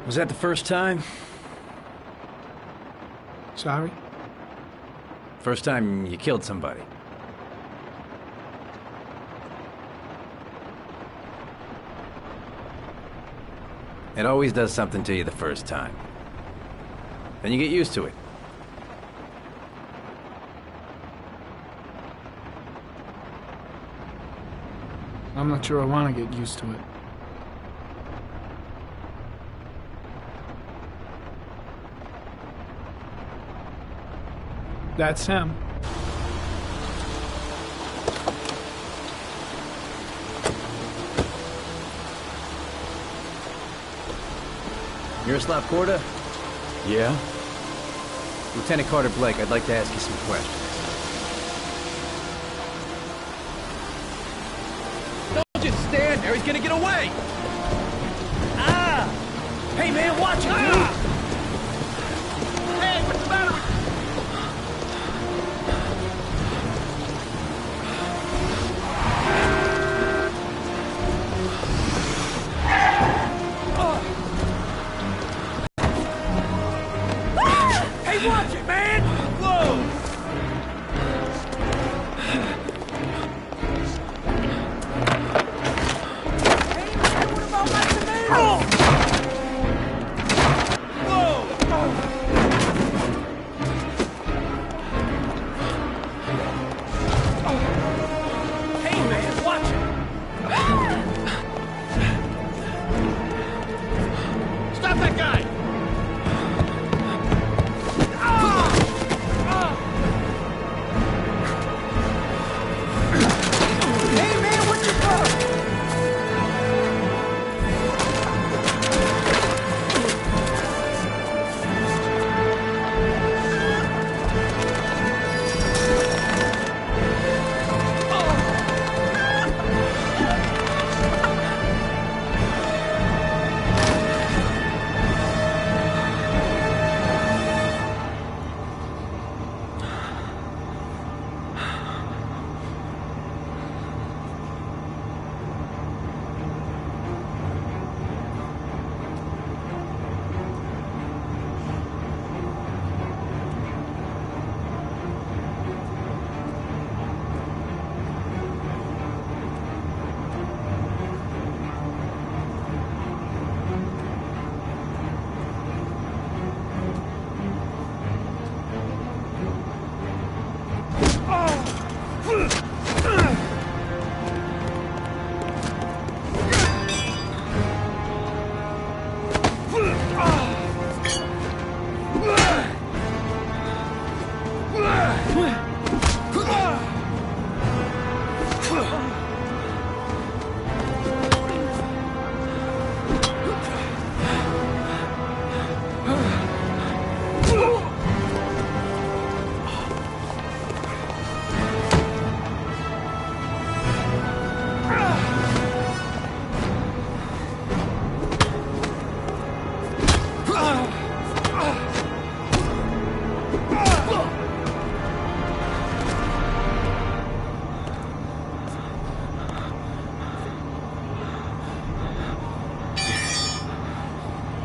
Was that the first time? Sorry? First time you killed somebody? It always does something to you the first time. Then you get used to it. I'm not sure I want to get used to it. That's him. Miroslav Korda? Yeah? Lieutenant Carter Blake, I'd like to ask you some questions. Don't just stand there, he's gonna get away! Ah! Hey man, watch it, dude! Hey, what's the matter with Hey, watch it, man! Whoa! Hey, what about my tomatoes? Hey, man, watch it! Stop that guy! Hey, man, what you got?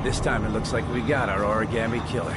This time it looks like we got our origami killer.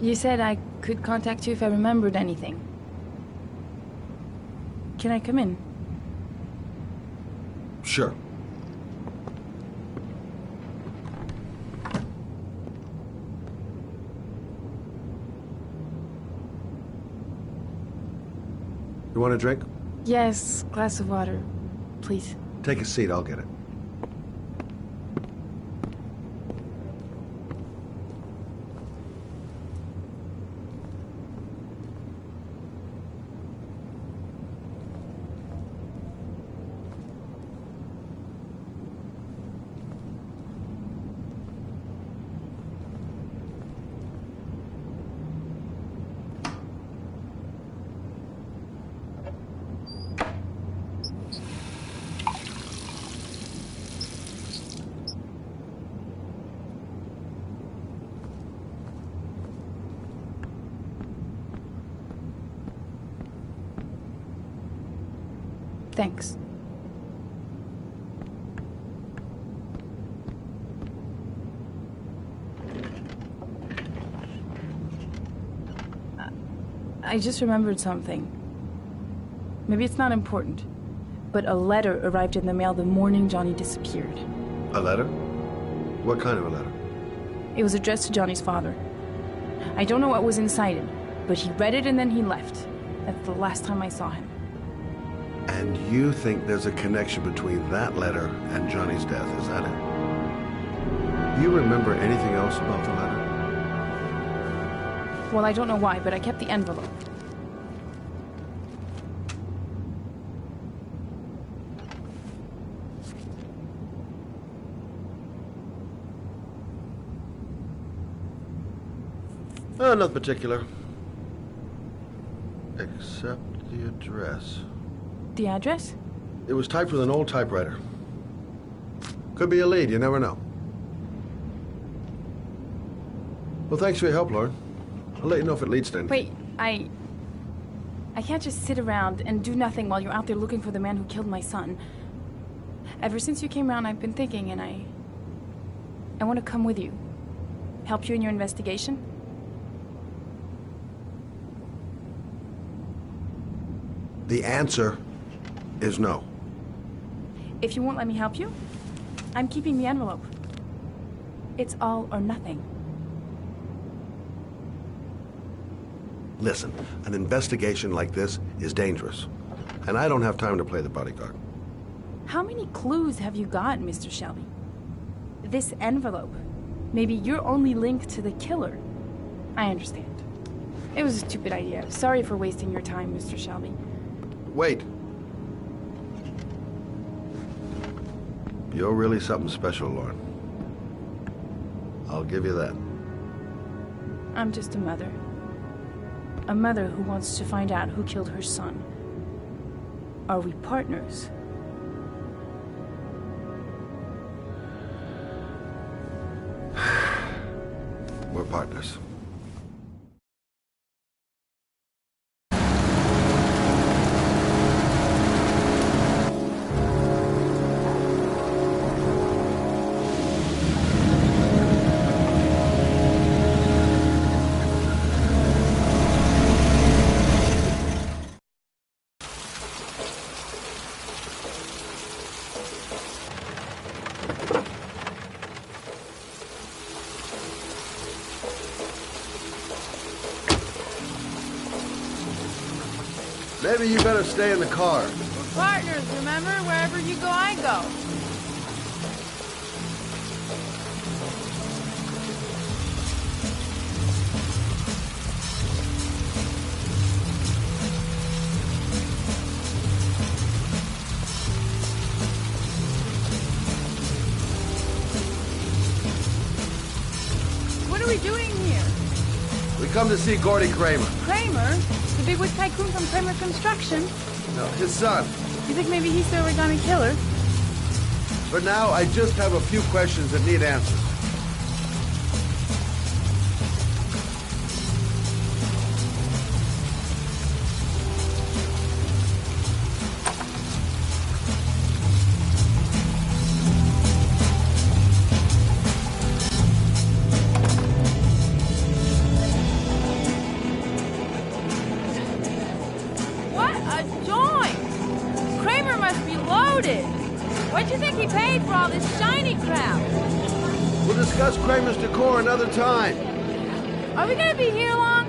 You said I could contact you if I remembered anything. Can I come in? Sure. You want a drink? Yes, glass of water, please. Take a seat, I'll get it. Thanks. I just remembered something. Maybe it's not important, but a letter arrived in the mail the morning Johnny disappeared. A letter? What kind of a letter? It was addressed to Johnny's father. I don't know what was inside it, but he read it and then he left. That's the last time I saw him. And you think there's a connection between that letter and Johnny's death, is that it? You remember anything else about the letter? Well, I don't know why, but I kept the envelope. Nothing particular. Except the address. The address? It was typed with an old typewriter. Could be a lead, you never know. Well, thanks for your help, Lauren. I'll let you know if it leads to anything. Wait, I can't just sit around and do nothing while you're out there looking for the man who killed my son. Ever since you came around, I've been thinking, and I want to come with you. Help you in your investigation. The answer is no. If you won't let me help you, I'm keeping the envelope. It's all or nothing. Listen, an investigation like this is dangerous. And I don't have time to play the bodyguard. How many clues have you got, Mr. Shelby? This envelope. Maybe your only link to the killer. I understand. It was a stupid idea. Sorry for wasting your time, Mr. Shelby. Wait. You're really something special, Lauren. I'll give you that. I'm just a mother. A mother who wants to find out who killed her son. Are we partners? We're partners. Maybe you better stay in the car. We're partners, remember? Wherever you go, I go. What are we doing here? We come to see Gordy Kramer. Kramer? The bigwig tycoon from Kramer Construction? No, his son. You think maybe he's the origami killer? For now, I just have a few questions that need answers. What a joint! Kramer must be loaded. What'd you think he paid for all this shiny crap? We'll discuss Kramer's decor another time. Are we gonna be here long?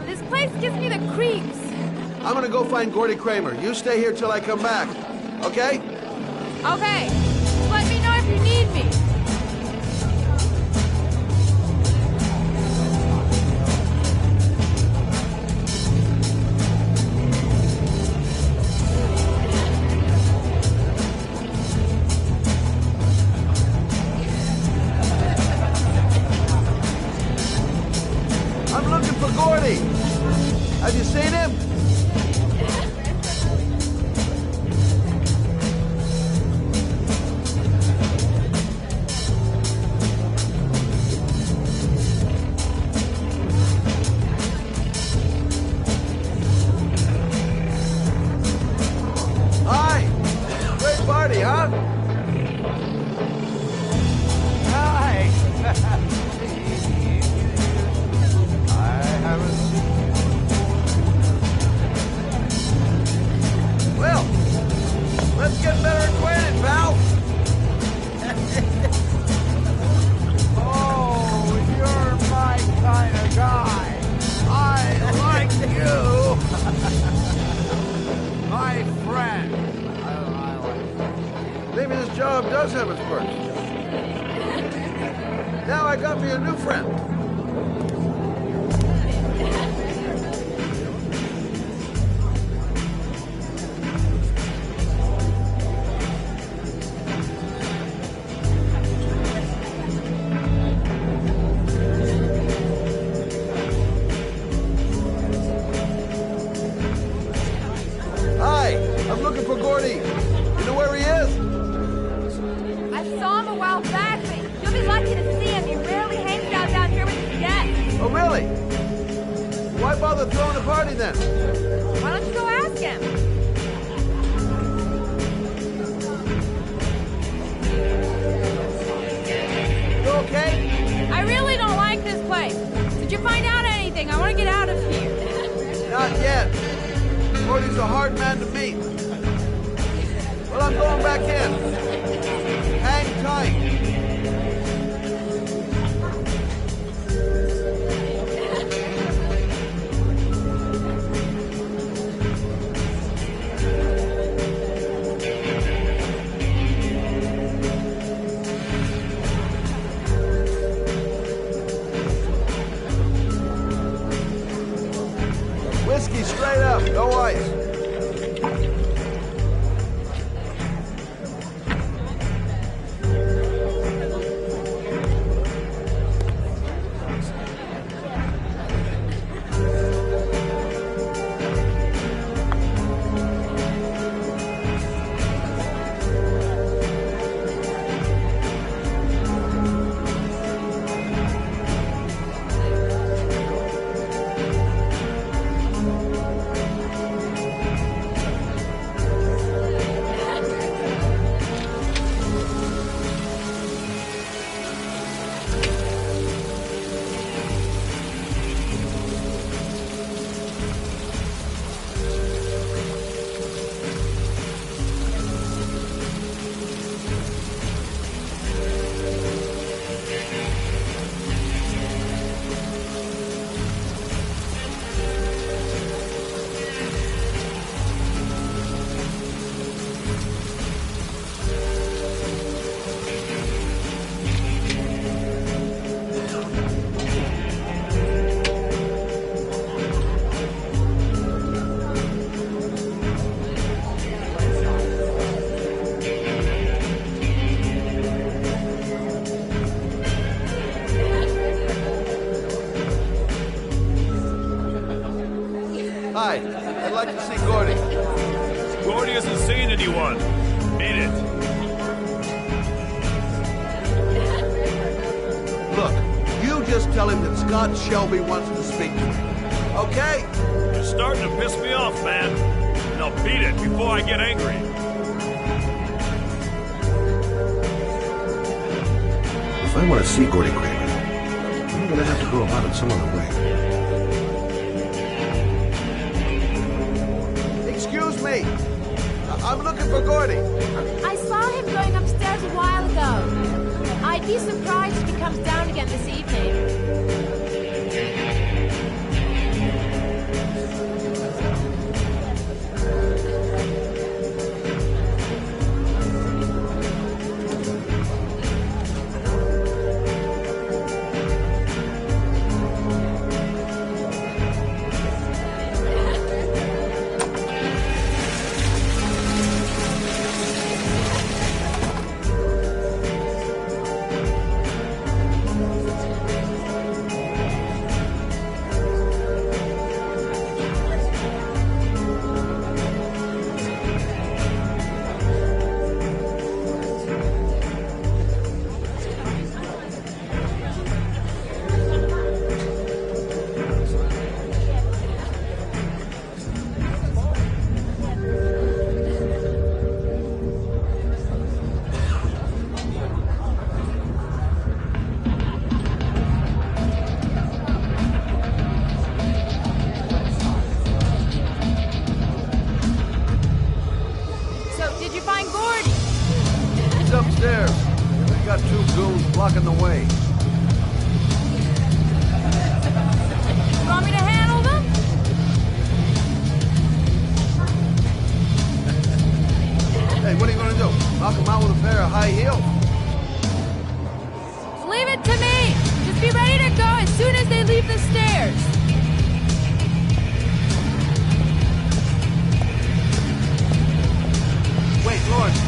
This place gives me the creeps. I'm gonna go find Gordy Kramer. You stay here till I come back. Okay? Okay, just let me know if you need me. I'm looking for Gordy. Have you seen him? Hi. Great party, huh? Hi! I haven't seen Well, let's get better acquainted, pal. Oh, you're my kind of guy. I like you. My friend. I like Maybe this job does have its perks. Now I got me a new friend. looking for Gordy. You know where he is? I saw him a while back, but you'll be lucky to see him. He rarely hangs out down here with his guests. Oh, really? Why bother throwing a party then? Why don't you go ask him? You okay? I really don't like this place. Did you find out anything? I want to get out of here. Not yet. Gordy's a hard man to meet. Well, I'm going back in. Hang tight. Whiskey straight up, no ice. Hi, I'd like to see Gordy. Gordy hasn't seen anyone. Beat it. Look, you just tell him that Scott Shelby wants to speak to him. Okay? You're starting to piss me off, man. Now beat it before I get angry. If I want to see Gordy Kramer, I'm gonna have to go about it some other way. Excuse me. I'm looking for Gordy. I saw him going upstairs a while ago. I'd be surprised if he comes down again this evening. Upstairs. We got two goons blocking the way. You want me to handle them? Hey, what are you gonna do? Knock him out with a pair of high heels? Leave it to me. Just be ready to go as soon as they leave the stairs. Wait, Lawrence.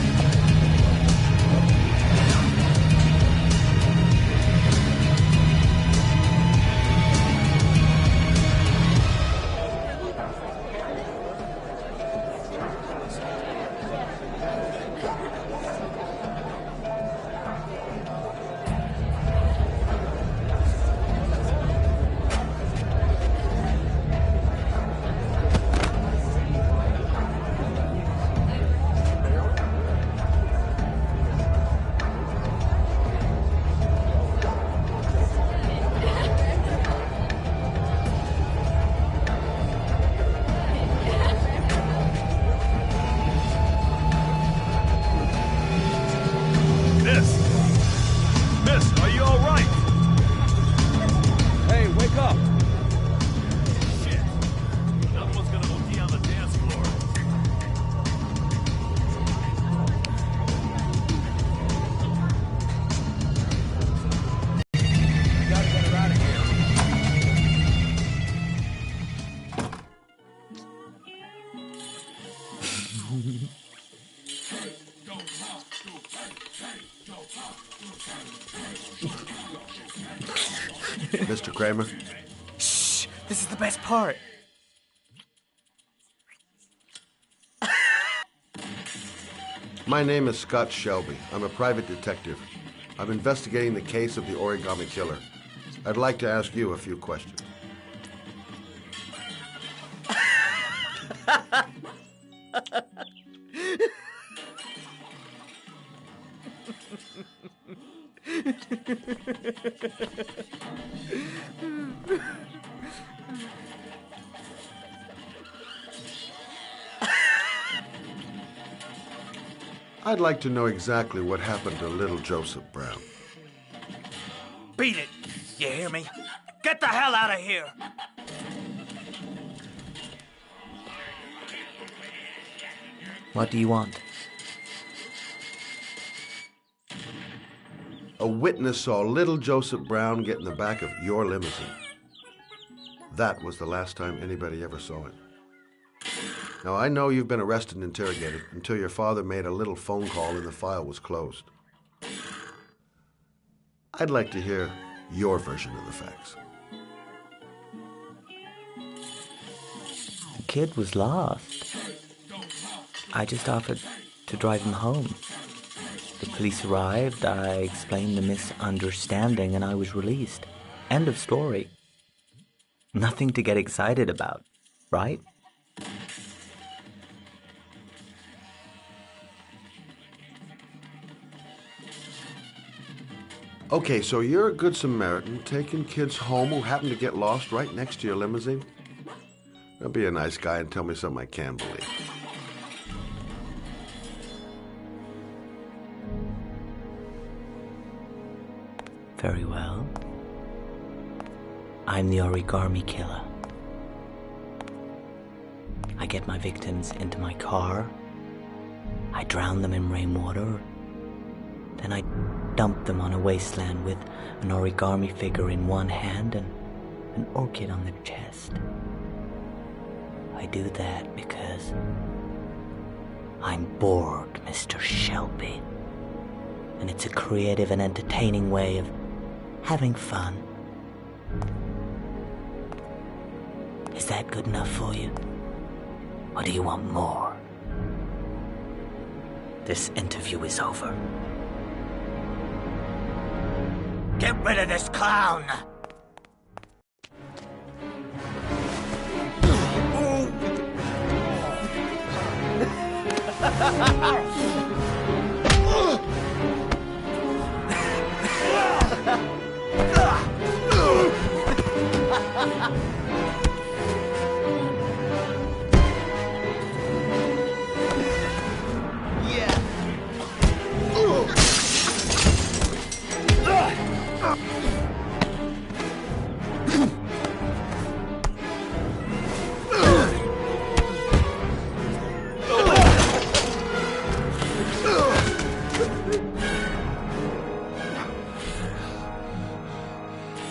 Mr. Kramer? Shh! This is the best part. My name is Scott Shelby. I'm a private detective. I'm investigating the case of the Origami Killer. I'd like to ask you a few questions. I'd like to know exactly what happened to little Joseph Brown. Beat it! You hear me? Get the hell out of here! What do you want? A witness saw little Joseph Brown get in the back of your limousine. That was the last time anybody ever saw it. Now, I know you've been arrested and interrogated until your father made a little phone call and the file was closed. I'd like to hear your version of the facts. The kid was lost. I just offered to drive him home. The police arrived, I explained the misunderstanding, and I was released. End of story. Nothing to get excited about, right? Okay, so you're a good Samaritan taking kids home who happen to get lost right next to your limousine? Now be a nice guy and tell me something I can believe. Very well. I'm the Origami Killer. I get my victims into my car. I drown them in rainwater. Then I dump them on a wasteland with an origami figure in one hand and an orchid on their chest. I do that because I'm bored, Mr. Shelby. And it's a creative and entertaining way of having fun. Is that good enough for you? Or do you want more? This interview is over. Get rid of this clown!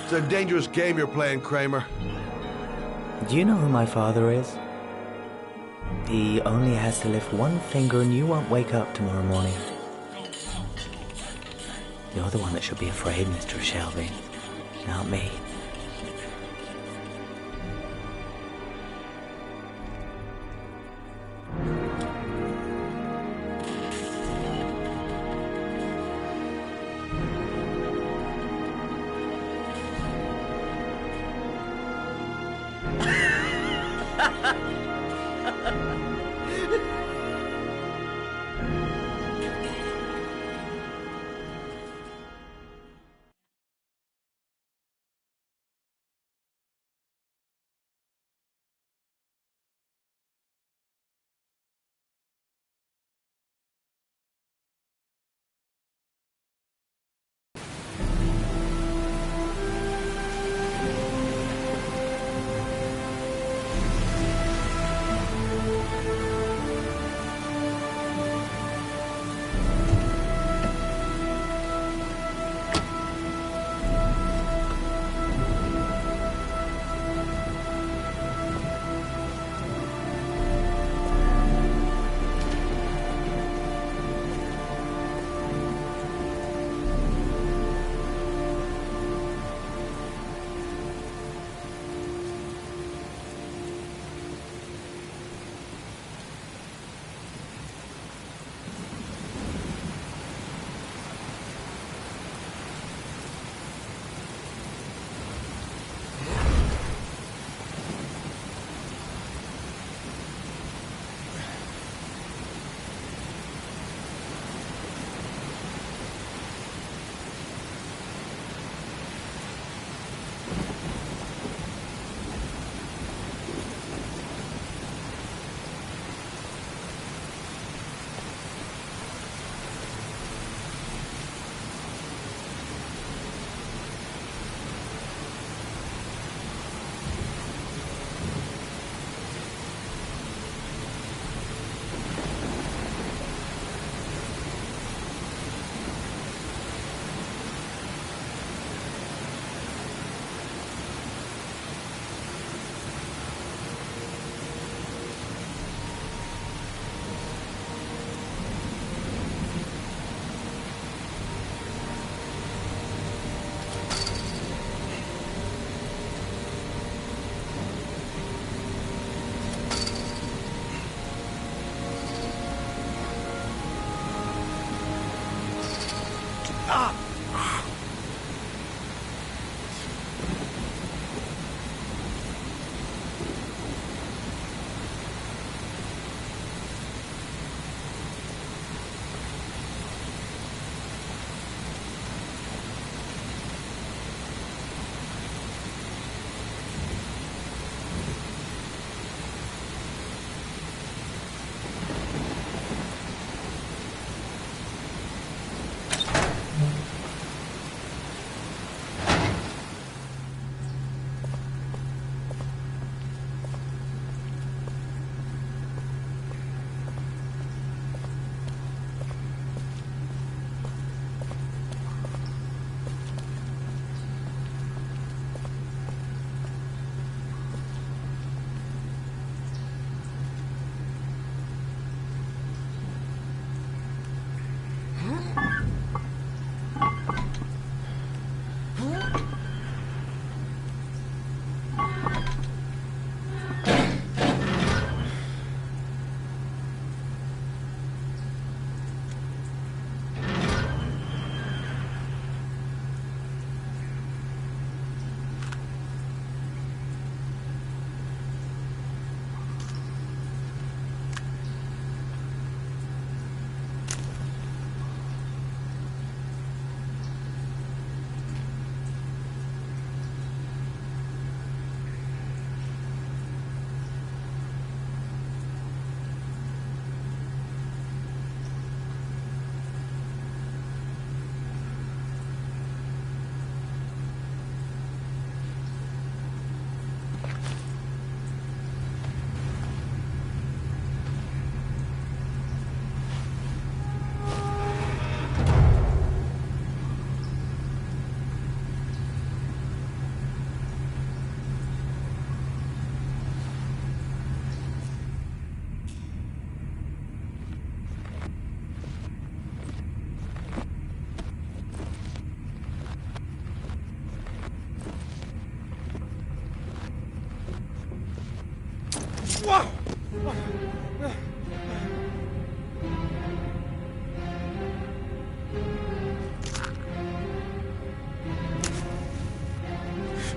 It's a dangerous game you're playing, Kramer. Do you know who my father is? He only has to lift one finger and you won't wake up tomorrow morning. You're the one that should be afraid, Mr. Shelby, not me.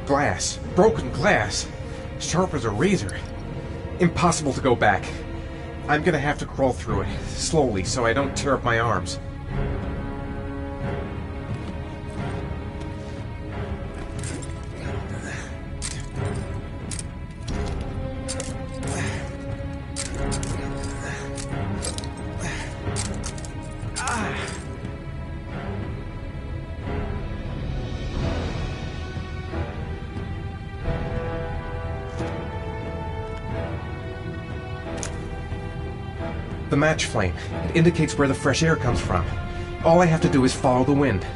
Glass. Broken glass. Sharp as a razor. Impossible to go back. I'm gonna have to crawl through it, slowly, so I don't tear up my arms. The match flame. It indicates where the fresh air comes from. All I have to do is follow the wind.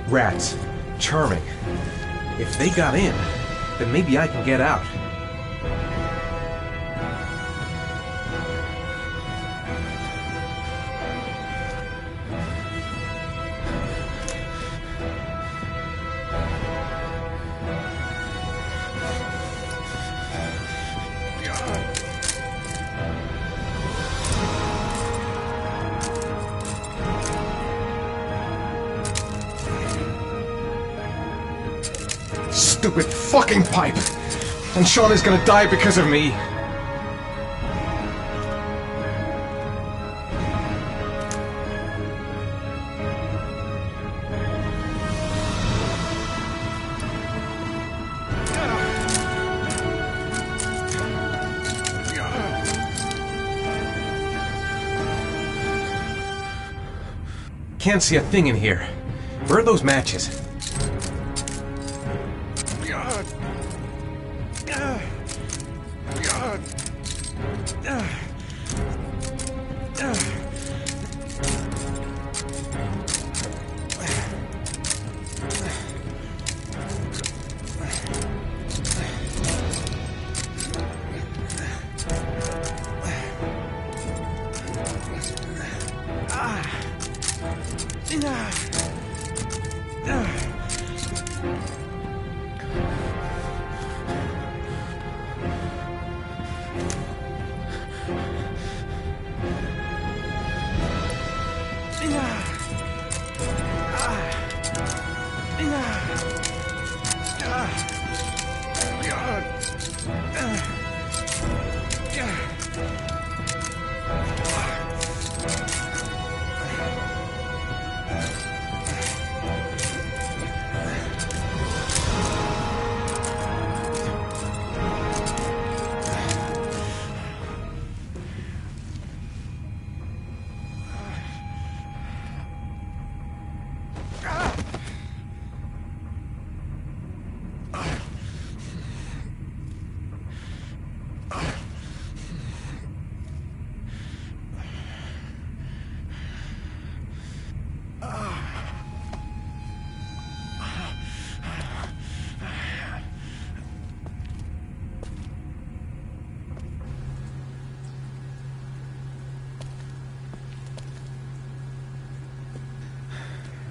Rats. Charming. If they got in, then maybe I can get out. Stupid fucking pipe! And Sean is gonna die because of me! Can't see a thing in here. Where are those matches?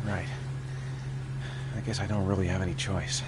Right. I guess I don't really have any choice.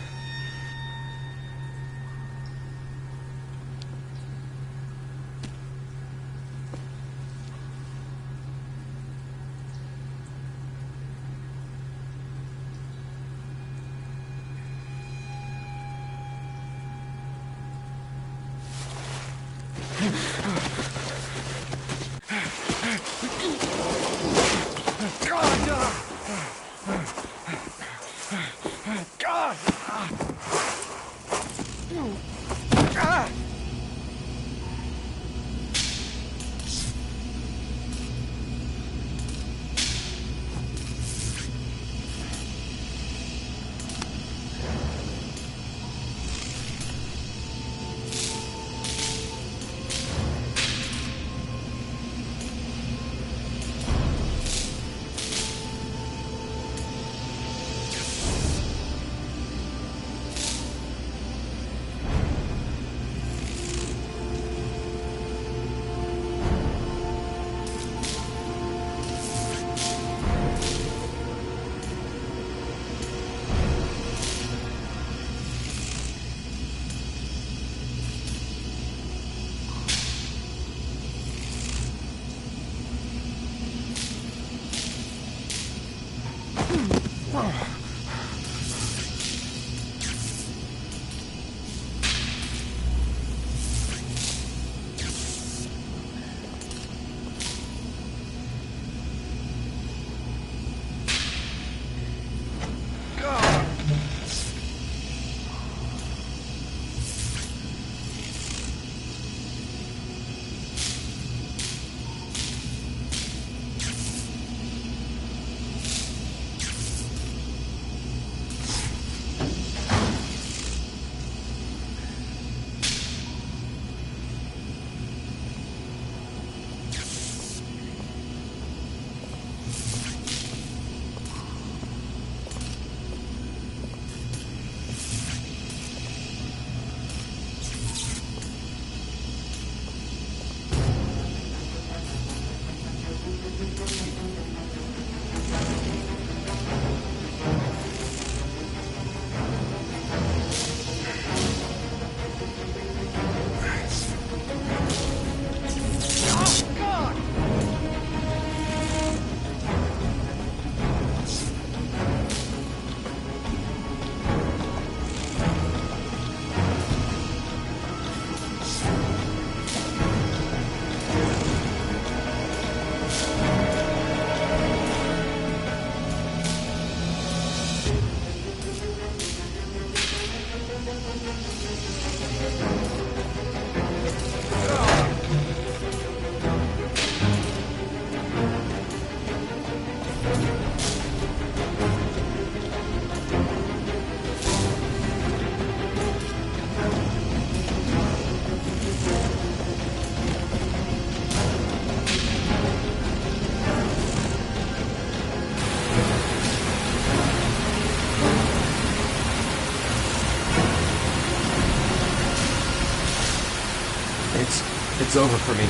It's over for me.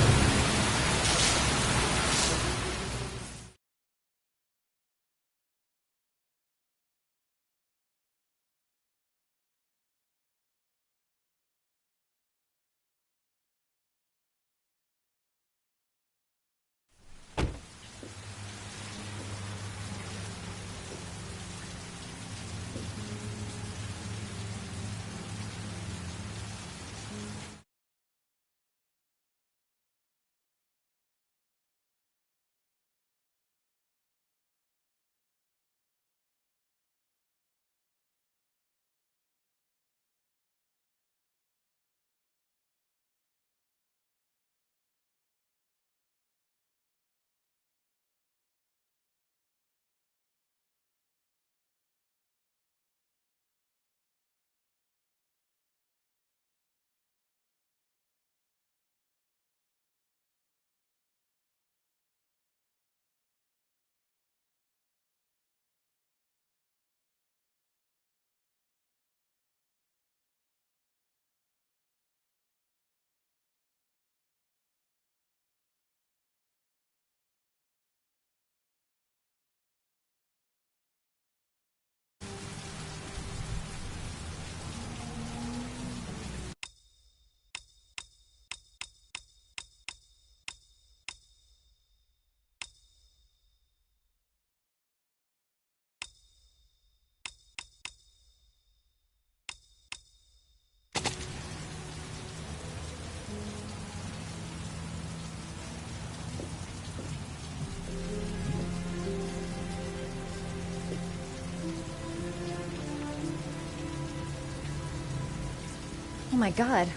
Oh my god.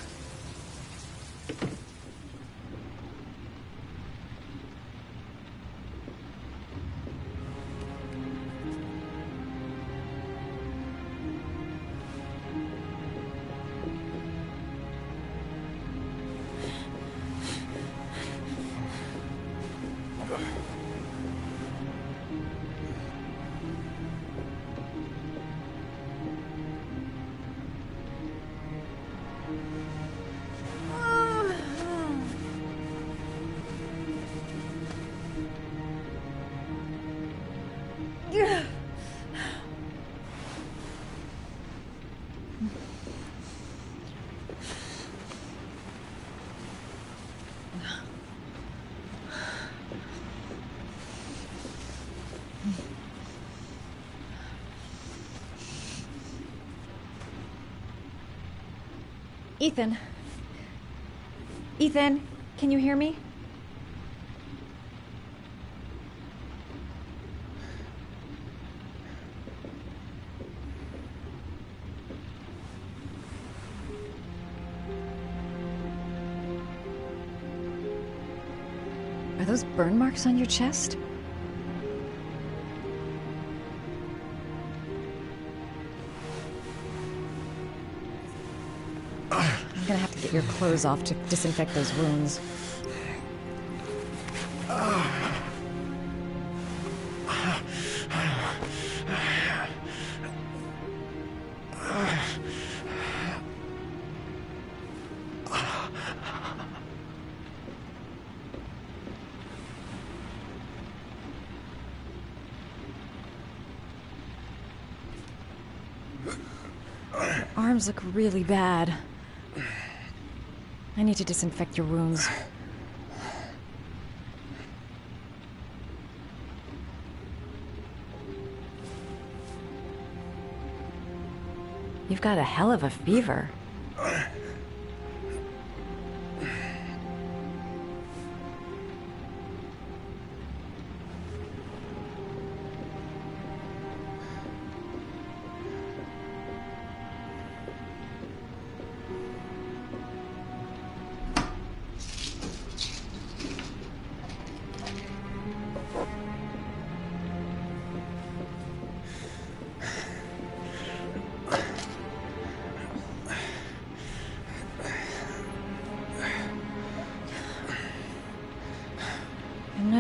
Ethan. Ethan, can you hear me? Are those burn marks on your chest? I'm gonna have to get your clothes off to disinfect those wounds. Your arms look really bad. I need to disinfect your wounds. You've got a hell of a fever.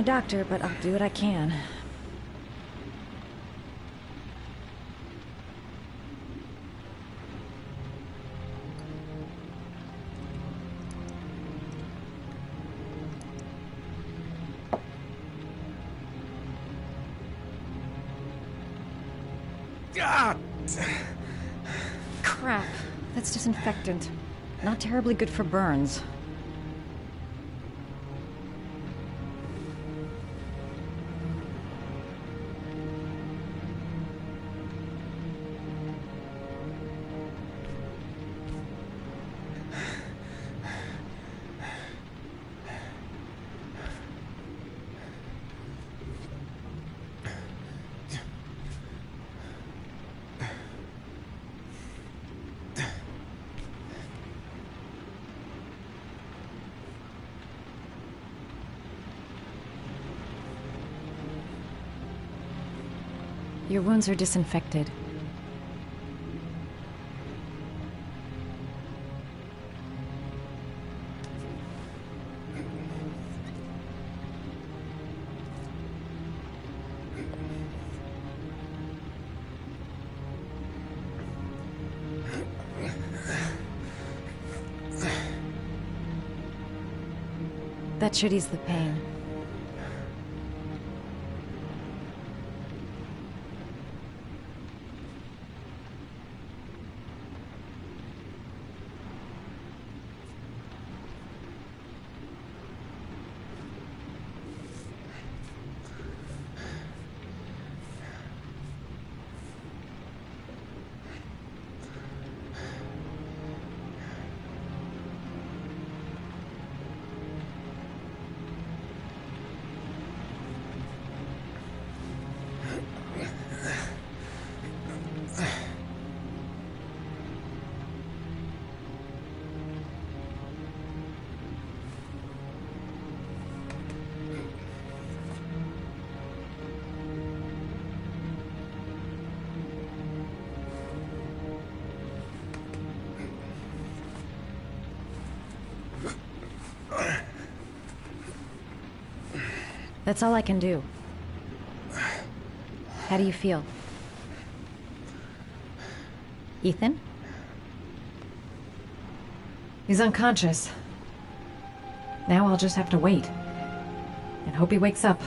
a doctor, but I'll do what I can. Ah! Crap. That's disinfectant. Not terribly good for burns. Your wounds are disinfected. That should ease the pain. That's all I can do. How do you feel? Ethan? He's unconscious. Now I'll just have to wait. And hope he wakes up.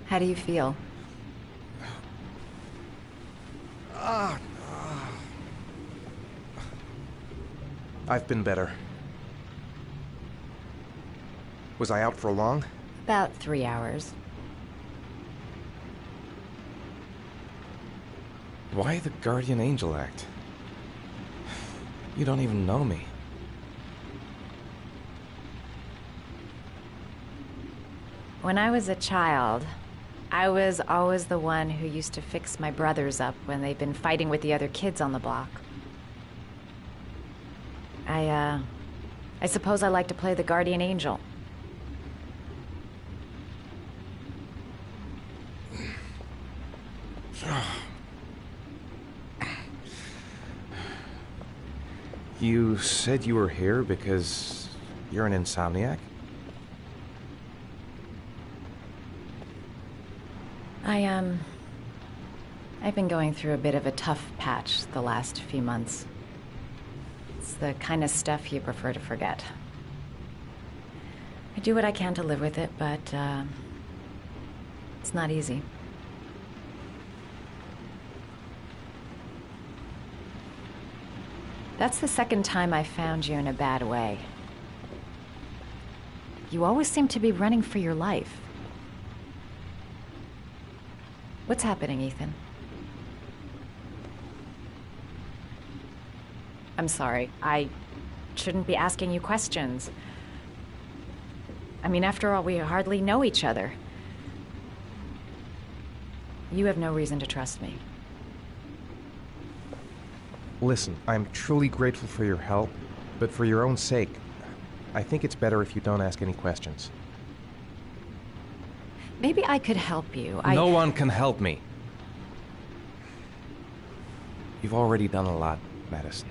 How do you feel? I've been better. Was I out for long? About 3 hours. Why the Guardian Angel act? You don't even know me. When I was a child, I was always the one who used to fix my brothers up when they'd been fighting with the other kids on the block. I suppose I like to play the Guardian Angel. You said you were here because you're an insomniac? I've been going through a bit of a tough patch the last few months. It's the kind of stuff you prefer to forget. I do what I can to live with it, but it's not easy. That's the second time I found you in a bad way. You always seem to be running for your life. What's happening, Ethan? I'm sorry. I shouldn't be asking you questions. I mean, after all, we hardly know each other. You have no reason to trust me. Listen, I'm truly grateful for your help, but for your own sake, I think it's better if you don't ask any questions. Maybe I could help you. No one can help me. You've already done a lot, Madison.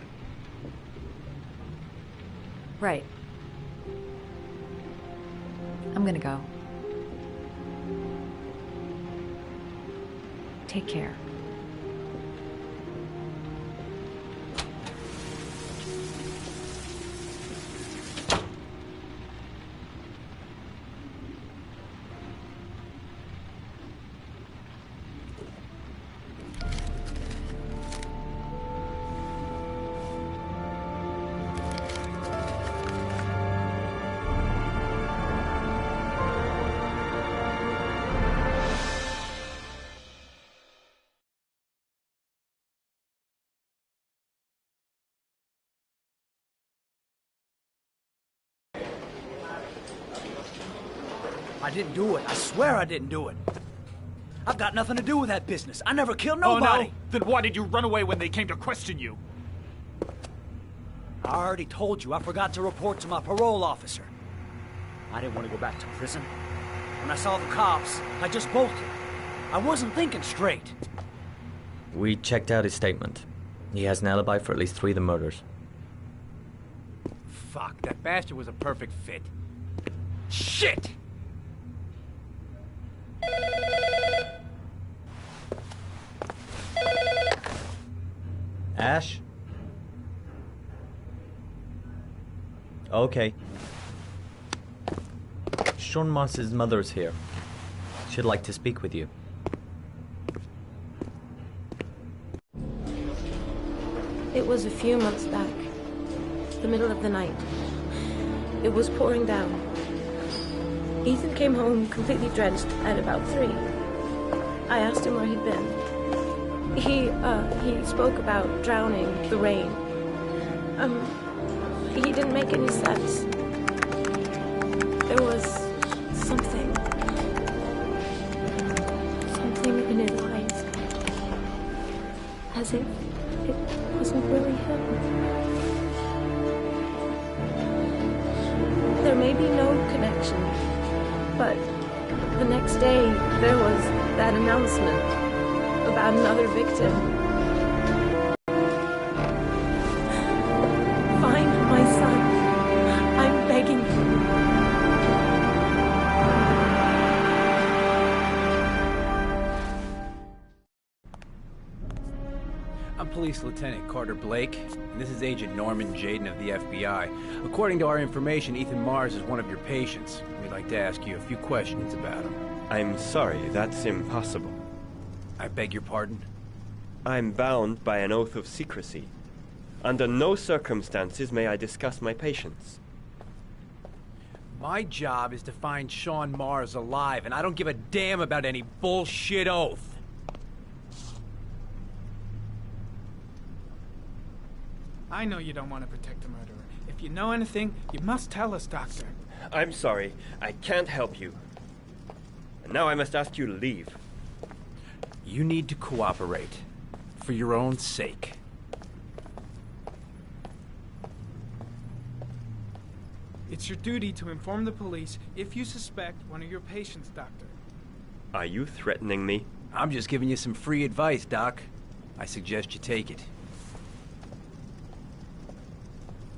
Right. I'm gonna go. Take care. I didn't do it. I swear I didn't do it. I've got nothing to do with that business. I never killed nobody. Oh, no? Then why did you run away when they came to question you? I already told you I forgot to report to my parole officer. I didn't want to go back to prison. When I saw the cops, I just bolted. I wasn't thinking straight. We checked out his statement. He has an alibi for at least 3 of the murders. Fuck, that bastard was a perfect fit. Shit! Ash? Okay. Sean Mars's mother's here. She'd like to speak with you. It was a few months back. The middle of the night. It was pouring down. Ethan came home completely drenched at about 3. I asked him where he'd been. He spoke about drowning, the rain. He didn't make any sense. There was something in his eyes. As if it wasn't really him. There may be no connection, but the next day there was that announcement about another victim. Find my son. I'm begging you. I'm Police Lieutenant Carter Blake, and this is Agent Norman Jaden of the FBI. According to our information, Ethan Mars is one of your patients. We'd like to ask you a few questions about him. I'm sorry, that's impossible. I beg your pardon? I'm bound by an oath of secrecy. Under no circumstances may I discuss my patients. My job is to find Sean Mars alive, and I don't give a damn about any bullshit oath. I know you don't want to protect the murderer. If you know anything, you must tell us, Doctor. I'm sorry, I can't help you. And now I must ask you to leave. You need to cooperate. For your own sake. It's your duty to inform the police if you suspect one of your patients, Doctor. Are you threatening me? I'm just giving you some free advice, Doc. I suggest you take it.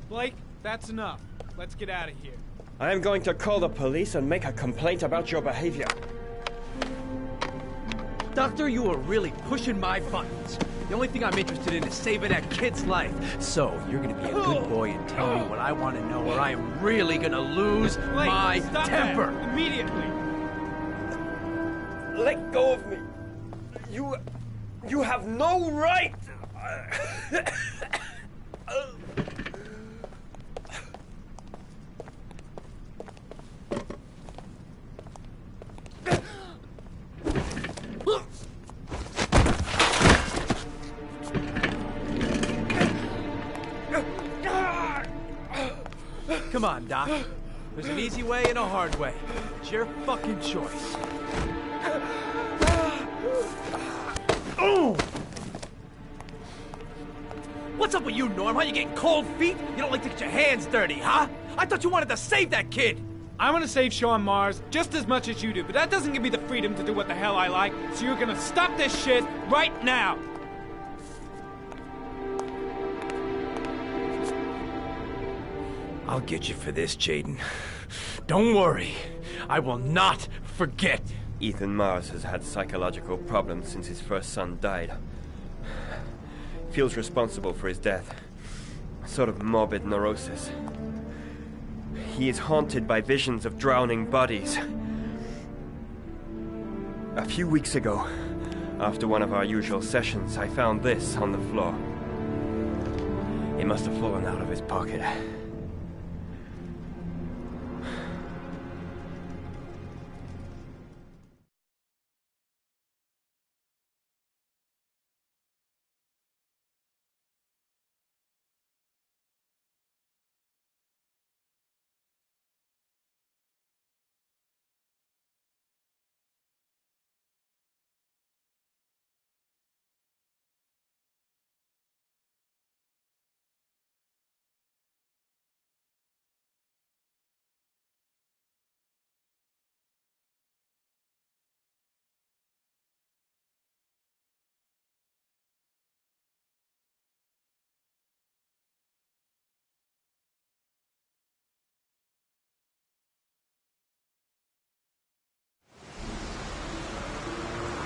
Blake, that's enough. Let's get out of here. I am going to call the police and make a complaint about your behavior. Doctor, you are really pushing my buttons. The only thing I'm interested in is saving that kid's life. So, you're gonna be a good boy and tell me what I want to know, or I am really gonna lose my temper. That immediately. Let go of me. You have no right. Come on, Doc. There's an easy way and a hard way. It's your fucking choice. Oh! What's up with you, Norm? How you getting cold feet? You don't like to get your hands dirty, huh? I thought you wanted to save that kid! I want to save Sean Mars just as much as you do, but that doesn't give me the freedom to do what the hell I like, so you're gonna stop this shit right now! I'll get you for this, Jaden. Don't worry. I will not forget. Ethan Mars has had psychological problems since his first son died. Feels responsible for his death. A sort of morbid neurosis. He is haunted by visions of drowning bodies. A few weeks ago, after one of our usual sessions, I found this on the floor. It must have fallen out of his pocket.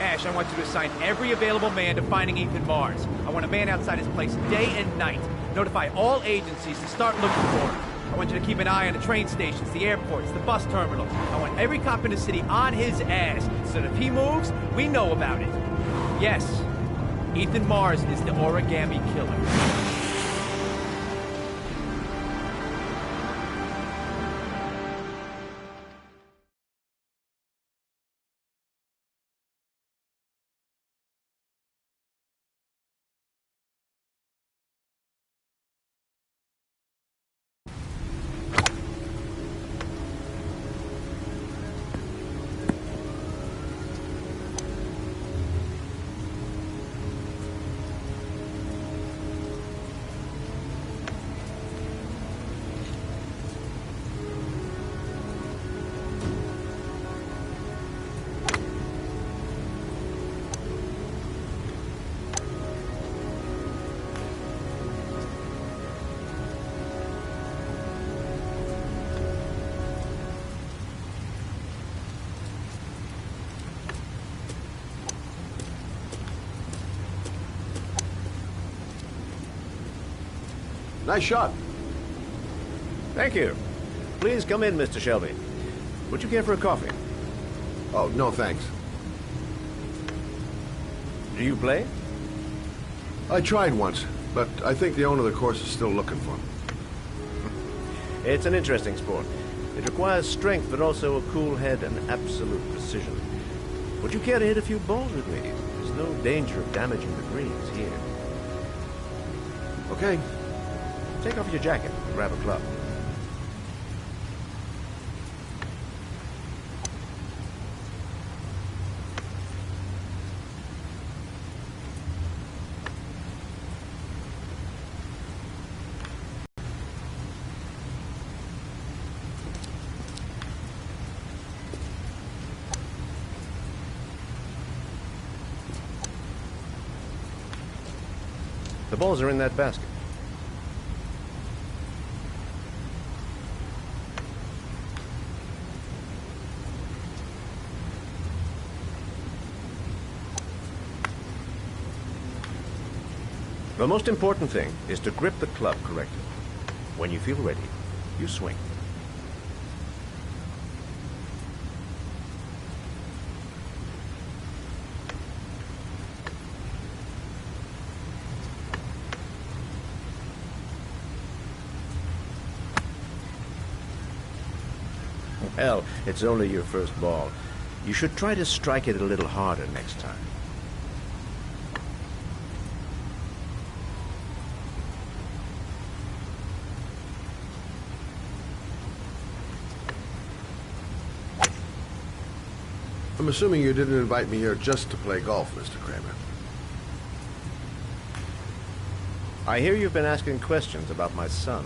Ash, I want you to assign every available man to finding Ethan Mars. I want a man outside his place day and night. Notify all agencies to start looking for him. I want you to keep an eye on the train stations, the airports, the bus terminals. I want every cop in the city on his ass, so that if he moves, we know about it. Yes, Ethan Mars is the origami killer. Nice shot. Thank you. Please come in, Mr. Shelby. Would you care for a coffee? Oh, no thanks. Do you play? I tried once, but I think the owner of the course is still looking for me. It's an interesting sport. It requires strength, but also a cool head and absolute precision. Would you care to hit a few balls with me? There's no danger of damaging the greens here. Okay. Take off your jacket and grab a club. The balls are in that basket. The most important thing is to grip the club correctly. When you feel ready, you swing. Well, it's only your first ball. You should try to strike it a little harder next time. I'm assuming you didn't invite me here just to play golf, Mr. Kramer. I hear you've been asking questions about my son.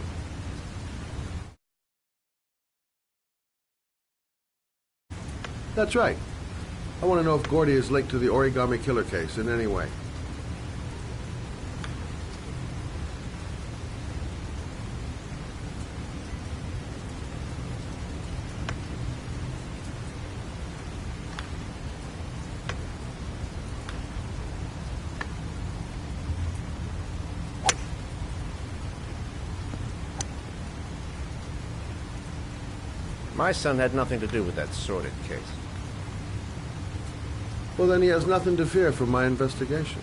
That's right. I want to know if Gordy is linked to the Origami Killer case in any way. My son had nothing to do with that sordid case. Well, then he has nothing to fear from my investigation.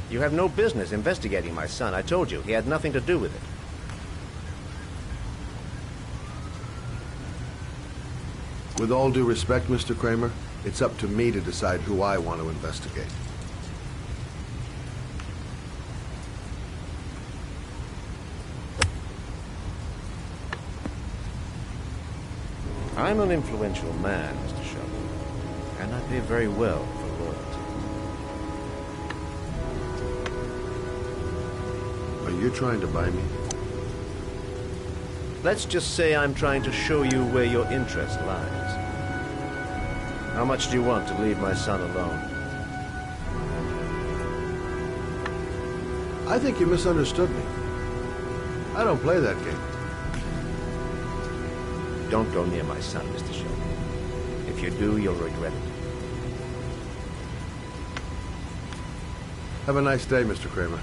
You have no business investigating my son. I told you, he had nothing to do with it. With all due respect, Mr. Kramer, it's up to me to decide who I want to investigate. I'm an influential man, Mr. Shelby, and I pay very well for loyalty. Are you trying to buy me? Let's just say I'm trying to show you where your interest lies. How much do you want to leave my son alone? I think you misunderstood me. I don't play that game. Don't go near my son, Mr. Shelby. If you do, you'll regret it. Have a nice day, Mr. Kramer.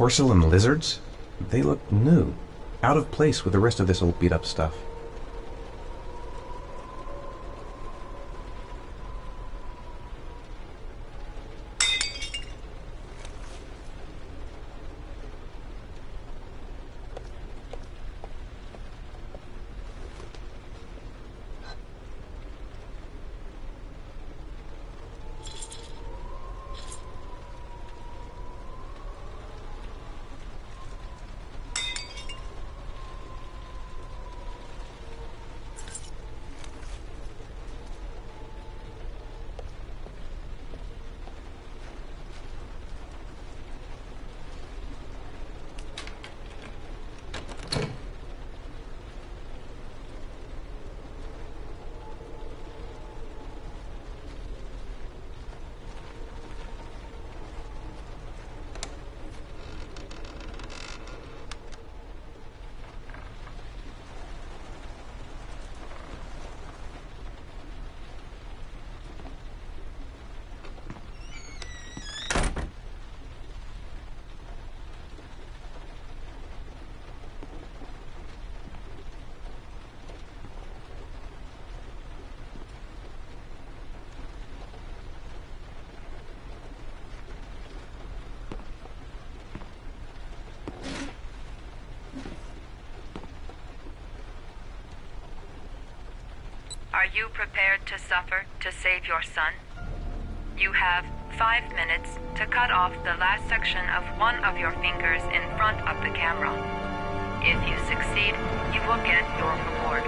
Porcelain lizards? They look new. Out of place with the rest of this old beat-up stuff. Are you prepared to suffer to save your son? You have 5 minutes to cut off the last section of one of your fingers in front of the camera. If you succeed, you will get your reward.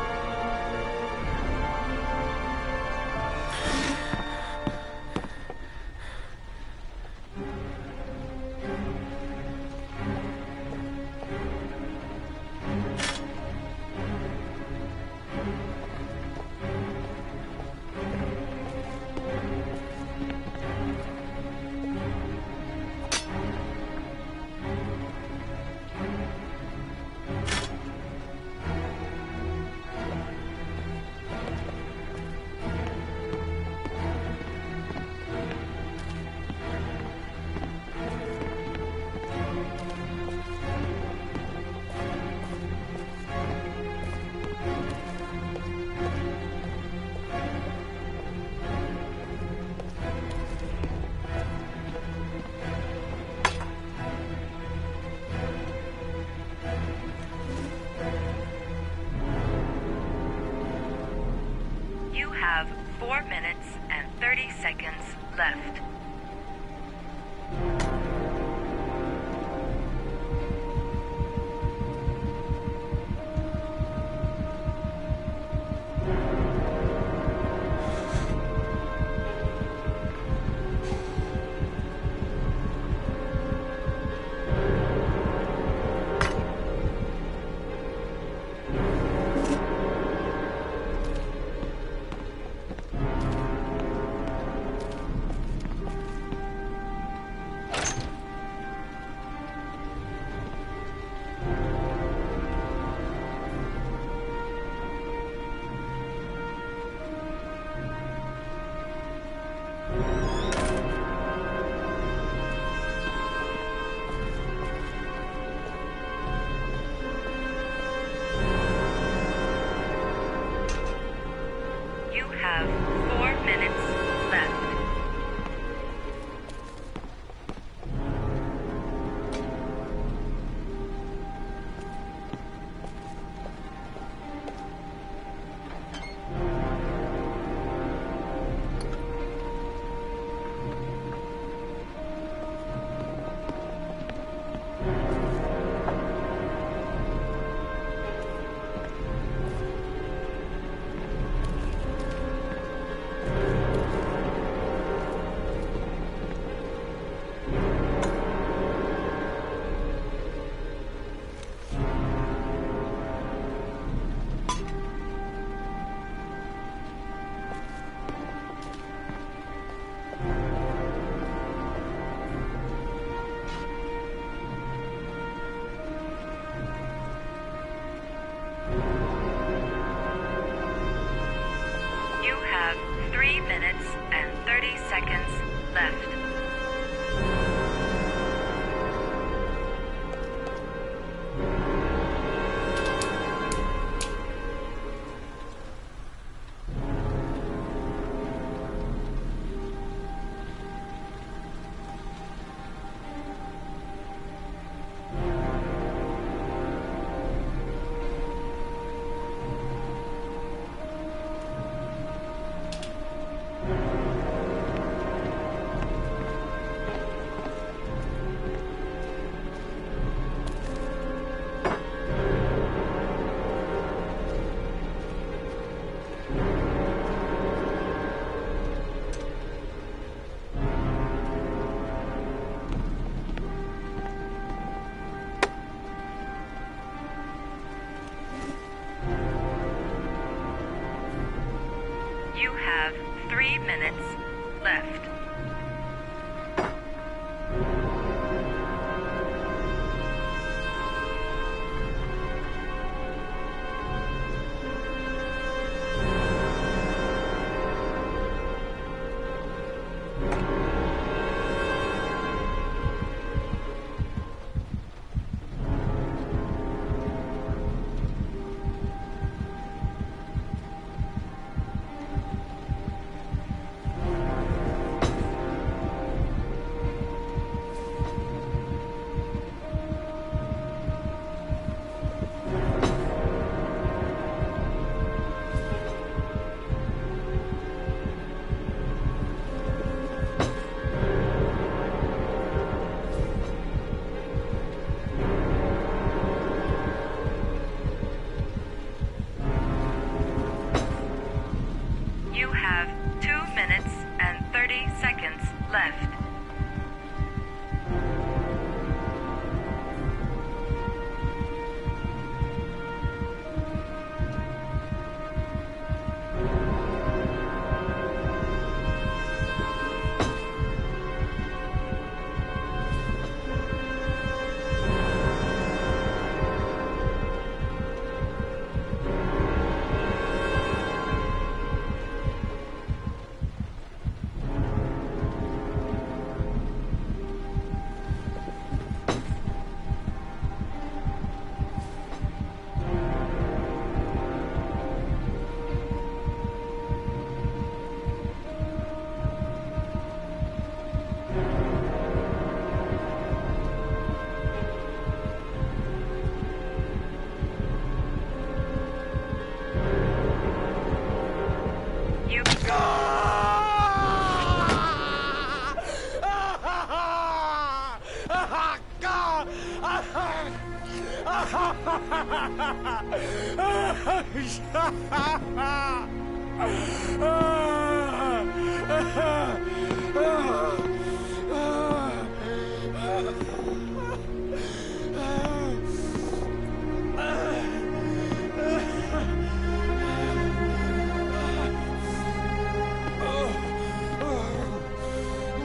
You have 4 minutes and 30 seconds left. You have 4 minutes left. You have 3 minutes and 30 seconds left. You have 3 minutes left.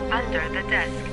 Under the desk.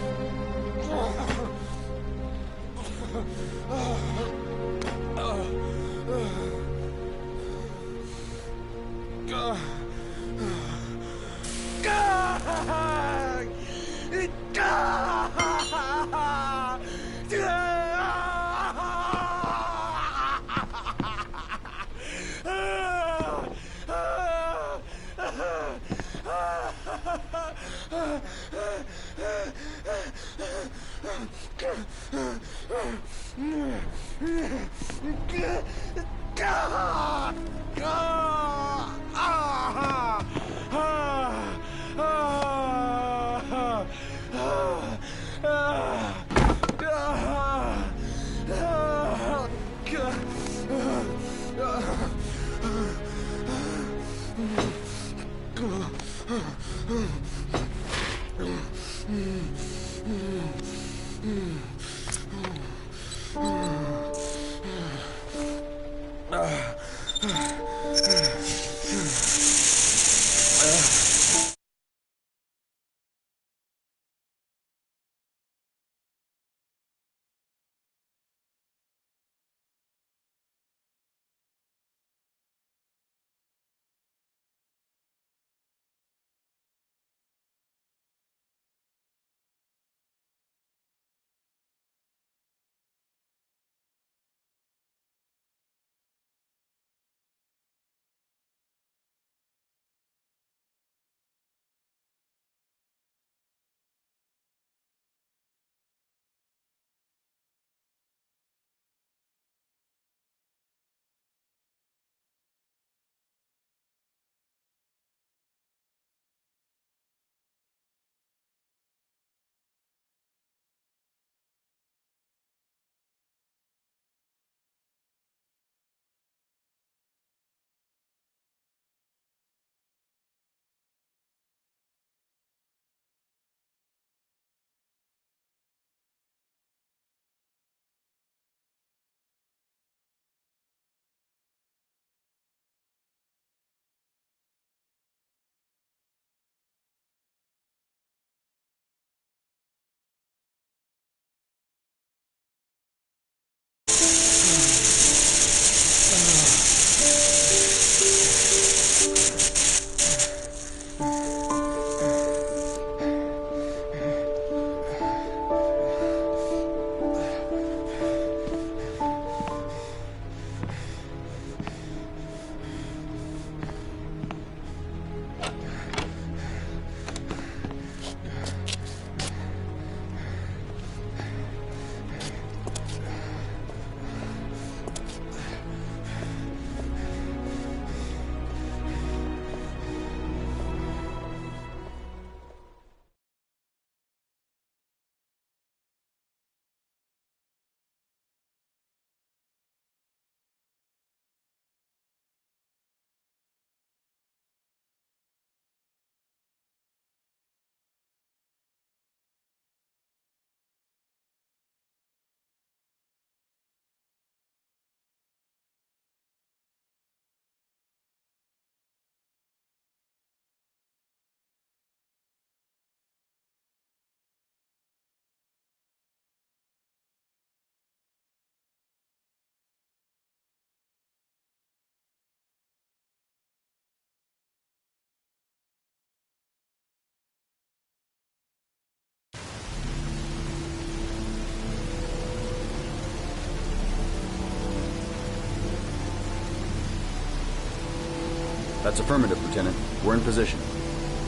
That's affirmative, Lieutenant. We're in position.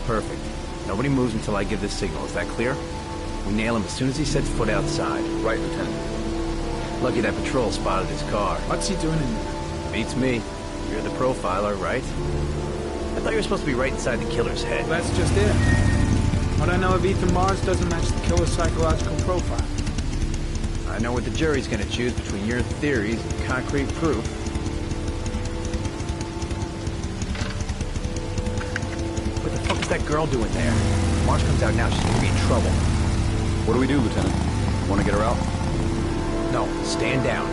Perfect. Nobody moves until I give the signal. Is that clear? We nail him as soon as he sets foot outside. Right, Lieutenant. Lucky that patrol spotted his car. What's he doing in there? Beats me. You're the profiler, right? I thought you were supposed to be right inside the killer's head. Well, that's just it. What I know of Ethan Mars doesn't match the killer's psychological profile. I know what the jury's gonna choose between your theories and concrete proof. What the fuck is that girl doing there? If Marge comes out now, she's gonna be in trouble. What do we do, Lieutenant? Want to get her out? No, stand down.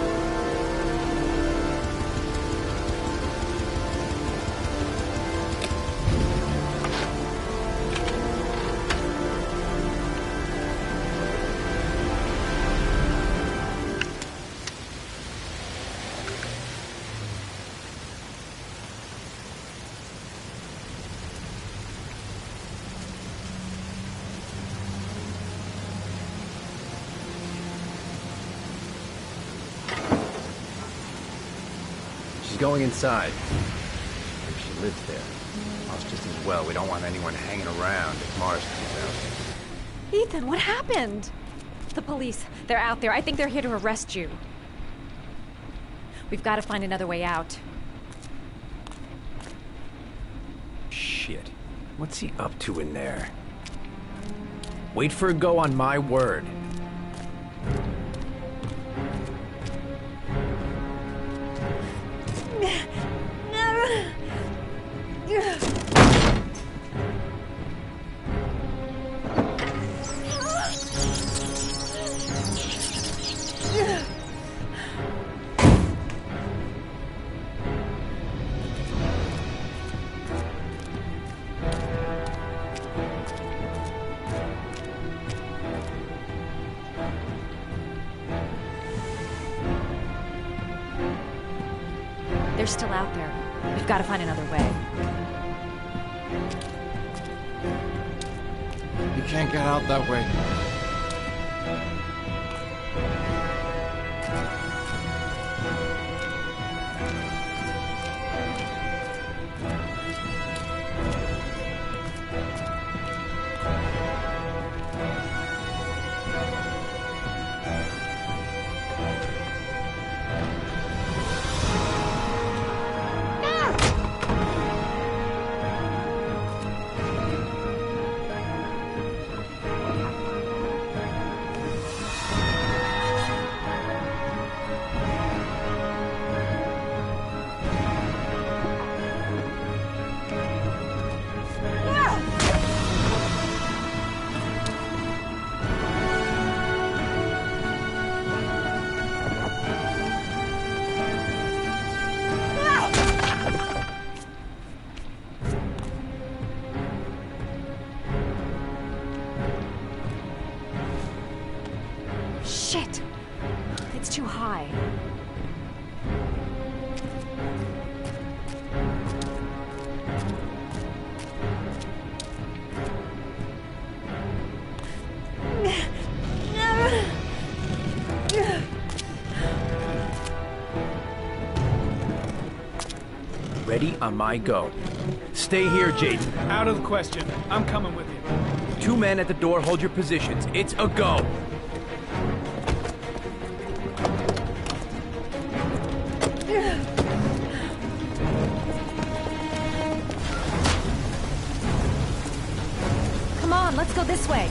She's going inside. If she lives there. Well, it's just as well. We don't want anyone hanging around if Mars comes out. Ethan, what happened? The police. They're out there. I think they're here to arrest you. We've got to find another way out. Shit. What's he up to in there? Wait for a go on my word. They're still out there. We've got to find another way. You can't get out that way. Shit! It's too high. Ready on my go. Stay here, Jaden. Out of the question. I'm coming with you. 2 men at the door, hold your positions. It's a go. Come on, let's go this way.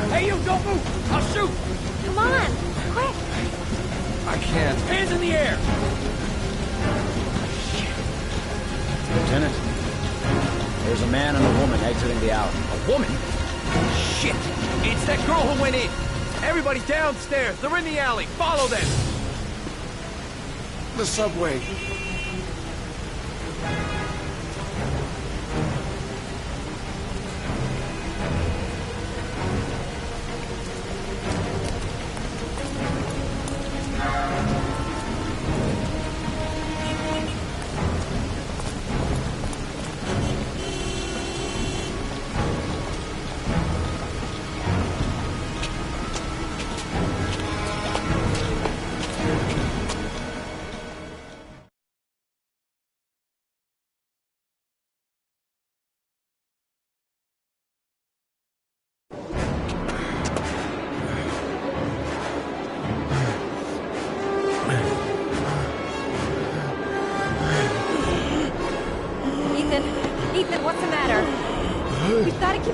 Hey, you, don't move! I'll shoot! Come on, quick! I can't. Hands in the air! Lieutenant, there's a man and a woman exiting the alley. A woman? Shit! It's that girl who went in! Everybody downstairs! They're in the alley! Follow them! The subway.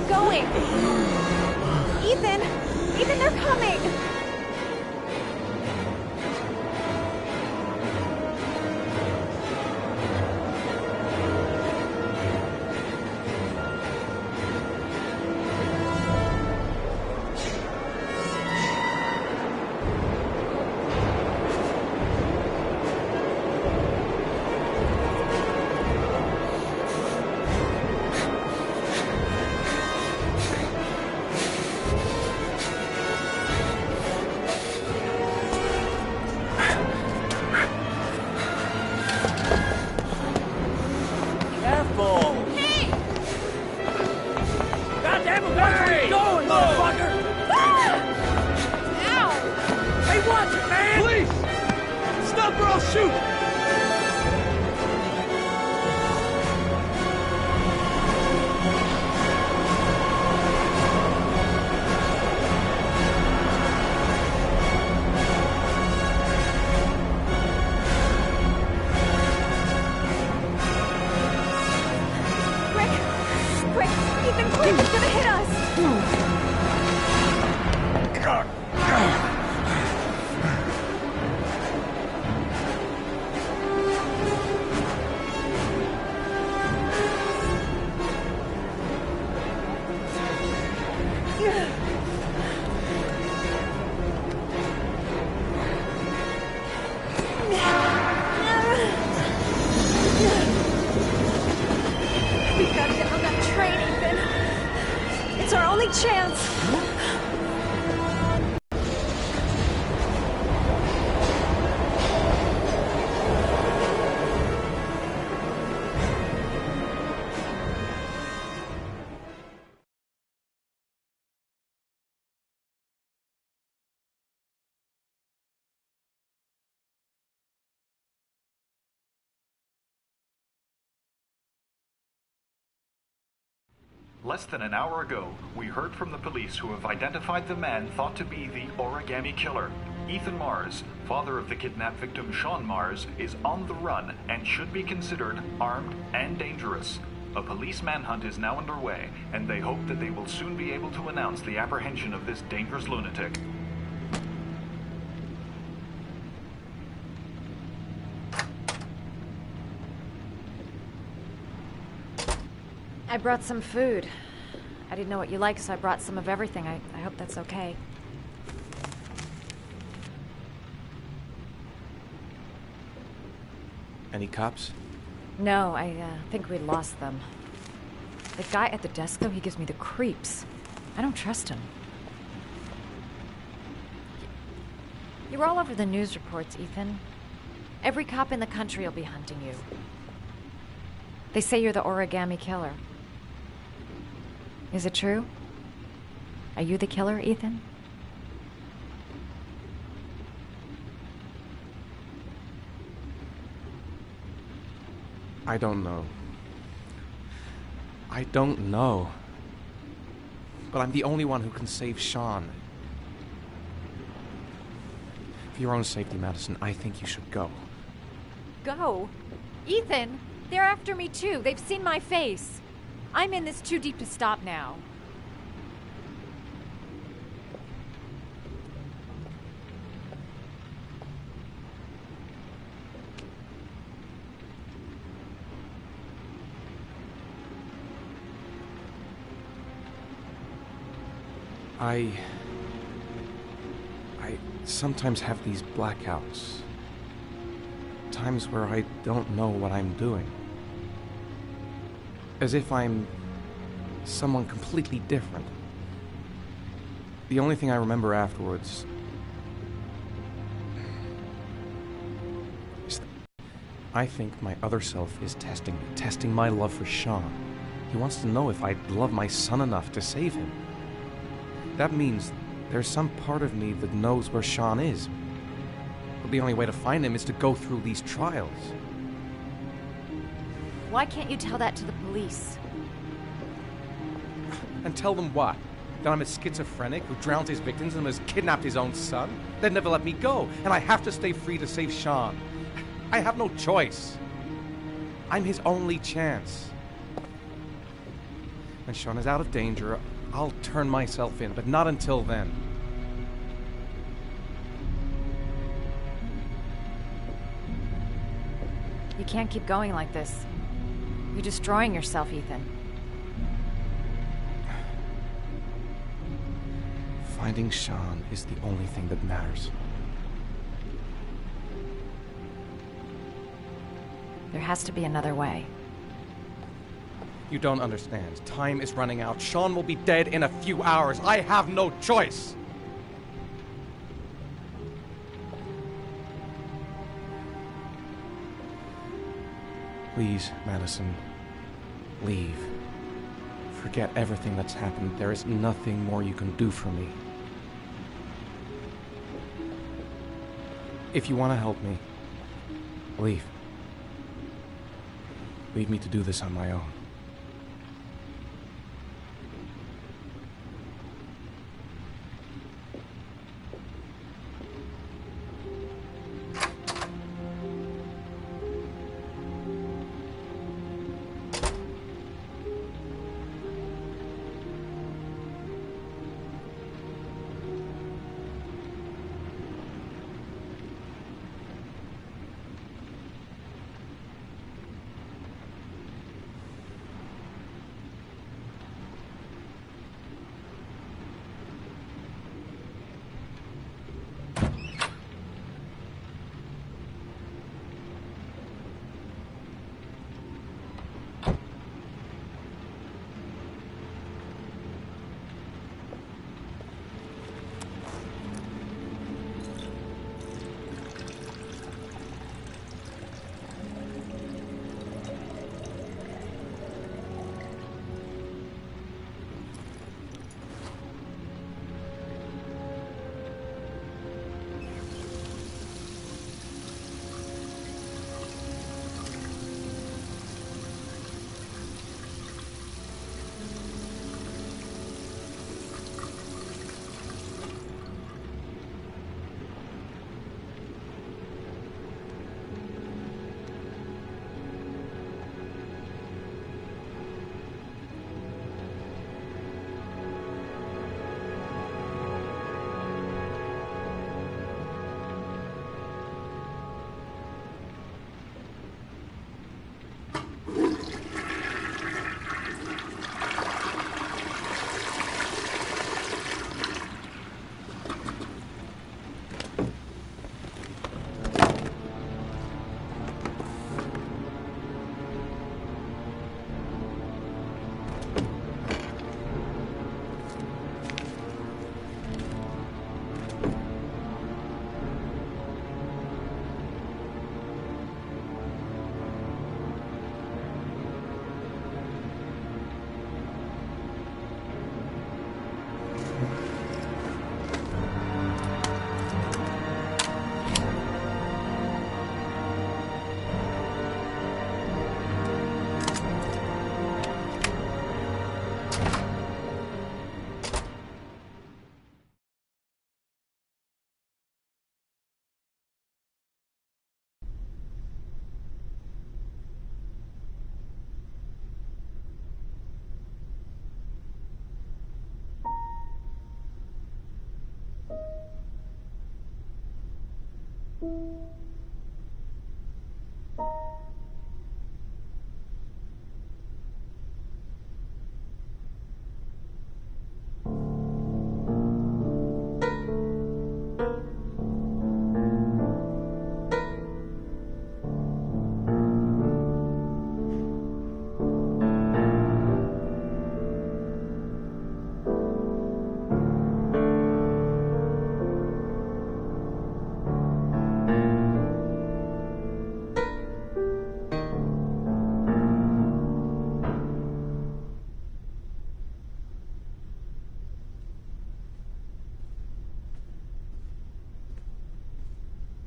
I'm going. Ethan! Ethan, they're coming! Less than an hour ago, we heard from the police who have identified the man thought to be the Origami Killer. Ethan Mars, father of the kidnapped victim Sean Mars, is on the run and should be considered armed and dangerous. A police manhunt is now underway, and they hope that they will soon be able to announce the apprehension of this dangerous lunatic. I brought some food. I didn't know what you like, so I brought some of everything. I hope that's okay. Any cops? No, I think we lost them. The guy at the desk, though, he gives me the creeps. I don't trust him. You're all over the news reports, Ethan. Every cop in the country will be hunting you. They say you're the Origami Killer. Is it true? Are you the killer, Ethan? I don't know. I don't know. But I'm the only one who can save Sean. For your own safety, Madison, I think you should go. Go? Ethan, they're after me too. They've seen my face. I'm in this too deep to stop now. I sometimes have these blackouts. Times where I don't know what I'm doing. As if I'm someone completely different. The only thing I remember afterwards is that I think my other self is testing me, testing my love for Sean. He wants to know if I love my son enough to save him. That means there's some part of me that knows where Sean is. But the only way to find him is to go through these trials. Why can't you tell that to the police? And tell them what? That I'm a schizophrenic who drowns his victims and has kidnapped his own son? They'd never let me go, and I have to stay free to save Sean. I have no choice. I'm his only chance. When Sean is out of danger, I'll turn myself in, but not until then. You can't keep going like this. You're destroying yourself, Ethan. Finding Sean is the only thing that matters. There has to be another way. You don't understand. Time is running out. Sean will be dead in a few hours. I have no choice. Please, Madison, leave. Forget everything that's happened. There is nothing more you can do for me. If you want to help me, leave. Leave me to do this on my own.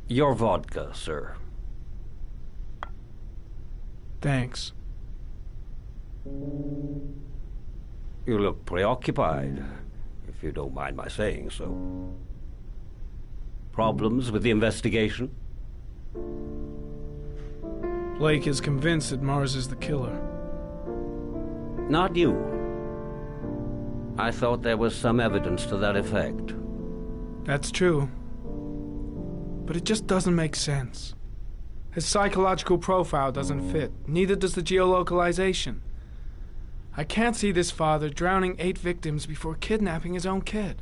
Your vodka, sir. Thanks. You look preoccupied, if you don't mind my saying so. Problems with the investigation? Blake is convinced that Mars is the killer. Not you. I thought there was some evidence to that effect. That's true. But it just doesn't make sense. His psychological profile doesn't fit. Neither does the geolocalization. I can't see this father drowning 8 victims before kidnapping his own kid.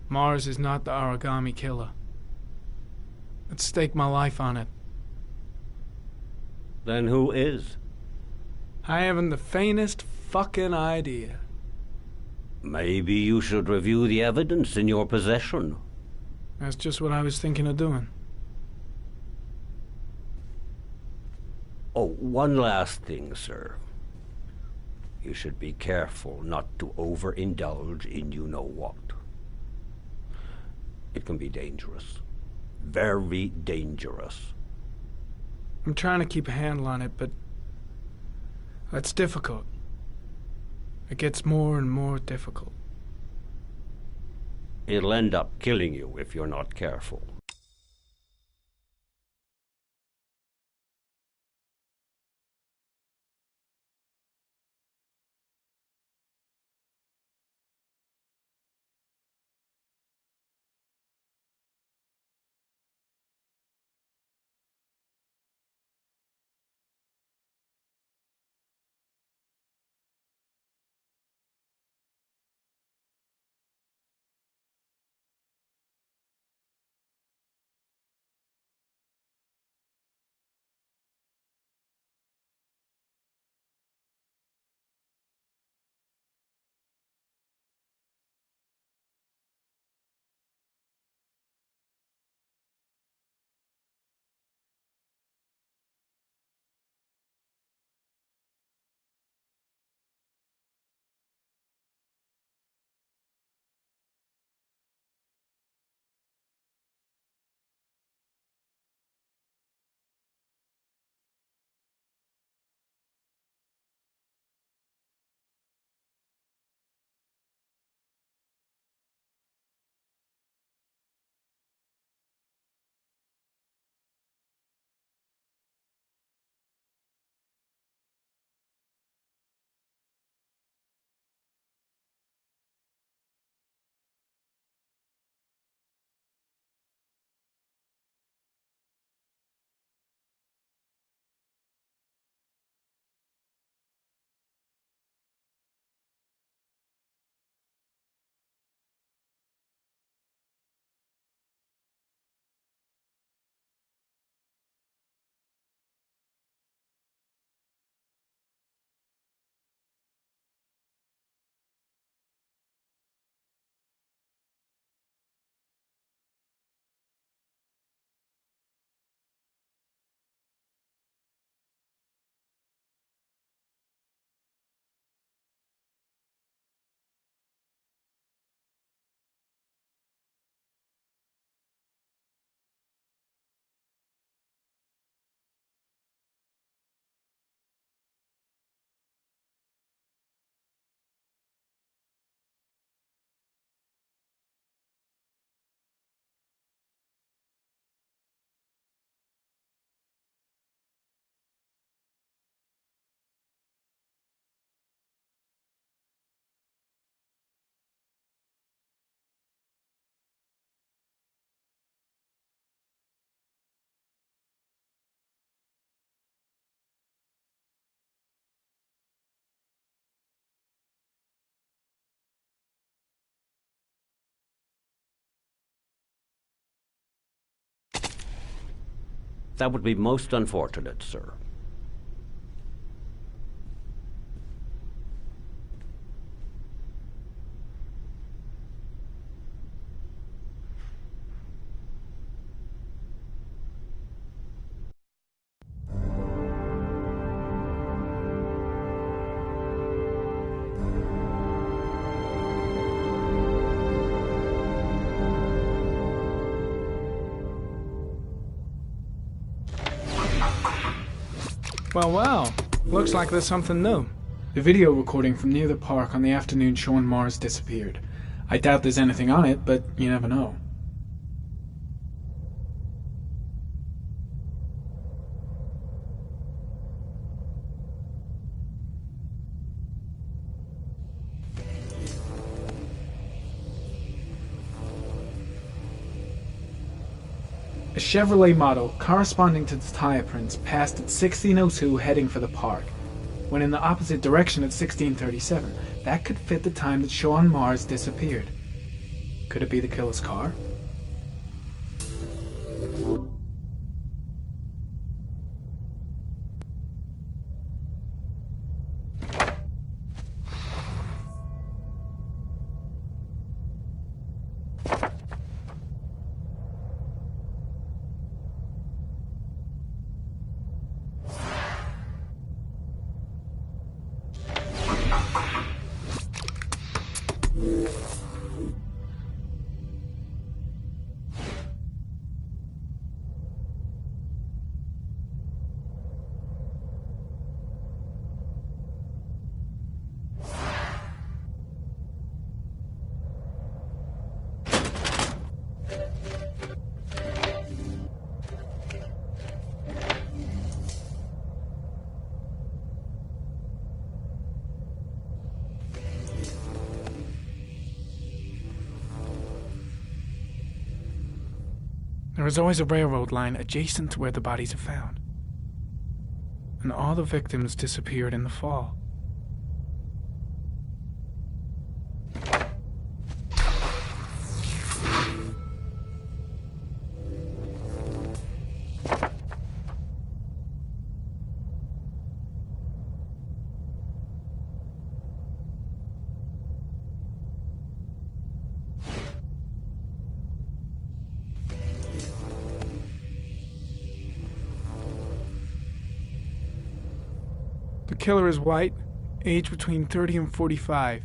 Mars is not the origami killer. I'd stake my life on it. Then who is? I haven't the faintest fucking idea. Maybe you should review the evidence in your possession. That's just what I was thinking of doing. Oh, one last thing, sir. You should be careful not to overindulge in you-know-what. It can be dangerous. Very dangerous. I'm trying to keep a handle on it, but that's difficult. It gets more and more difficult. It'll end up killing you if you're not careful. That would be most unfortunate, sir. Well, looks like there's something new. The video recording from near the park on the afternoon Sean Mars disappeared. I doubt there's anything on it, but you never know. A Chevrolet model corresponding to the tire prints passed at 16:02 heading for the park, when in the opposite direction at 16:37. That could fit the time that Sean Mars disappeared. Could it be the killer's car? There is always a railroad line adjacent to where the bodies are found. And all the victims disappeared in the fall. The killer is white, aged between 30 and 45.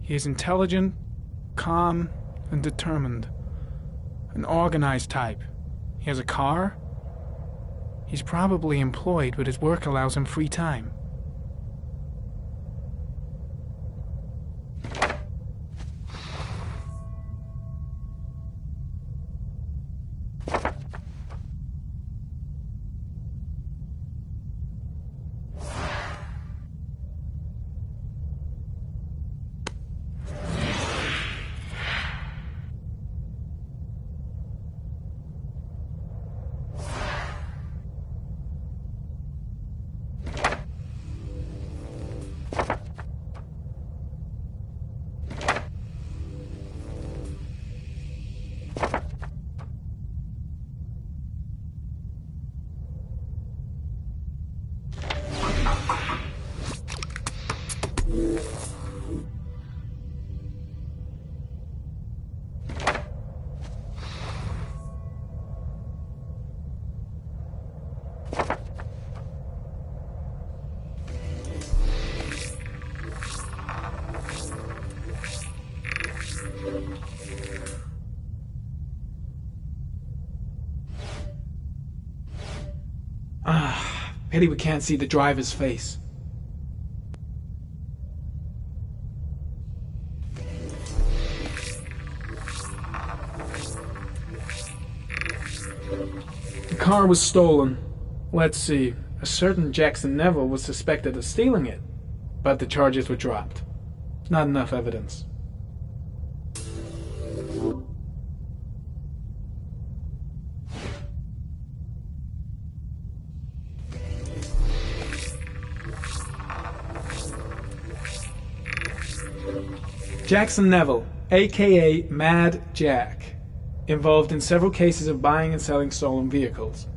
He is intelligent, calm, and determined. An organized type. He has a car. He's probably employed, but his work allows him free time. Pity we can't see the driver's face. The car was stolen. Let's see. A certain Jackson Neville was suspected of stealing it, but the charges were dropped. Not enough evidence. Jackson Neville, aka Mad Jack, involved in several cases of buying and selling stolen vehicles.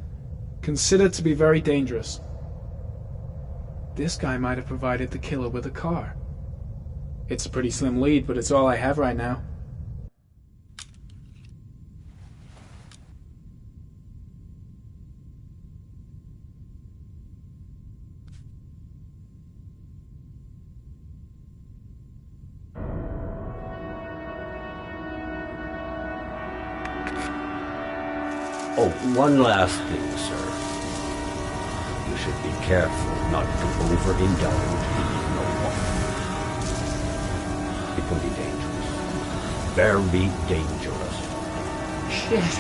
Considered to be very dangerous. This guy might have provided the killer with a car. It's a pretty slim lead, but it's all I have right now. Oh, one last thing, sir. You should be careful not to overindulge in the water. It can be dangerous. Very dangerous. Shit.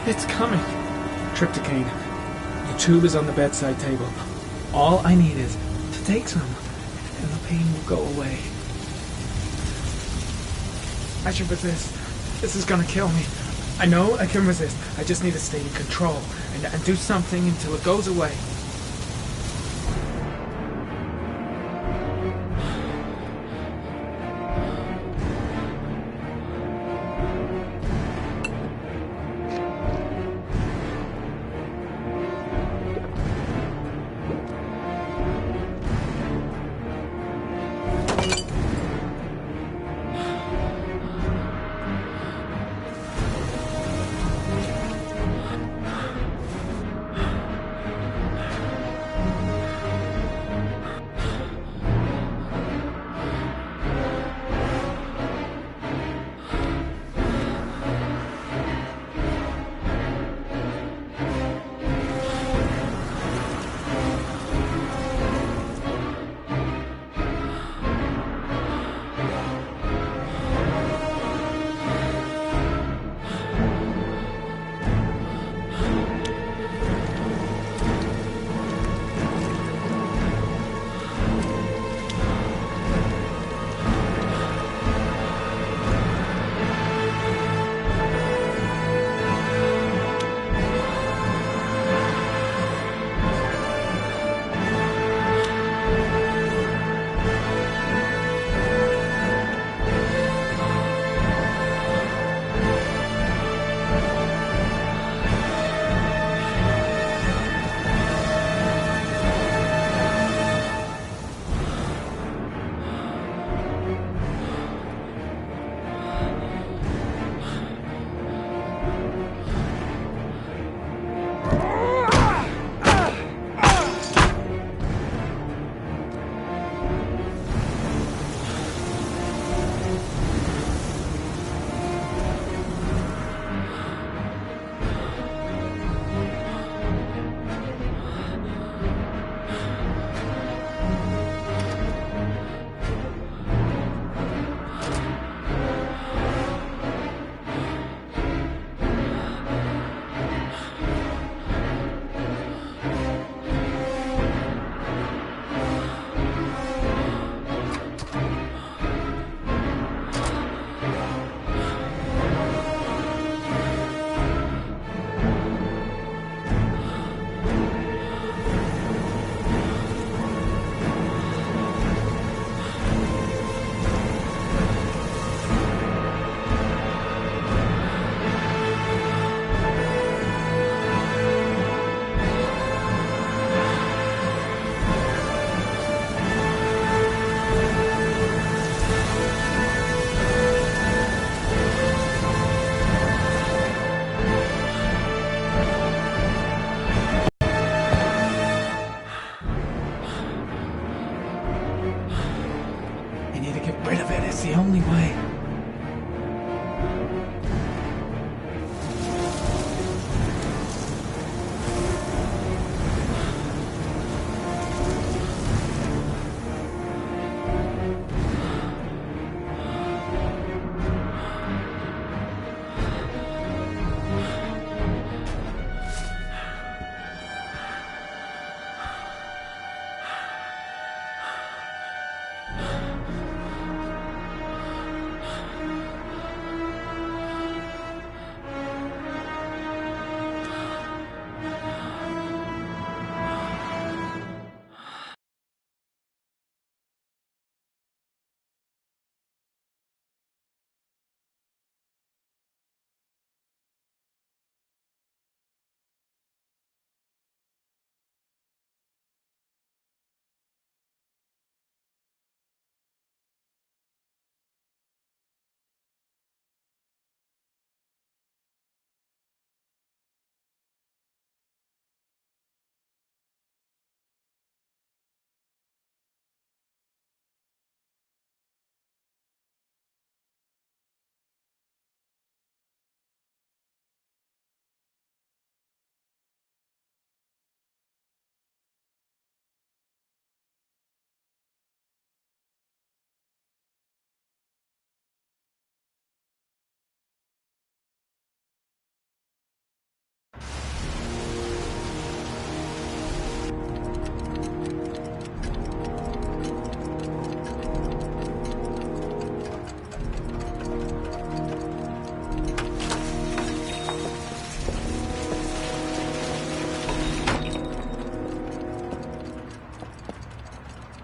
It's coming. Trypticane. The tube is on the bedside table. All I need is to take some, and the pain will go away. I should resist. This is gonna kill me. I know I can resist. I just need to stay in control and do something until it goes away.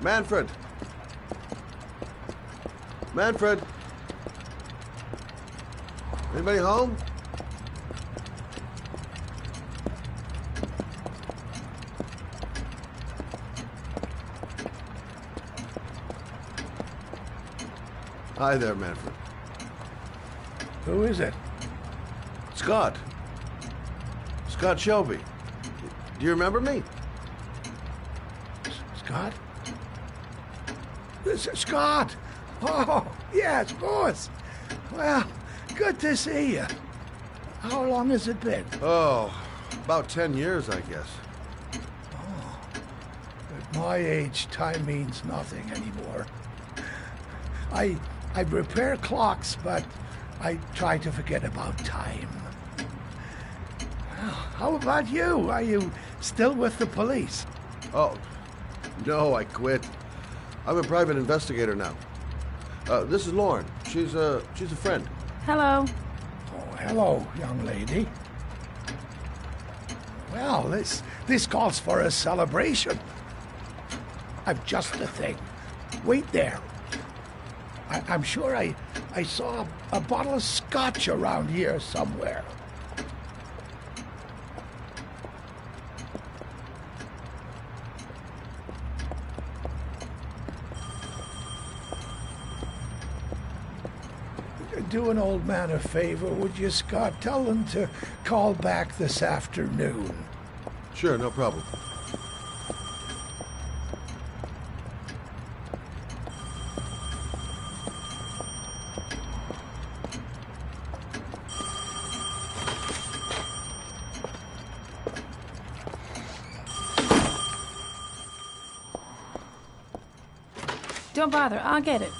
Manfred! Manfred! Anybody home? Hi there, Manfred. Who is it? Scott. Scott Shelby. Do you remember me? Scott? Scott! Oh, yes, of course. Well, good to see you. How long has it been? Oh, about 10 years, I guess. Oh, at my age, time means nothing anymore. I repair clocks, but I try to forget about time. Well, how about you? Are you still with the police? Oh, no, I quit. I'm a private investigator now. This is Lauren. She's a friend. Hello. Oh, hello, young lady. Well, this calls for a celebration. I've just the thing. Wait there. I'm sure I saw a bottle of scotch around here somewhere. Do an old man a favor, would you, Scott? Tell them to call back this afternoon. Sure, no problem. Don't bother, I'll get it.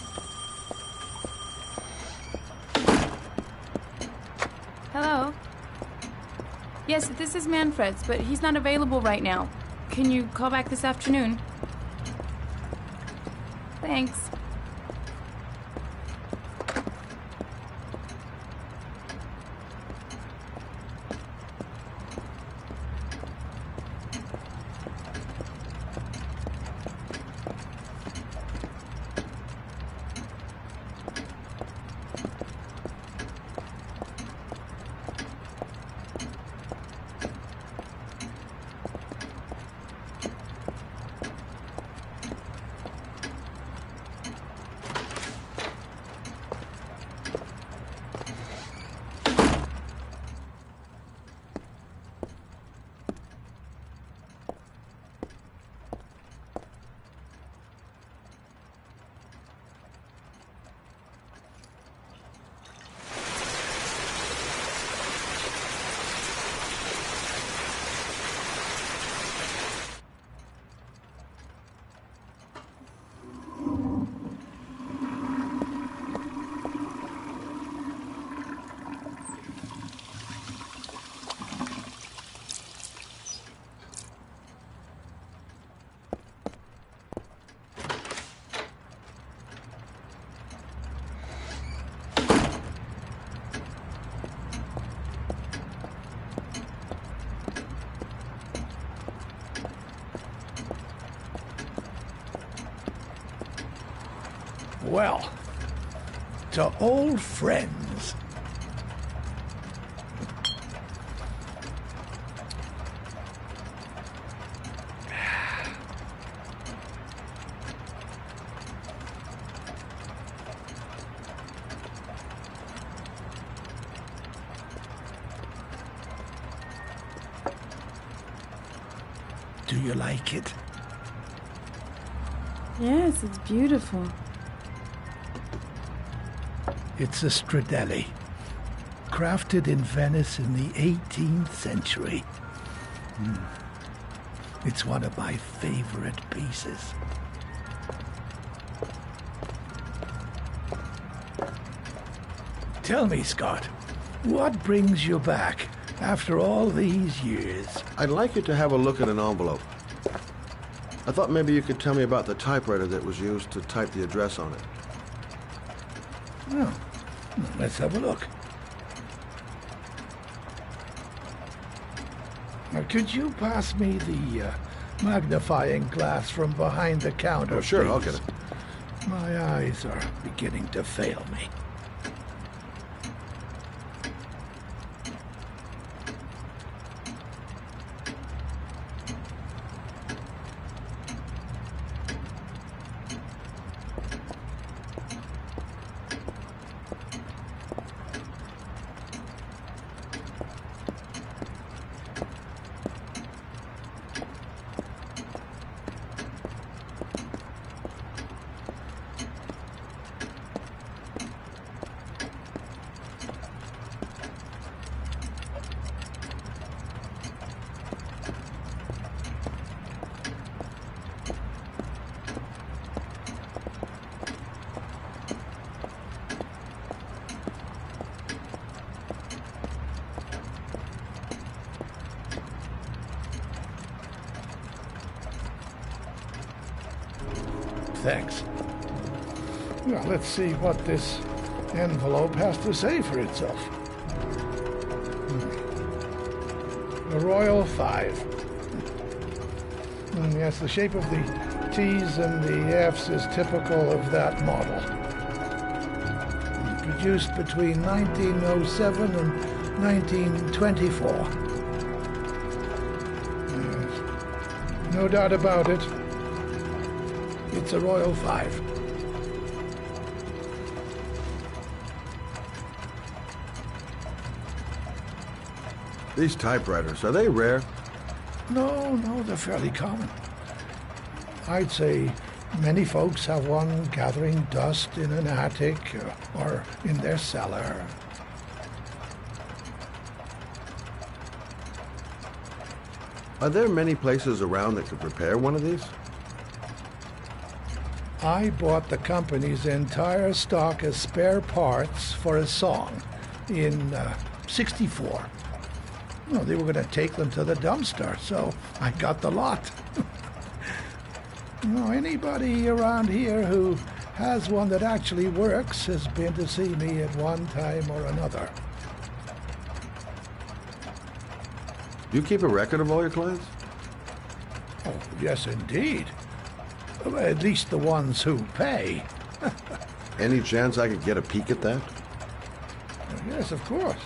Hello? Yes, this is Manfred's, but he's not available right now. Can you call back this afternoon? Thanks. Well, to old friends. Do you like it? Yes, it's beautiful. It's a Stradelli, crafted in Venice in the 18th century. It's one of my favorite pieces. Tell me, Scott, what brings you back after all these years? I'd like you to have a look at an envelope. I thought maybe you could tell me about the typewriter that was used to type the address on it. Well, let's have a look. Now, could you pass me the magnifying glass from behind the counter. Oh, sure, please? I'll get it. My eyes are beginning to fail me. Thanks. Well, let's see what this envelope has to say for itself. The Royal 5. Yes, the shape of the T's and the F's is typical of that model. Produced between 1907 and 1924. Yes. No doubt about it. It's a Royal 5. These typewriters, are they rare? No, they're fairly common. I'd say many folks have one gathering dust in an attic or in their cellar. Are there many places around that could repair one of these? I bought the company's entire stock as spare parts for a song in '64. Well, they were going to take them to the dumpster, so I got the lot. Anybody around here who has one that actually works has been to see me at one time or another. Do you keep a record of all your clients? Oh, yes, indeed. At least the ones who pay. Any chance I could get a peek at that? Yes, of course.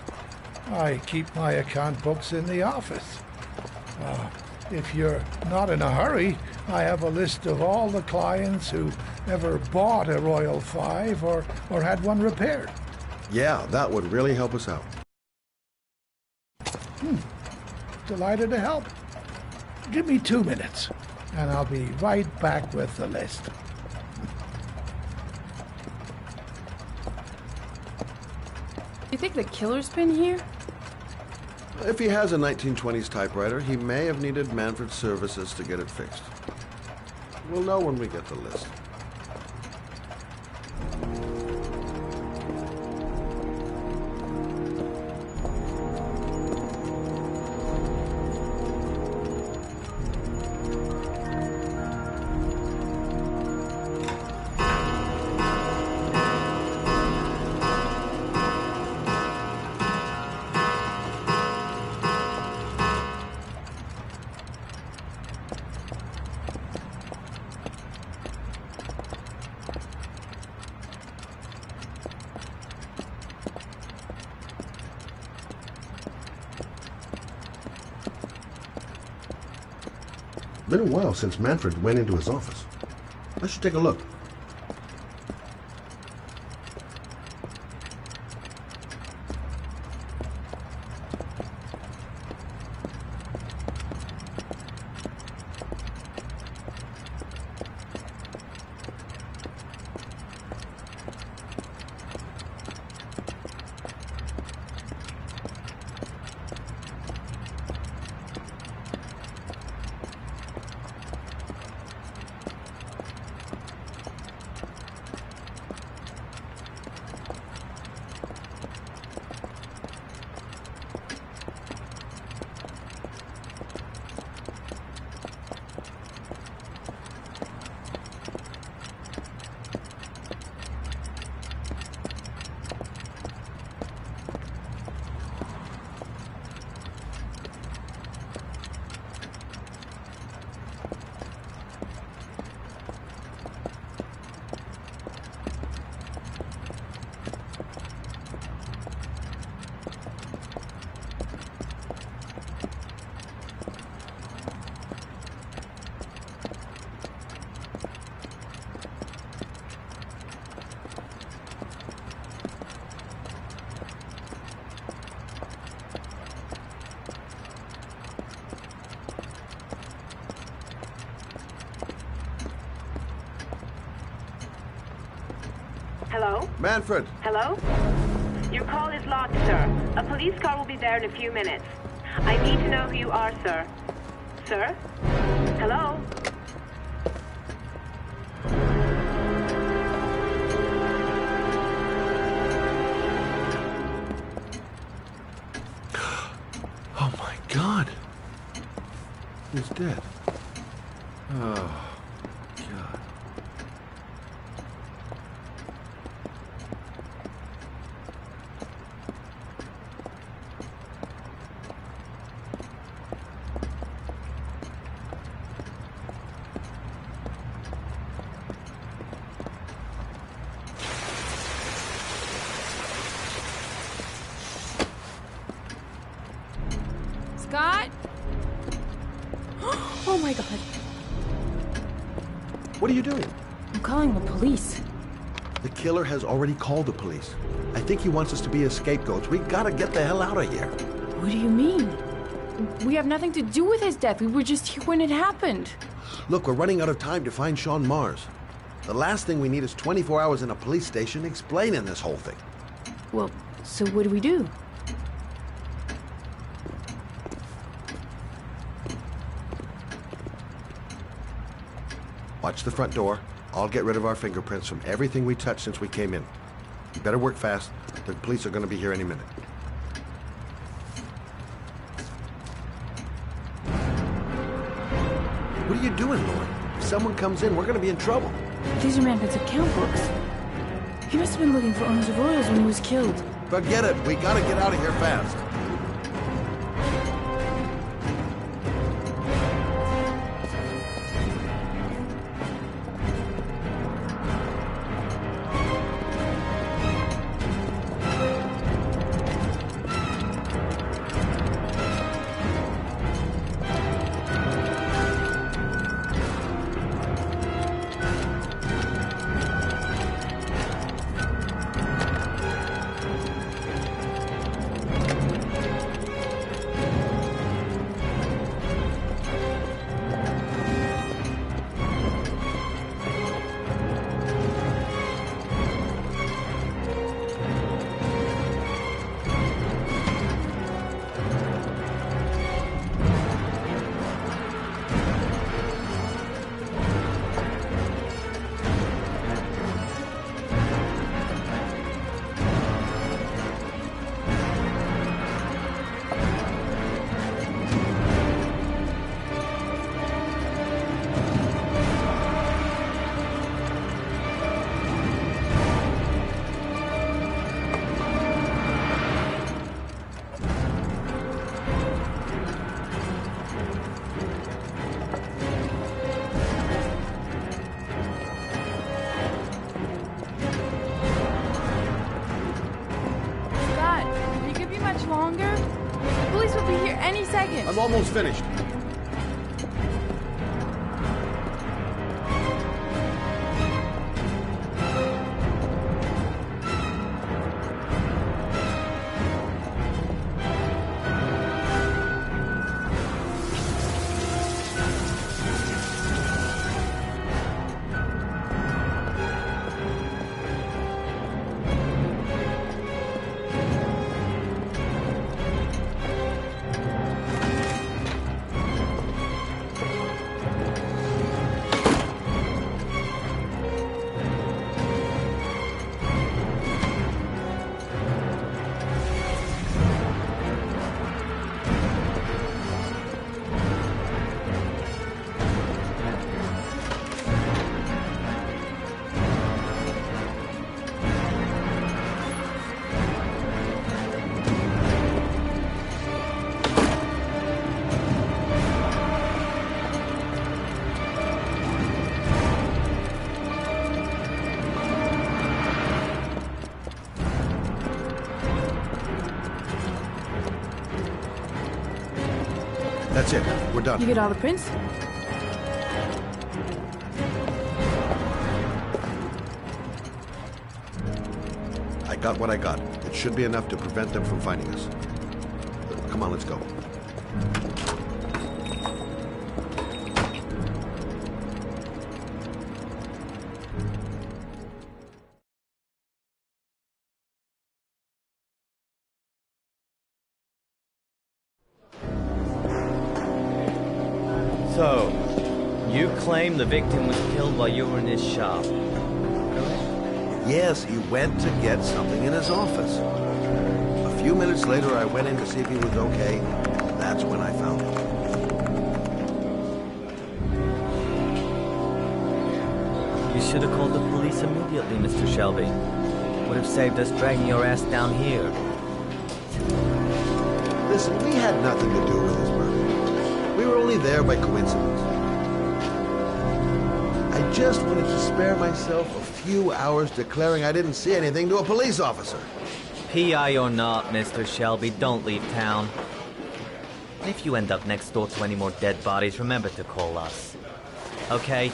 I keep my account books in the office. If you're not in a hurry, I have a list of all the clients who ever bought a Royal 5 or had one repaired. Yeah, that would really help us out. Delighted to help. Give me 2 minutes, and I'll be right back with the list. You think the killer's been here? If he has a 1920s typewriter, he may have needed Manfred's services to get it fixed. We'll know when we get the list. Been a while since Manfred went into his office. I should take a look. Hello? Manfred! Hello? Your call is logged, sir. A police car will be there in a few minutes. I need to know who you are, sir. Sir? Hello? Oh my God. He's dead. Oh, God. Scott? Oh my God. What are you doing? I'm calling the police. The killer has already called the police. I think he wants us to be his scapegoats. We gotta get the hell out of here. What do you mean? We have nothing to do with his death. We were just here when it happened. Look, we're running out of time to find Sean Mars. The last thing we need is 24 hours in a police station explaining this whole thing. Well, so what do we do? Watch the front door. I'll get rid of our fingerprints from everything we touched since we came in. You better work fast. The police are going to be here any minute. What are you doing, Lauren? If someone comes in, we're going to be in trouble. These are Manfred's account books. He must have been looking for owners of oils when he was killed. Forget it. We got to get out of here fast. Longer? The police will be here any second. I'm almost finished. That's it. We're done. You get all the prints? I got what I got. It should be enough to prevent them from finding us. Come on, let's go. So, you claim the victim was killed while you were in his shop. Yes, he went to get something in his office. A few minutes later, I went in to see if he was okay. That's when I found him. You should have called the police immediately, Mr. Shelby. Would have saved us dragging your ass down here. Listen, we had nothing to do with his murder. We were only there by coincidence. I just wanted to spare myself a few hours declaring I didn't see anything to a police officer. PI or not, Mr. Shelby, don't leave town. And if you end up next door to any more dead bodies, remember to call us. Okay?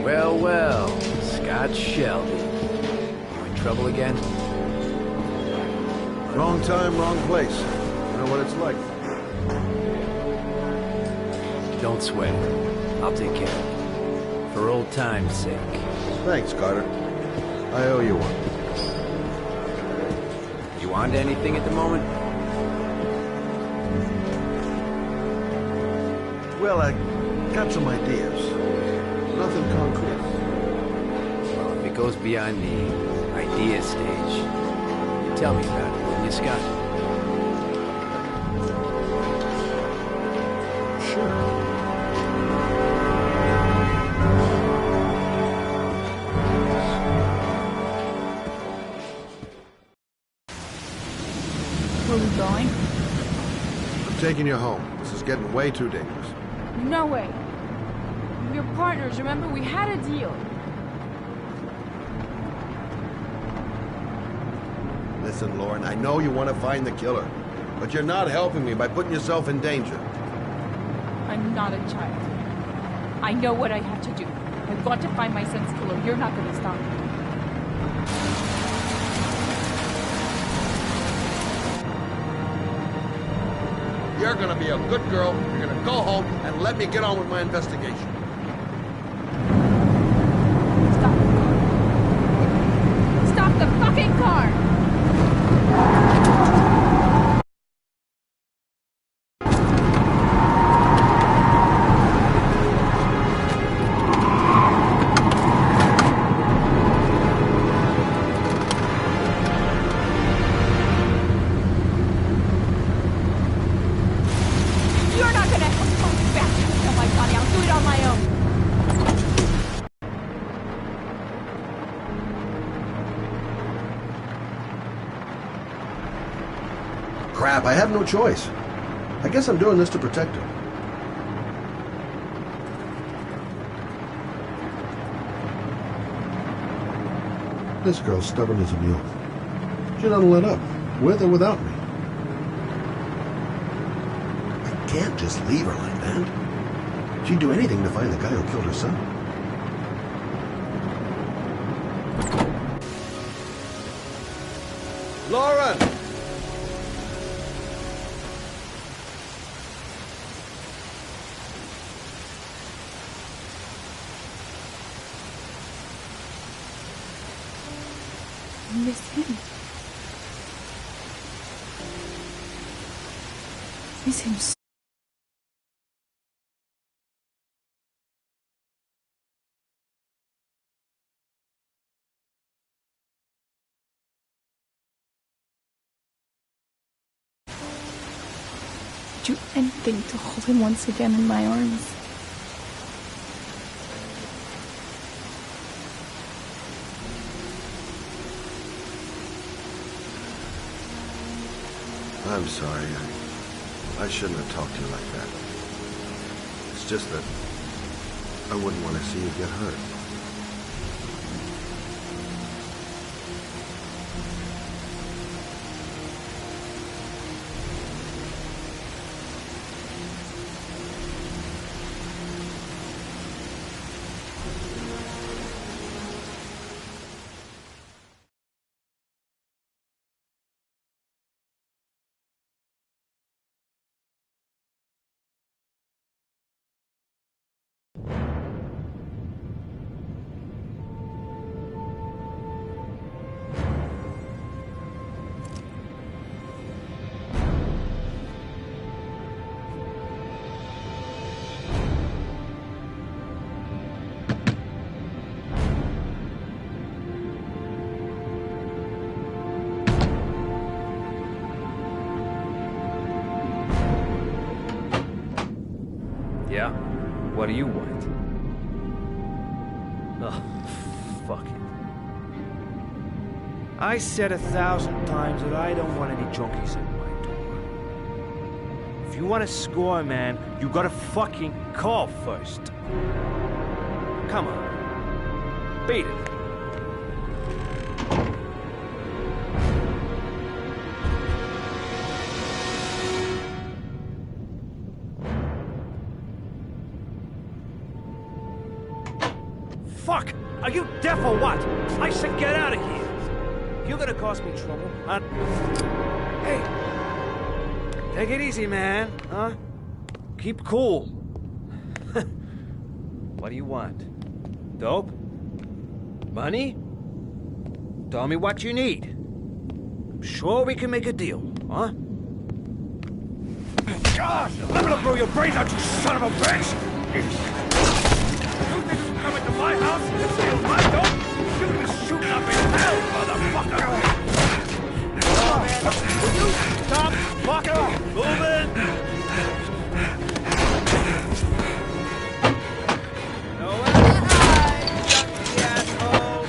Well, well, Scott Shelby. You in trouble again? Wrong time, wrong place. You know what it's like. Don't sweat it. I'll take care of it. For old time's sake. Thanks, Carter. I owe you one. You on to anything at the moment? Well, I got some ideas. Nothing concrete. Well, if it goes beyond the idea stage, you tell me about it, wouldn't you, Scott? Sure. Where are we going? I'm taking you home. This is getting way too dangerous. No way. We're partners, remember? We had a deal. Listen, Lauren, I know you want to find the killer, but you're not helping me by putting yourself in danger. I'm not a child. I know what I have to do. I've got to find my son's killer. You're not going to stop me. You're gonna be a good girl. You're gonna go home and let me get on with my investigation. Stop the fucking car! You're not gonna help me back to kill my body. I'll do it on my own. Crap, I have no choice. I guess I'm doing this to protect her. This girl's stubborn as a mule. She doesn't let up, with or without me. I can't just leave her like that. She'd do anything to find the guy who killed her son. Lauren! I miss him. Miss him so. Do anything to hold him once again in my arms. I'm sorry. I shouldn't have talked to you like that. It's just that I wouldn't want to see you get hurt. Yeah? What do you want? Oh, fuck it. I said 1,000 times that I don't want any junkies at my door. If you want to score, man, you gotta fucking call first. Come on. Beat it. Fuck! Are you deaf or what? I said get out of here! You're gonna cause me trouble. Hey! Take it easy, man. Huh? Keep cool. What do you want? Dope? Money? Tell me what you need. I'm sure we can make a deal, huh? Gosh! I'm gonna blow your brains out, you son of a bitch! You think you come into my house and steal my dope? You're gonna shoot up in hell, motherfucker! Oh, man. Will you stop fucking moving? Nowhere to hide, junkie asshole!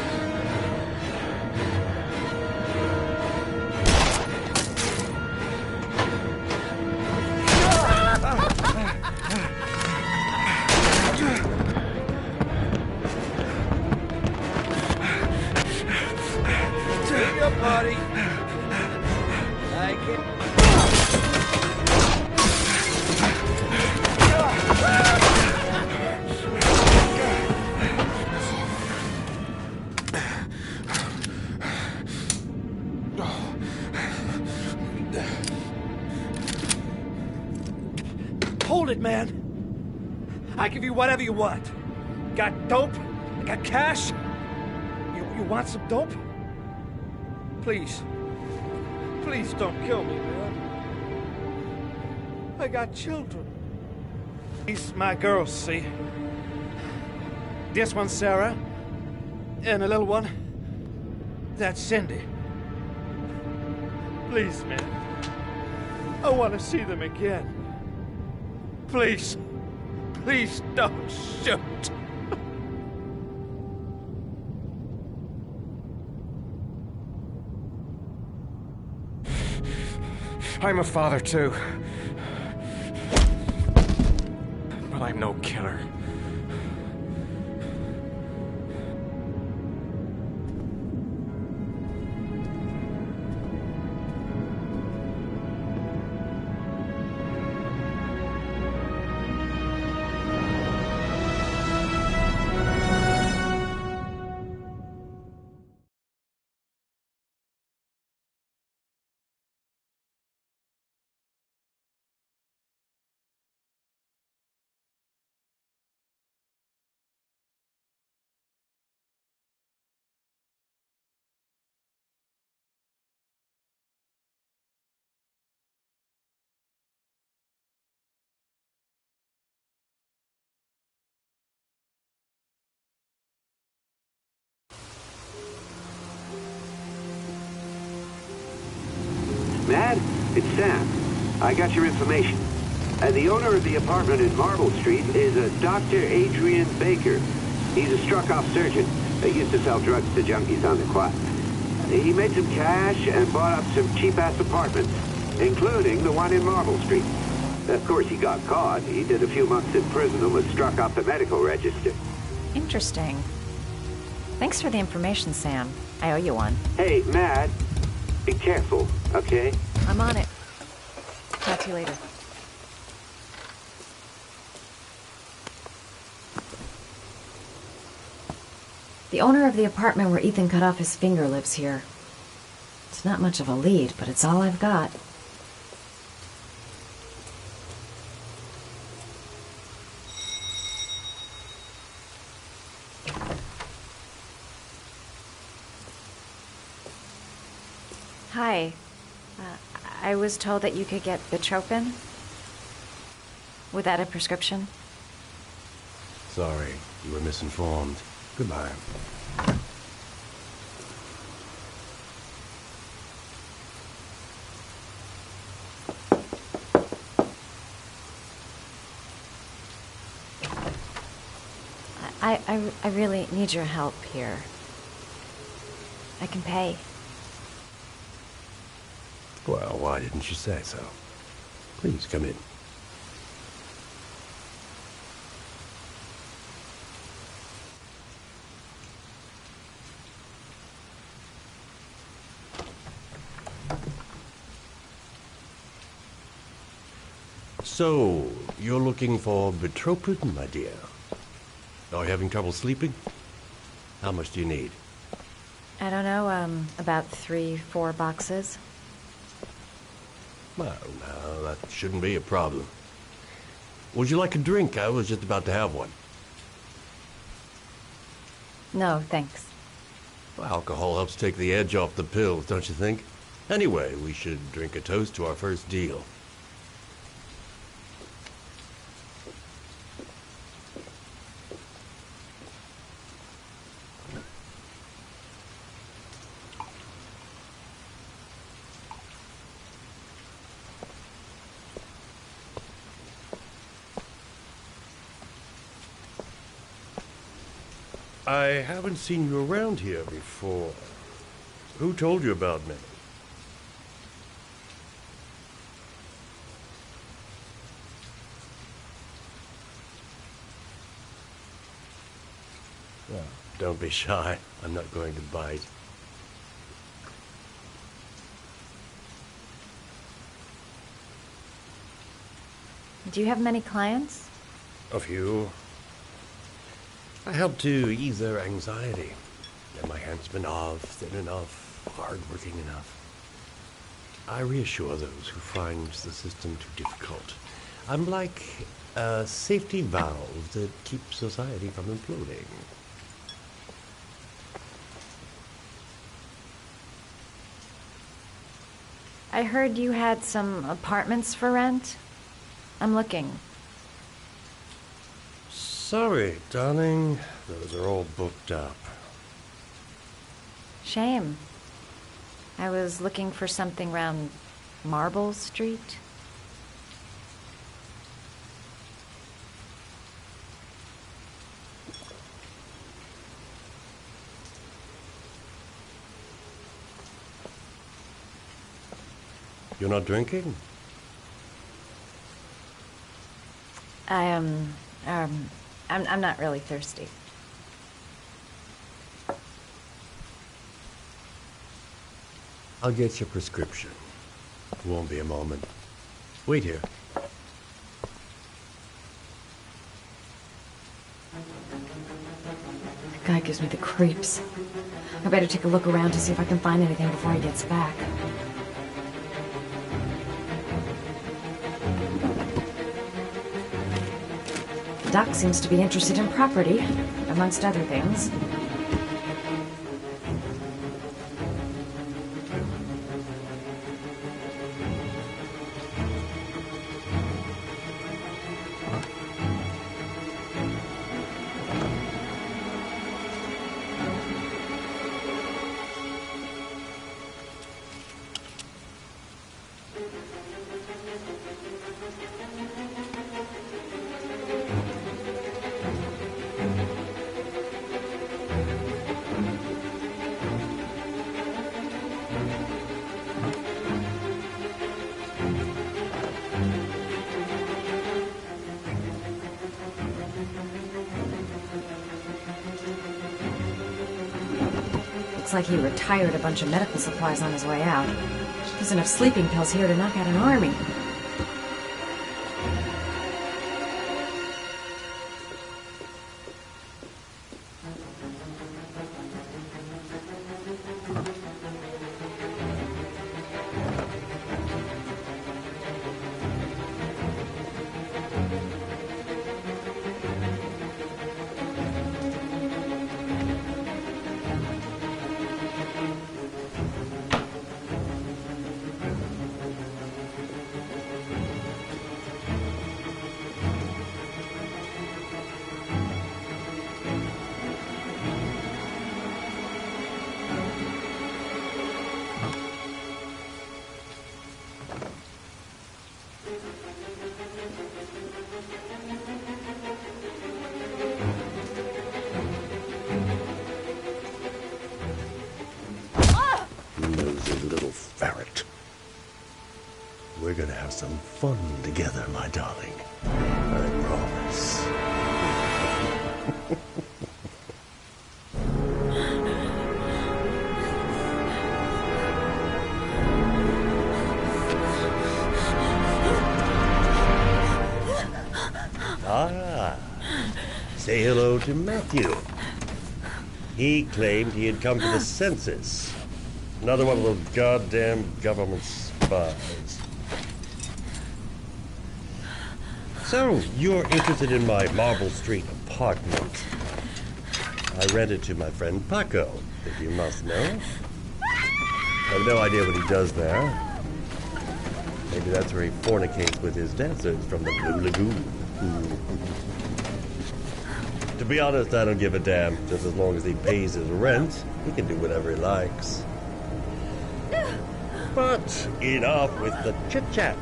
Your body. I can. Hold it, man. I give you whatever you want. Got dope? Got cash? You want some dope? Please. Please don't kill me, man. I got children. These my girls, see? This one's Sarah. And the little one, that's Cindy. Please, man. I want to see them again. Please. Please don't shoot. I'm a father, too. But I'm no killer. Mad? It's Sam. I got your information. The owner of the apartment in Marble Street is a Dr. Adrian Baker. He's a struck-off surgeon. He used to sell drugs to junkies on the quad. He made some cash and bought up some cheap-ass apartments, including the one in Marble Street. Of course, he got caught. He did a few months in prison and was struck off the medical register. Interesting. Thanks for the information, Sam. I owe you one. Hey, Mad. Be careful, okay? I'm on it. Talk to you later. The owner of the apartment where Ethan cut off his finger lives here. It's not much of a lead, but it's all I've got. Hi. I was told that you could get Bitropin. Without a prescription? Sorry, you were misinformed. Goodbye. I really need your help here. I can pay. Well, why didn't you say so? Please, come in. So, you're looking for Betropin, my dear? Are you having trouble sleeping? How much do you need? I don't know, about 3-4 boxes. Well, no, that shouldn't be a problem. Would you like a drink? I was just about to have one. No, thanks. Well, alcohol helps take the edge off the pills, don't you think? Anyway, we should drink a toast to our first deal. I haven't seen you around here before. Who told you about me? Well, don't be shy. I'm not going to bite. Do you have many clients? A few. I help to ease their anxiety. Get my handsmen off, thin enough, hard-working enough. I reassure those who find the system too difficult. I'm like a safety valve that keeps society from imploding. I heard you had some apartments for rent. I'm looking. Sorry, darling. Those are all booked up. Shame. I was looking for something around Marble Street. You're not drinking? I'm not really thirsty. I'll get your prescription. Won't be a moment. Wait here. That guy gives me the creeps. I better take a look around to see if I can find anything before he gets back. Doc seems to be interested in property, amongst other things. Looks like he retired a bunch of medical supplies on his way out. There's enough sleeping pills here to knock out an army. some fun together, my darling. I promise. Say hello to Matthew. He claimed he had come to the census. Another one of those goddamn government spies. So, you're interested in my Marble Street apartment. I rented to my friend Paco, if you must know. I have no idea what he does there. Maybe that's where he fornicates with his dancers from the Blue Lagoon. To be honest, I don't give a damn. Just as long as he pays his rent, he can do whatever he likes. But enough with the chit-chat.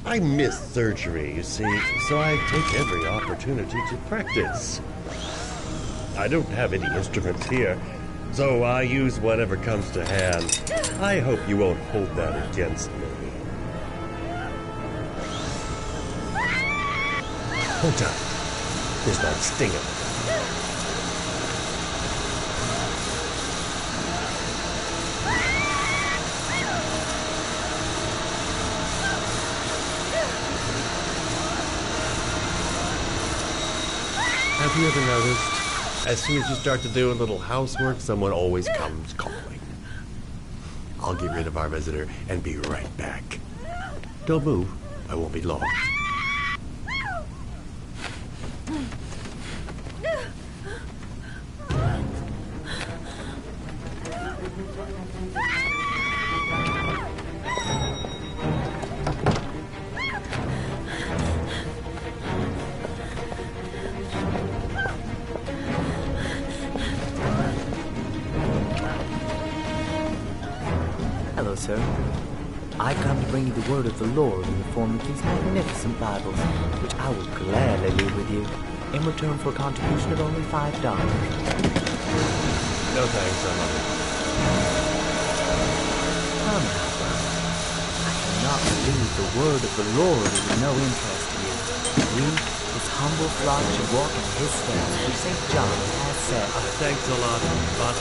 I miss surgery, you see, so I take every opportunity to practice. I don't have any instruments here, so I use whatever comes to hand. I hope you won't hold that against me. Hold up. There's that stinger. Have you ever noticed, as soon as you start to do a little housework, someone always comes calling? I'll get rid of our visitor and be right back. Don't move. I won't be long. Hello, sir. I come to bring you the word of the Lord in the form of these magnificent Bibles, which I will gladly leave with you, in return for a contribution of only $5. No thanks, I'm not. Come now, sir. I cannot believe the word of the Lord is of no interest to you. We, his humble flock, should walk in his steps, which St. John has said. Thanks a lot, but...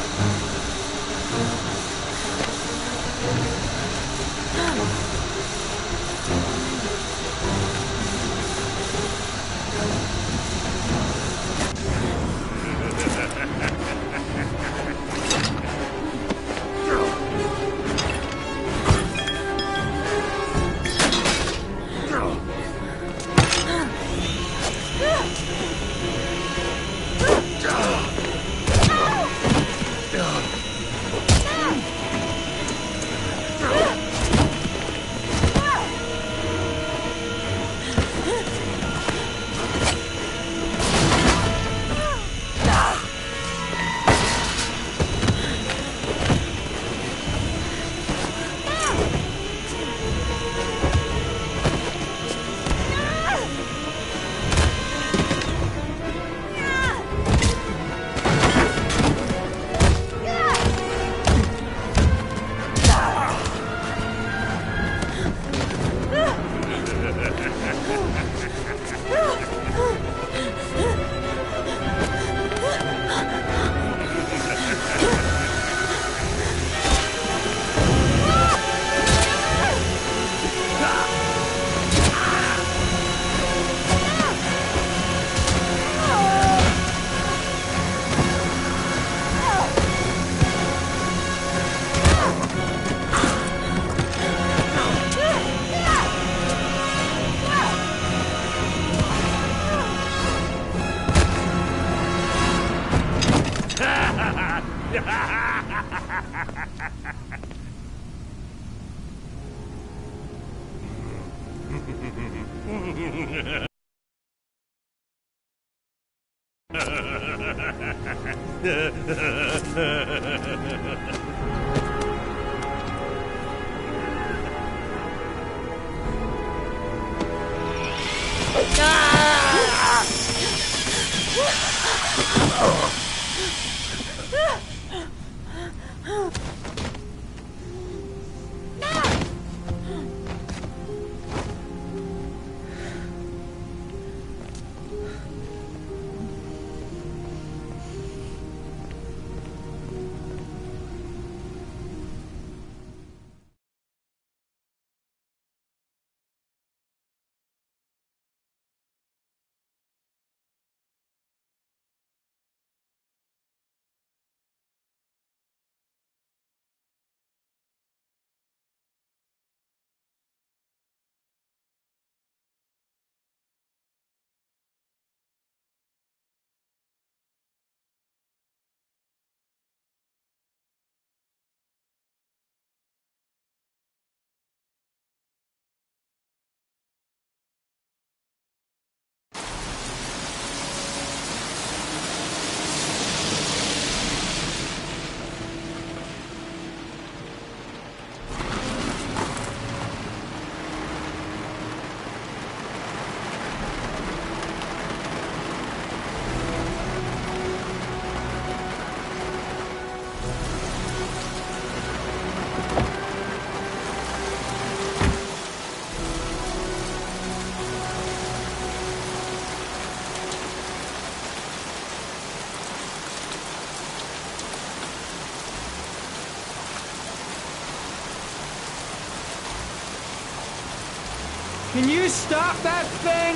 Can you stop that thing?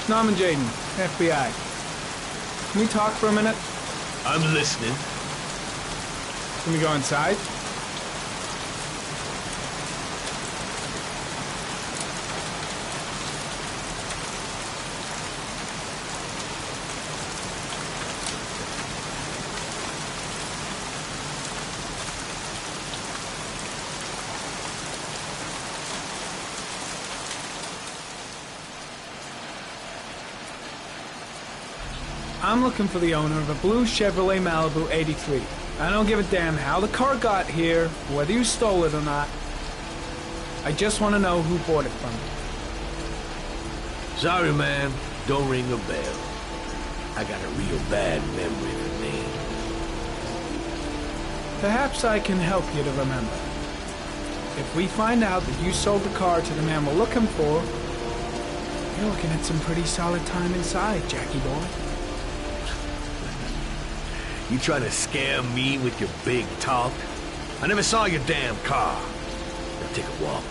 Norman Jaden, FBI. Can we talk for a minute? I'm listening. Can we go inside? I'm looking for the owner of a blue Chevrolet Malibu 83. I don't give a damn how the car got here, whether you stole it or not. I just want to know who bought it from you. Sorry, man. Don't ring a bell. I got a real bad memory for names. Perhaps I can help you to remember. If we find out that you sold the car to the man we're looking for, you're looking at some pretty solid time inside, Jackie boy. You trying to scare me with your big talk? I never saw your damn car. Now take a walk.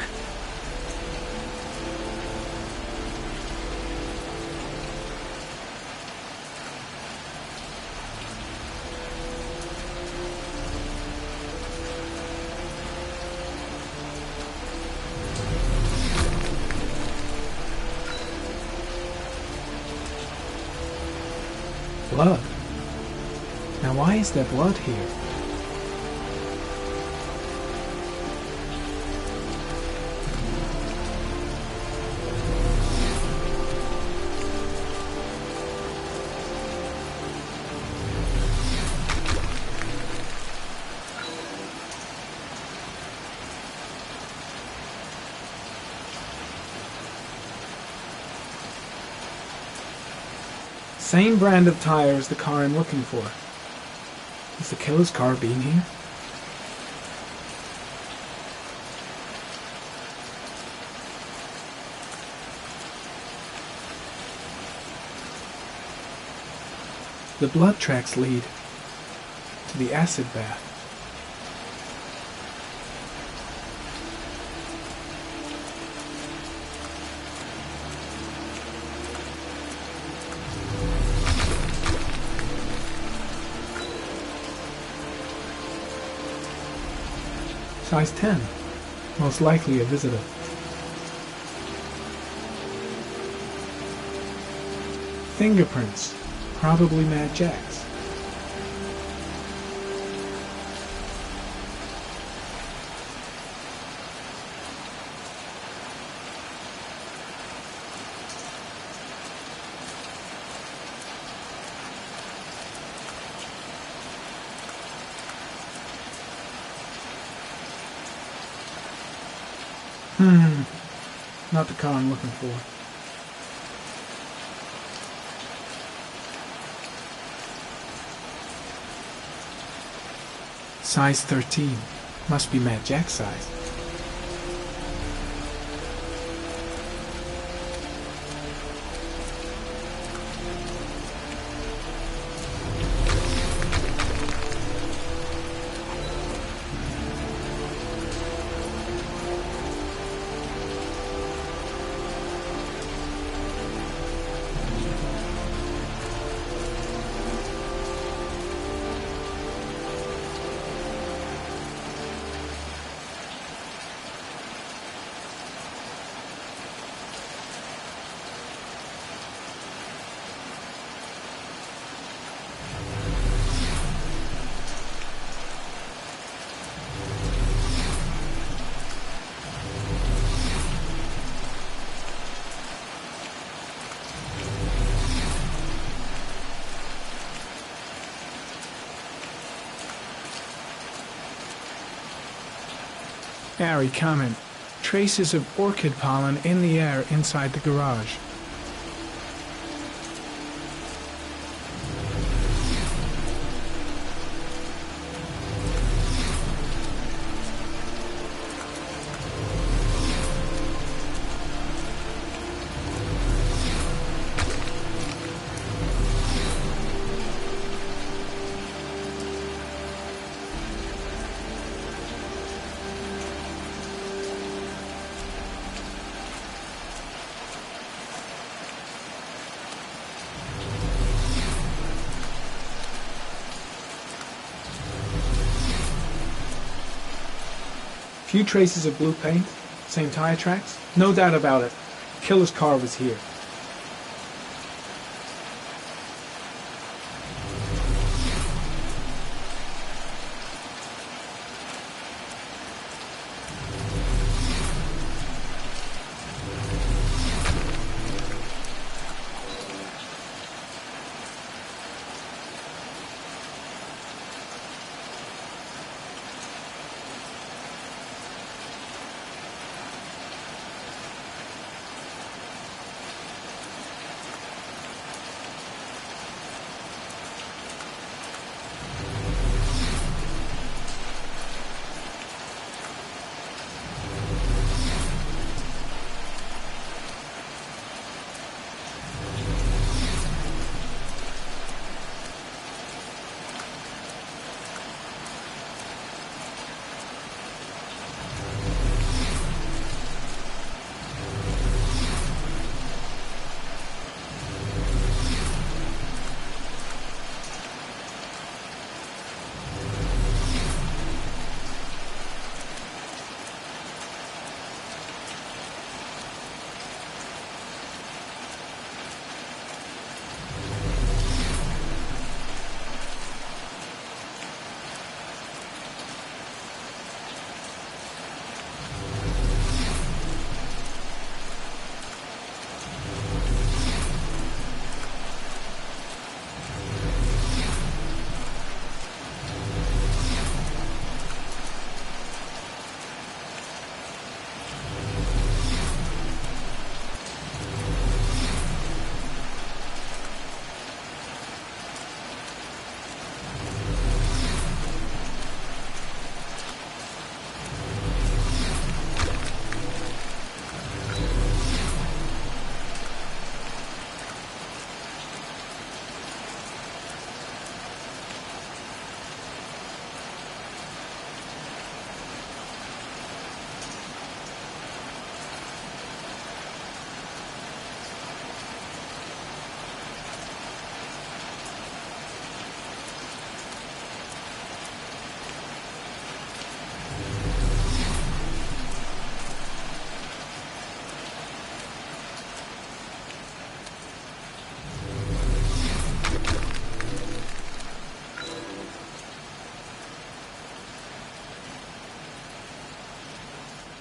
Blood. Now why is there blood here? Same brand of tire as the car I'm looking for. Is the killer's car being here? The blood tracks lead to the acid bath. Size 10. Most likely a visitor. Fingerprints. Probably Mad Jack's. Not the car I'm looking for. Size 13. Must be Mad Jack's size. Harry, comment. Traces of orchid pollen in the air inside the garage. Few traces of blue paint, same tire tracks. No doubt about it. Killer's car was here.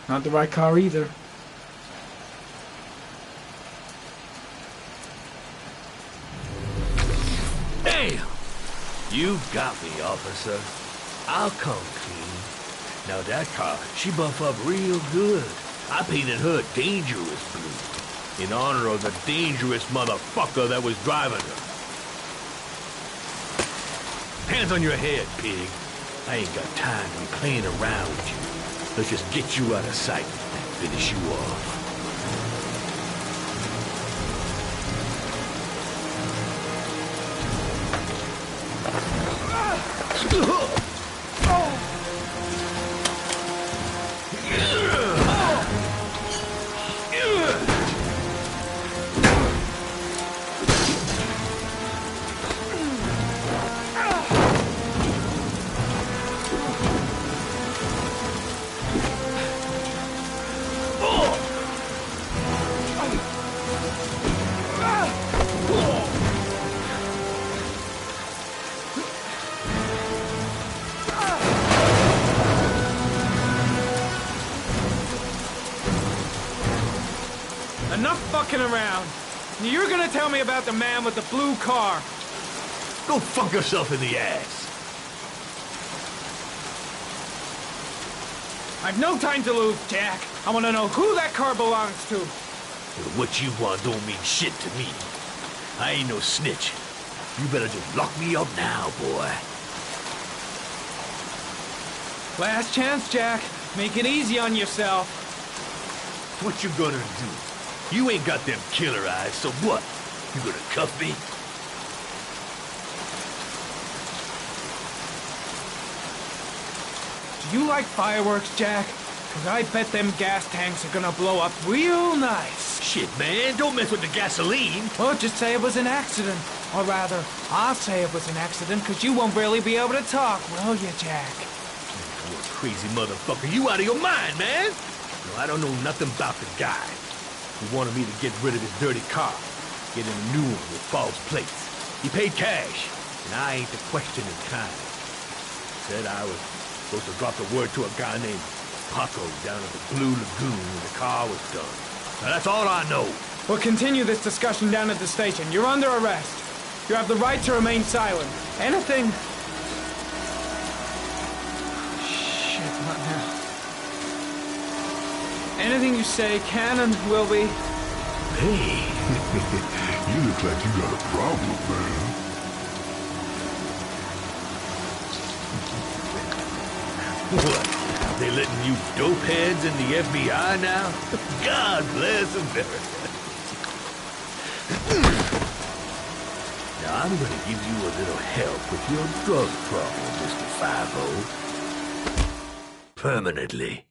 Not the right car either. Damn! You got me, officer. I'll come clean. Now that car, she buff up real good. I painted her dangerous blue, in honor of the dangerous motherfucker that was driving her. Hands on your head, pig. I ain't got time to be playing around with you. Let's just get you out of sight and finish you off. Enough fucking around. You're gonna tell me about the man with the blue car. Go fuck yourself in the ass. I've no time to lose, Jack. I want to know who that car belongs to. What you want don't mean shit to me. I ain't no snitch. You better just lock me up now, boy. Last chance, Jack. Make it easy on yourself. What you gonna do? You ain't got them killer eyes, so what? You gonna cuff me? Do you like fireworks, Jack? 'Cause I bet them gas tanks are gonna blow up real nice. Shit, man, don't mess with the gasoline. Well, just say it was an accident. Or rather, I'll say it was an accident, 'cause you won't really be able to talk, will you, Jack? You crazy motherfucker. You out of your mind, man. No, I don't know nothing about the guy. He wanted me to get rid of his dirty car. Get him a new one with false plates. He paid cash, and I ain't the questioning kind. Said I was supposed to drop the word to a guy named Paco down at the Blue Lagoon when the car was done. Now that's all I know. We'll continue this discussion down at the station. You're under arrest. You have the right to remain silent. Anything... Shit, not now. Anything you say can and will be... Hey. You look like you got a problem, man. What? They letting you dope heads in the FBI now? God bless America. Now, I'm gonna give you a little help with your drug problem, Mr. 5-0. Permanently.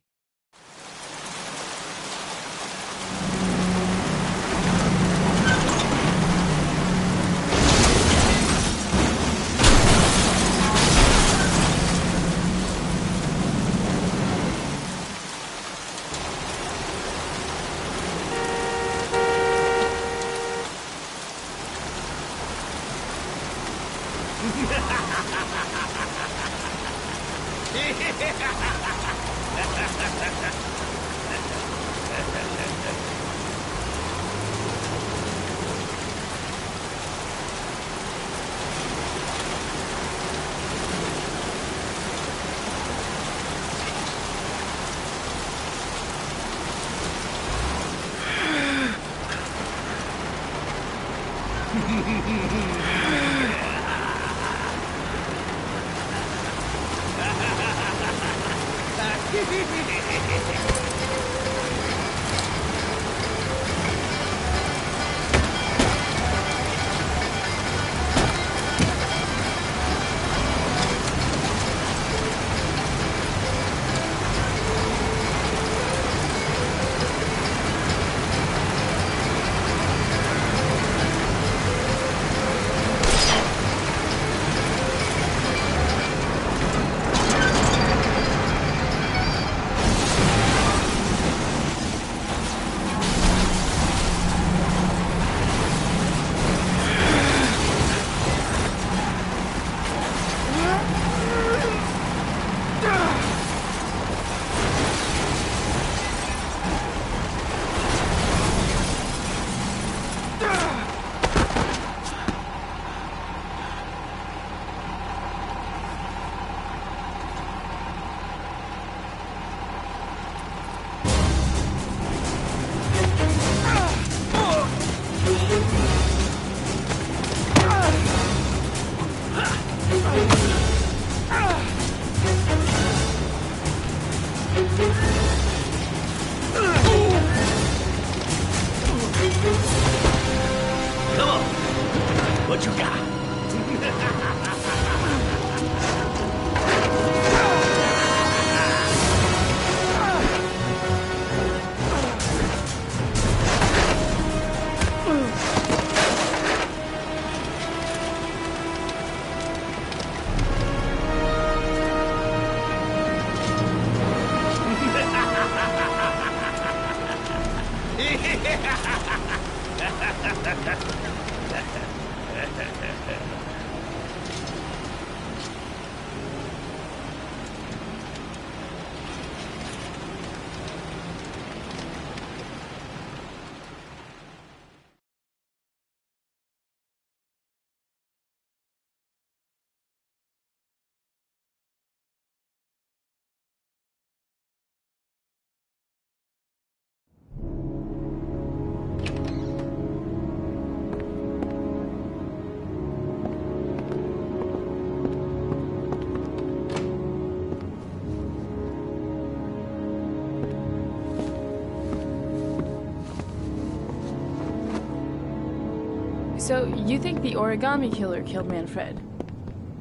So, you think the origami killer killed Manfred?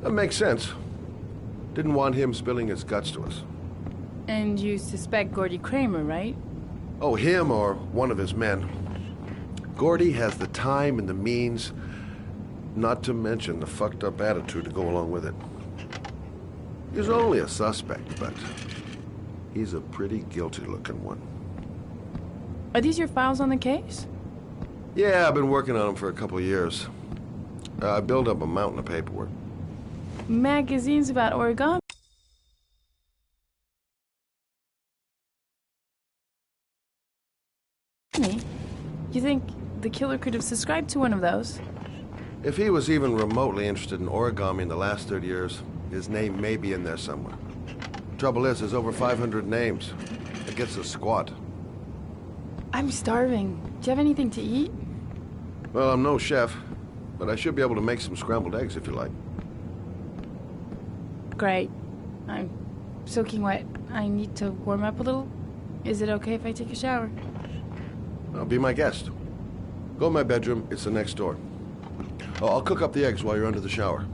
That makes sense. Didn't want him spilling his guts to us. And you suspect Gordy Kramer, right? Oh, him or one of his men. Gordy has the time and the means, not to mention the fucked up attitude to go along with it. He's only a suspect, but he's a pretty guilty-looking one. Are these your files on the case? Yeah, I've been working on him for a couple of years. I built up a mountain of paperwork. Magazines about origami? You think the killer could have subscribed to one of those? If he was even remotely interested in origami in the last 30 years, his name may be in there somewhere. Trouble is, there's over 500 names. It gets us squat. I'm starving. Do you have anything to eat? Well, I'm no chef, but I should be able to make some scrambled eggs if you like. Great. I'm soaking wet. I need to warm up a little. Is it okay if I take a shower? Well, be my guest. Go in my bedroom. It's the next door. Oh, I'll cook up the eggs while you're under the shower.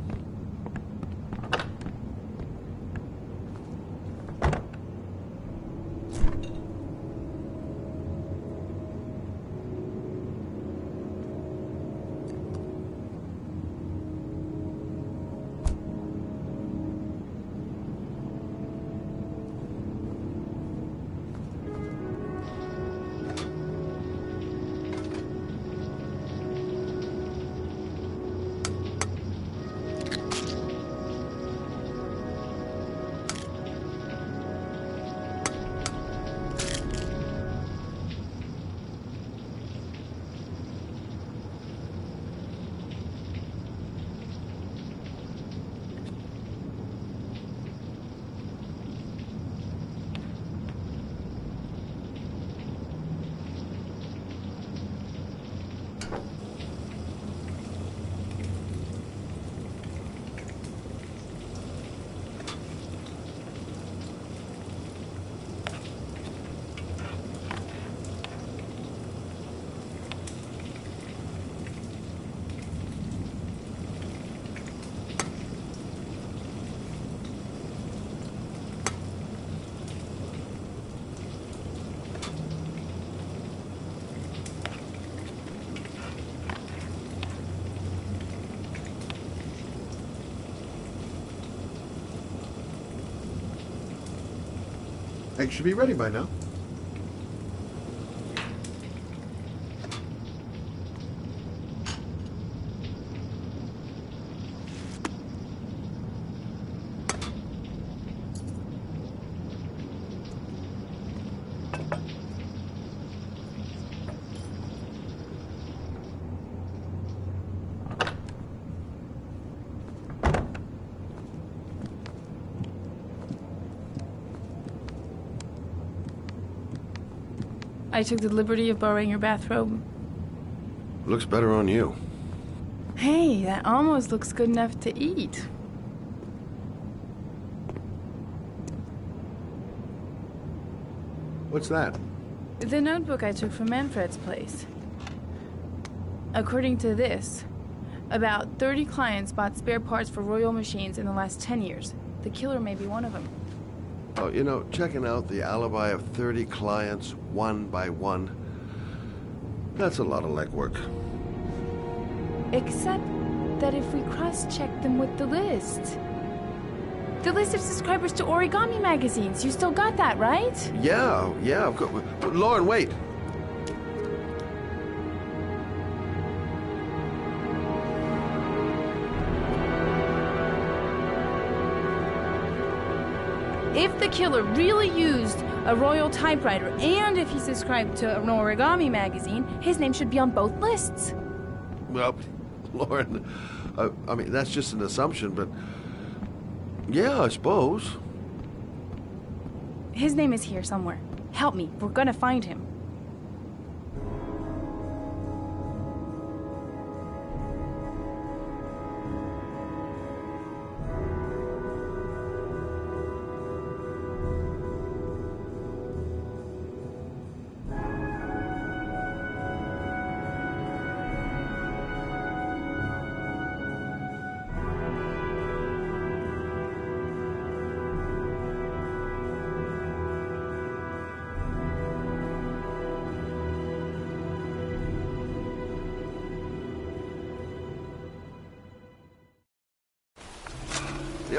Eggs should be ready by now. I took the liberty of borrowing your bathrobe. Looks better on you. Hey, that almost looks good enough to eat. What's that? The notebook I took from Manfred's place. According to this, about 30 clients bought spare parts for Royal machines in the last 10 years. The killer may be one of them. Oh, you know, checking out the alibi of 30 clients one by one, that's a lot of legwork. Except that if we cross-check them with the list. The list of subscribers to Origami magazines. You still got that, right? Yeah, of course. Lauren, wait. If the killer really used a Royal typewriter and if he subscribed to an Origami magazine, his name should be on both lists. Well, Lauren, I mean, that's just an assumption, but yeah, I suppose. His name is here somewhere. Help me. We're gonna find him.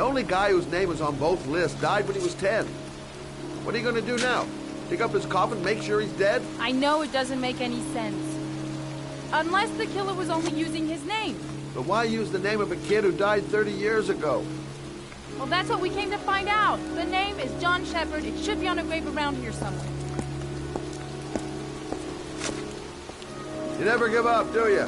only guy whose name is on both lists died when he was 10. What are you gonna do now? Dig up his coffin, make sure he's dead? I know it doesn't make any sense. Unless the killer was only using his name. But why use the name of a kid who died 30 years ago? Well, that's what we came to find out. The name is John Shepard. It should be on a grave around here somewhere. You never give up, do you?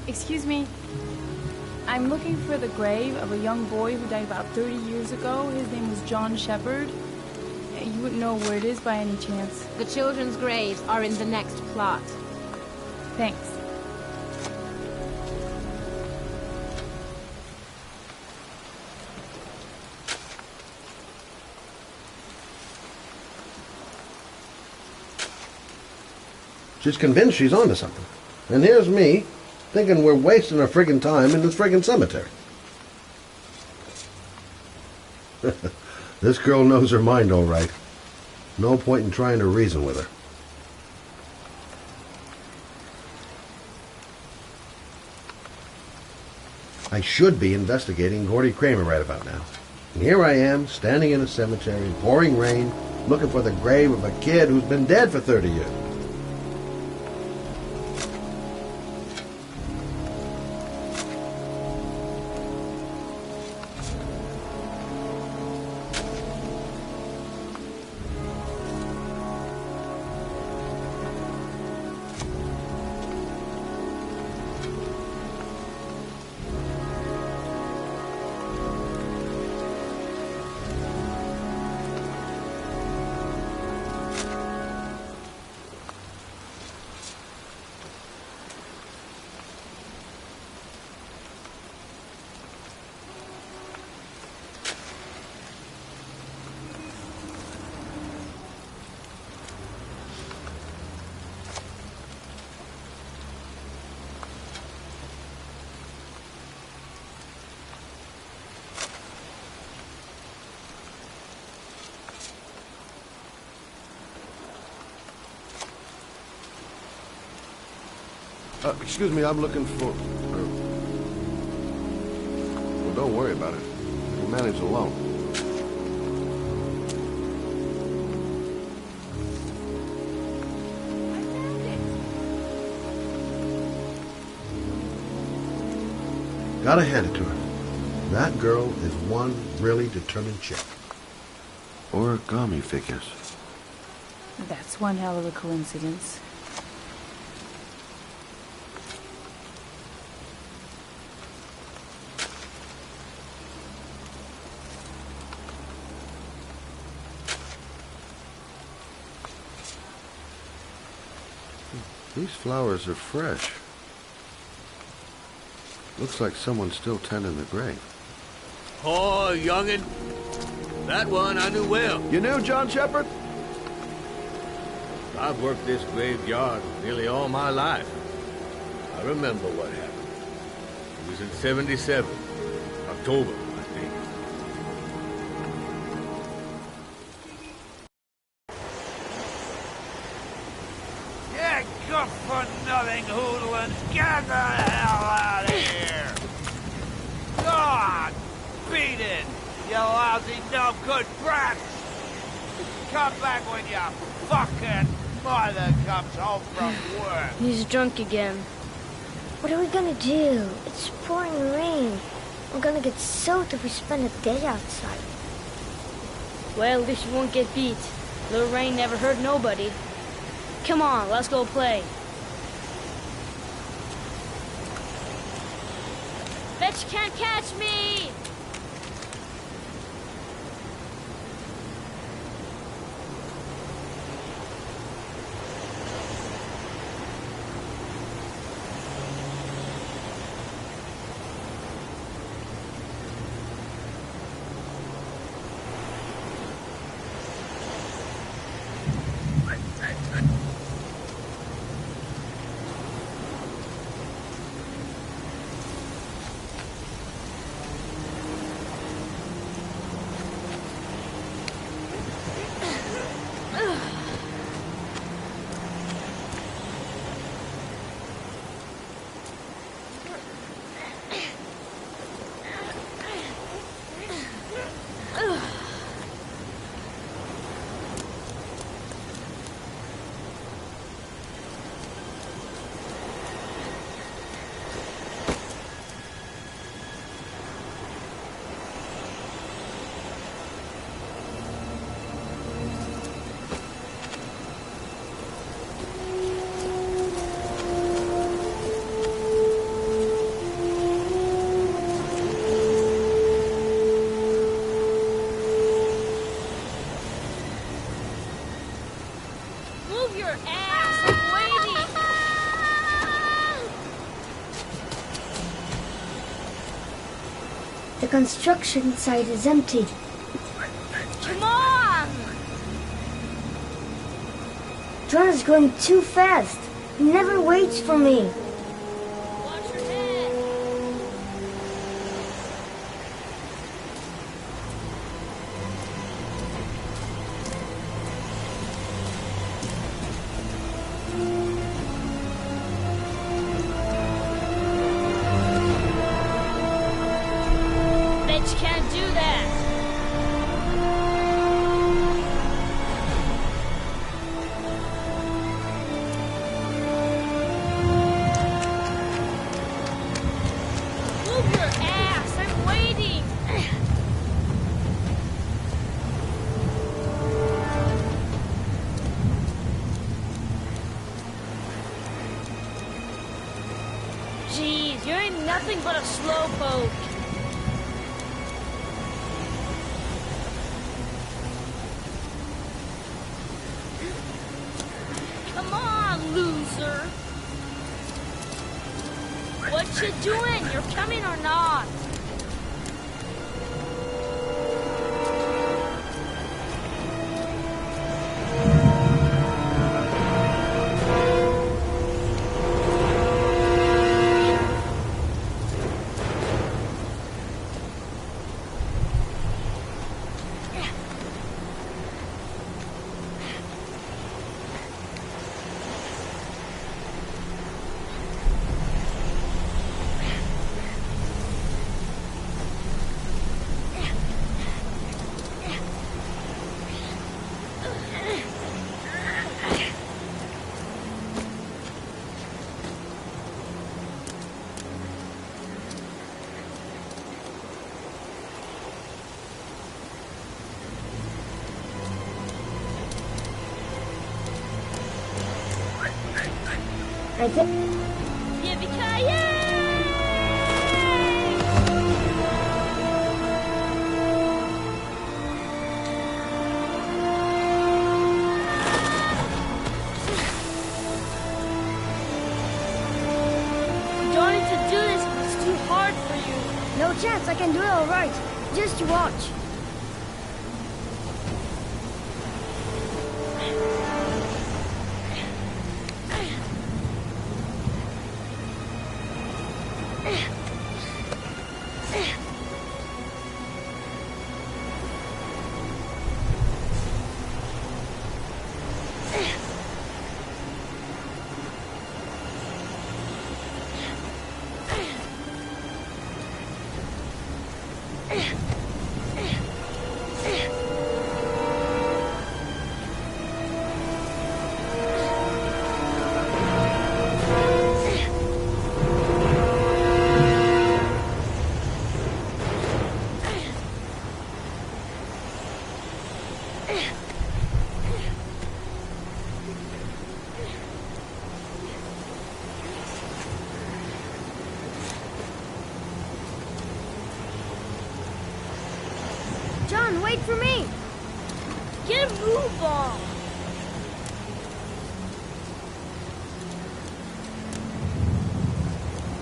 Excuse me. I'm looking for the grave of a young boy who died about 30 years ago. His name was John Shepard. You wouldn't know where it is by any chance. The children's graves are in the next plot. Thanks. She's convinced she's onto something. And here's me, thinking we're wasting our friggin' time in this friggin' cemetery. This girl knows her mind all right. No point in trying to reason with her. I should be investigating Gordy Kramer right about now. And here I am, standing in a cemetery, in pouring rain, looking for the grave of a kid who's been dead for 30 years. Excuse me, I'm looking for... Well, don't worry about it. We'll manage alone. Gotta hand it to her. That girl is one really determined chick. Origami figures. That's one hell of a coincidence. These flowers are fresh. Looks like someone's still tending the grave. Oh, youngin'. That one I knew well. You knew John Shepard? I've worked this graveyard nearly all my life. I remember what happened. It was in 77. October, I think. Yeah, good for nothing hoodlums. Get the hell out of here! God! Beat it! You lousy, no good brats! Come back when your fucking mother comes home from work. He's drunk again. What are we gonna do? It's pouring rain. We're gonna get soaked if we spend a day outside. Well, at least you won't get beat. Little rain never hurt nobody. Come on, let's go play. Bet you can't catch me! Move your ass! I'm waiting! The construction site is empty. Come on! John is going too fast. He never waits for me. Watch your head! Bet you can't do that! Move your ass! I'm waiting! Jeez, you ain't nothing but a slowpoke. Come on, loser! What you doing? You're coming or not? I think... Yippee-ki-yay! You don't need to do this. It's too hard for you. No chance. I can do it all right. Just watch. John, wait for me! Get a move on!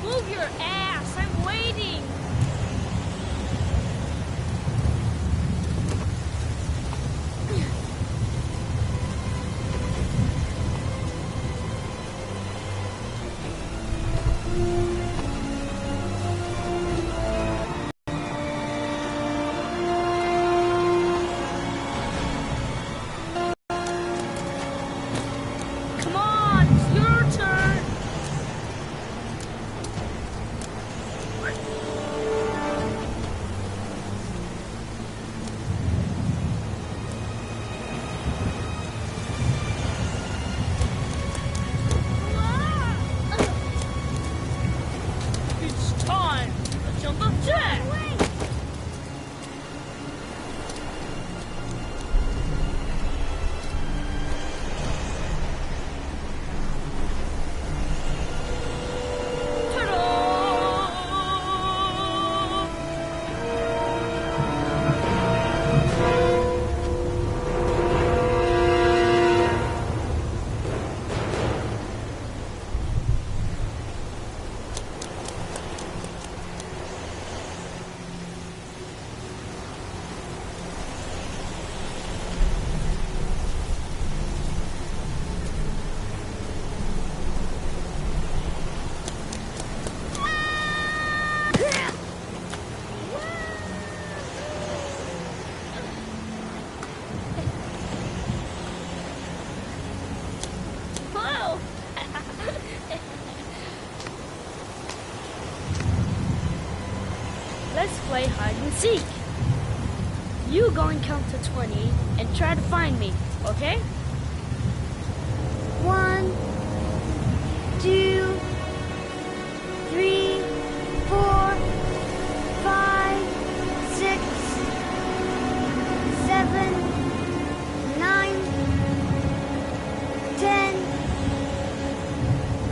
Move your ass! I'm waiting! Zeke, you go and count to 20 and try to find me, okay? 1, 2, 3, 4, 5, 6, 7, 9, 10,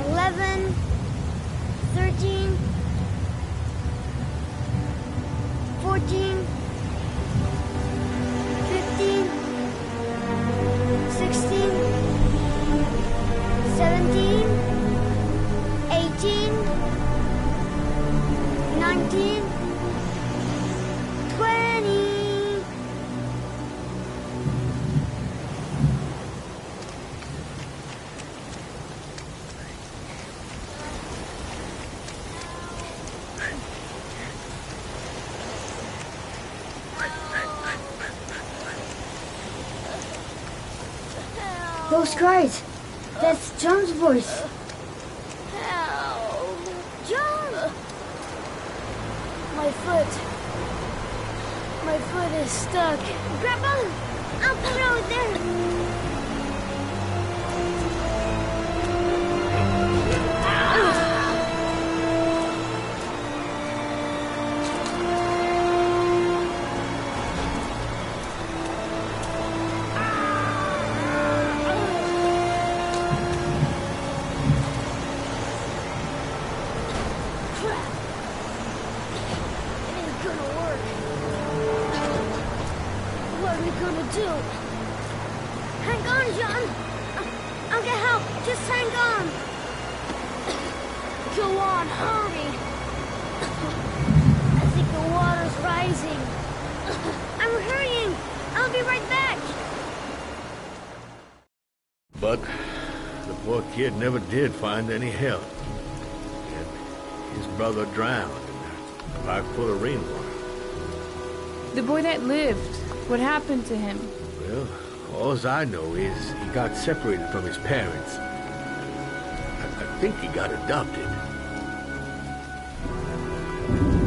11, 13, 14, 15, 16, 17, 18, 19, 20. Those cries. That's John's voice. Help! John! My foot is stuck. Grandpa, I'll put it over there. Do. Hang on, John. I'll get help. Just hang on. Go on, hurry. I think the water's rising. I'm hurrying. I'll be right back. But the poor kid never did find any help. And his brother drowned in a pipe full of rainwater. The boy that lived, what happened to him? Well, all I know is he got separated from his parents. I think he got adopted.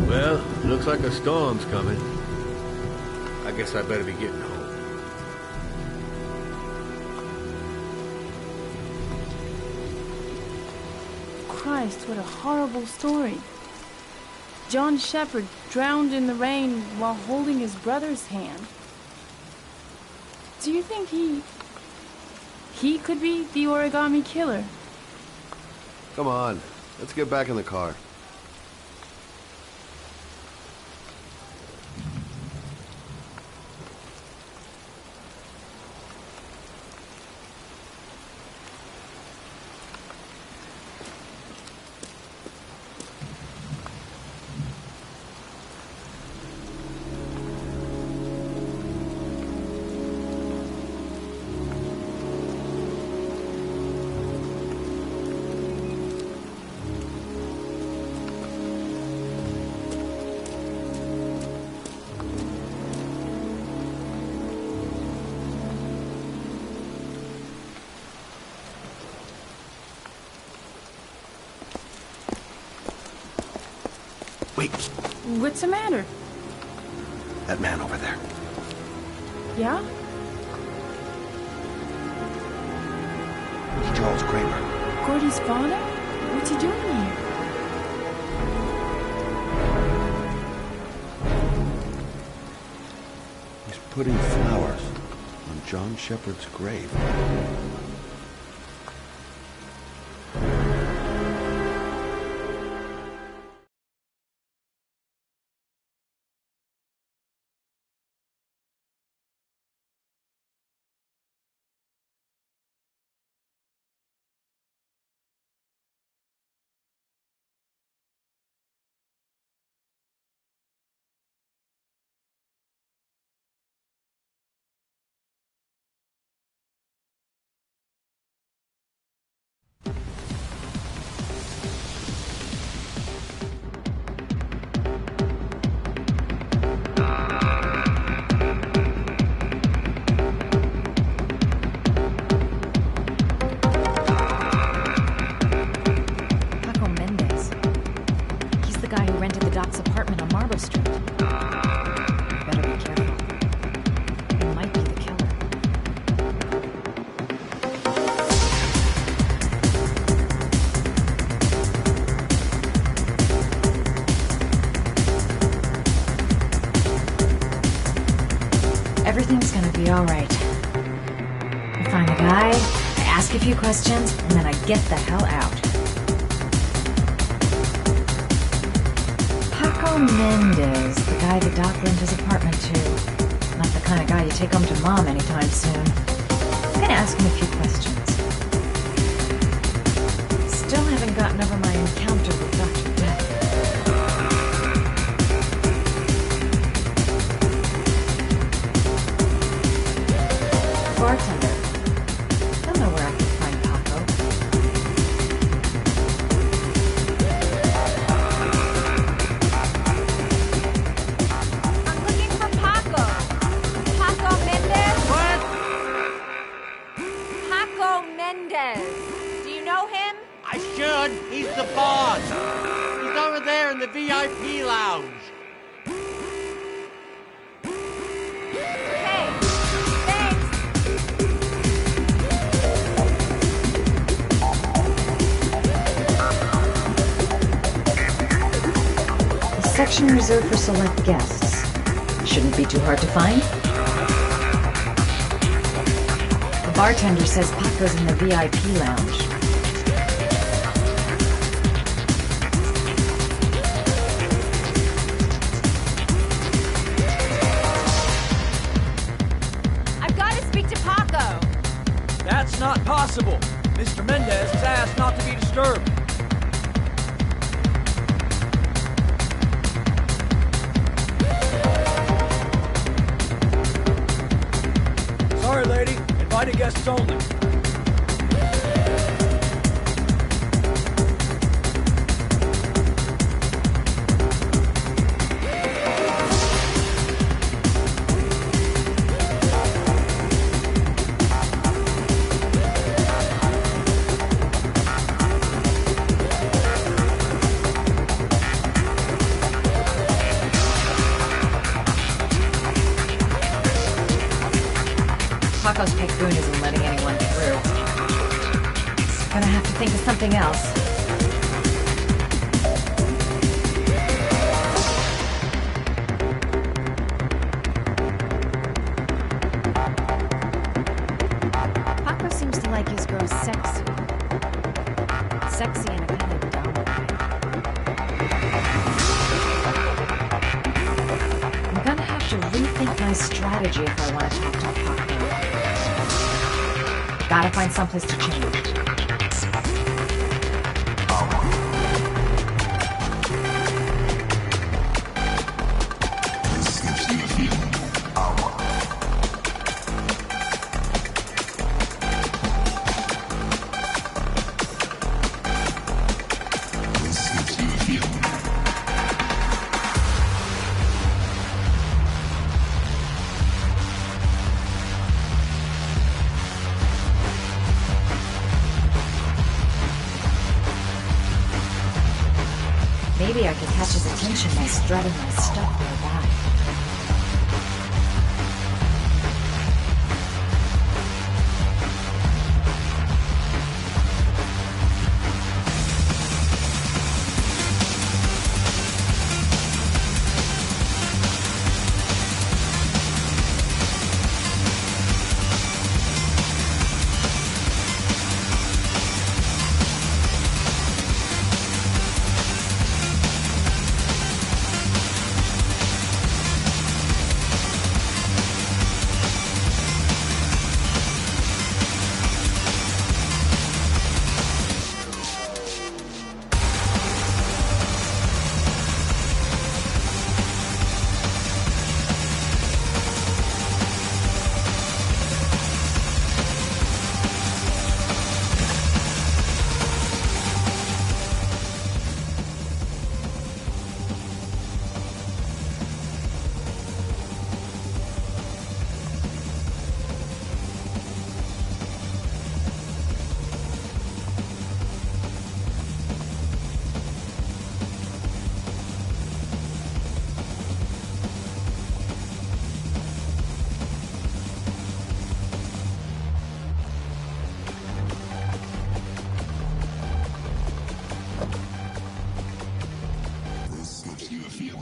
Well, looks like a storm's coming. I guess I better be getting home. Christ, what a horrible story. John Shepherd drowned in the rain while holding his brother's hand. Do you think he could be the origami killer? Come on, let's get back in the car. Wait. What's the matter? That man over there. Yeah? It's Charles Kramer. Gordy's father? What's he doing here? He's putting flowers on John Shepherd's grave. Everything's gonna be alright. I find the guy, I ask a few questions, and then I get the hell out. Paco Mendez, the guy the doc lent his apartment to. Not the kind of guy you take home to Mom anytime soon. I'm gonna ask him a few questions. Still haven't gotten over my encounter with Dr. Death. Bartender. He'll know where I can find Paco. I'm looking for Paco. Paco Mendez? What? Paco Mendez. Do you know him? I should. He's the boss. He's over there in the VIP lounge. Hey, thanks. A section reserved for select guests. Shouldn't be too hard to find. The bartender says Paco's in the VIP lounge. I've got to speak to Paco. That's not possible. Mr. Mendez has asked not to be disturbed. Sorry, lady. Invited guests only. Paco's Picboon isn't letting anyone through. Gonna have to think of something else. Paco seems to like his girls sexy. Sexy in a kind of dumb way. I'm gonna have to rethink my strategy if I want to talk to Paco. Gotta find someplace to change. Maybe I could catch his attention by strutting my stuff nearby.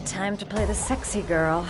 Time to play the sexy girl.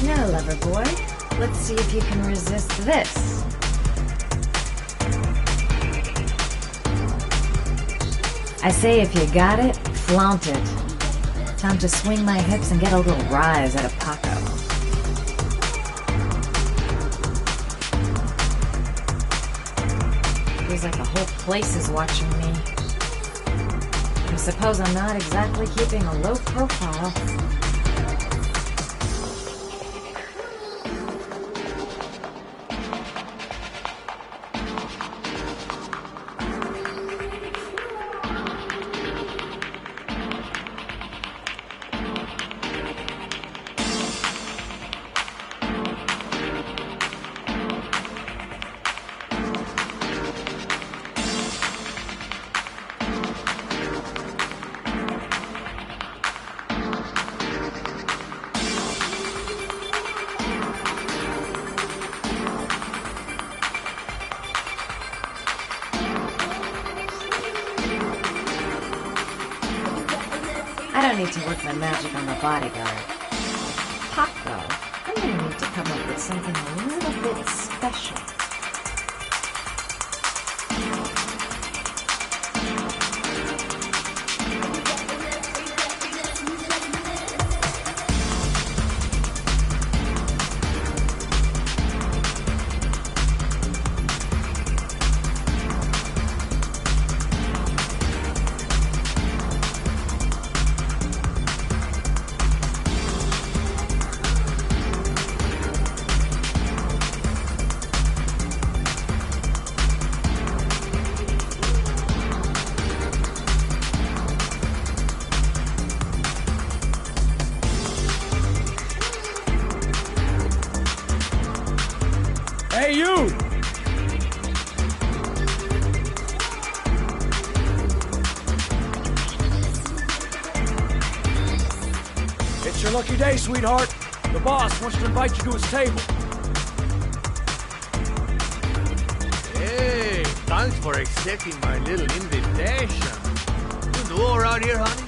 Now, lover boy, let's see if you can resist this. I say if you got it, flaunt it. Time to swing my hips and get a little rise out of Paco. Feels like the whole place is watching me. I suppose I'm not exactly keeping a low profile. I don't need to work my magic on the bodyguard. Paco, I'm gonna need to come up with something a little bit special. Hey, you! It's your lucky day, sweetheart. The boss wants to invite you to his table. Hey, thanks for accepting my little invitation. You new around here, honey?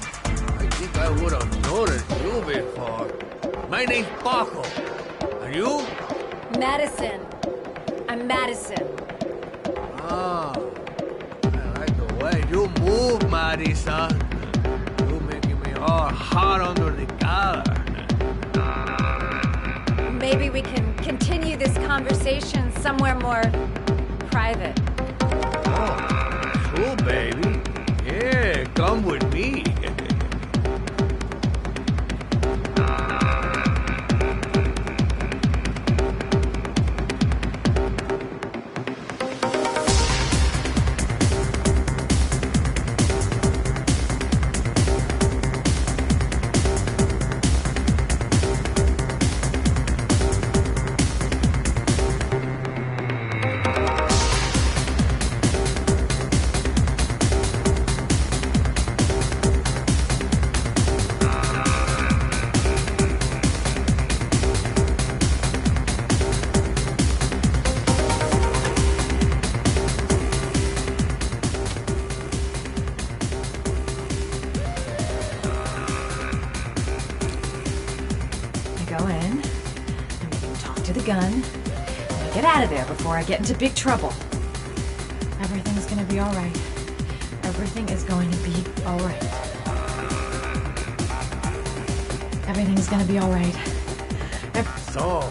I think I would have noticed you before. My name's Paco. And you? Madison. I'm Madison. Ah, I like the way you move, Madison. You making me all hot under the collar. Maybe we can continue this conversation somewhere more private. Oh, cool, baby. Yeah, come with me. gun. Get out of there before I get into big trouble. Everything's gonna be alright. Everything is going to be alright. Everything's gonna be alright. So,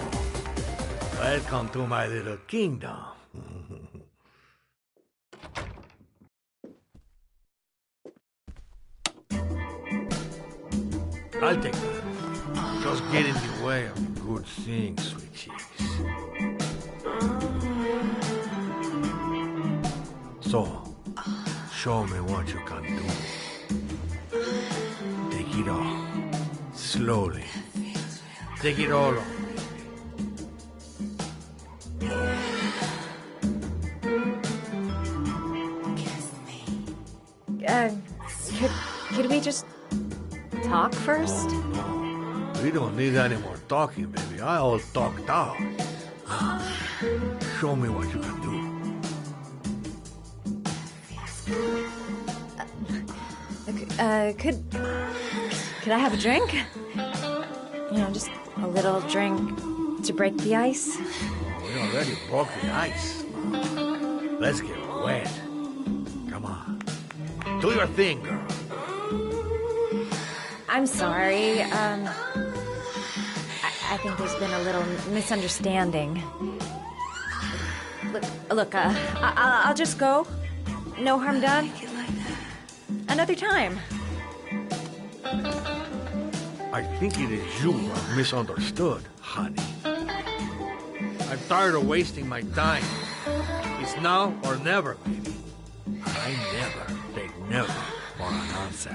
welcome to my little kingdom. I'll take that. Just get in the way of the good things, sweet cheeks. So, show me what you can do. Take it all. Slowly. Take it all on. Could we just talk first? We don't need any more talking, baby. I all talked out. Show me what you can do. Could I have a drink? You know, just a little drink to break the ice. We already broke the ice. Let's get wet. Come on. Do your thing, girl. I'm sorry. I think there's been a little misunderstanding. Look, I'll just go. No harm done. Another time. I think it is you who have misunderstood, honey. I'm tired of wasting my time. It's now or never, baby. I never take never for an answer.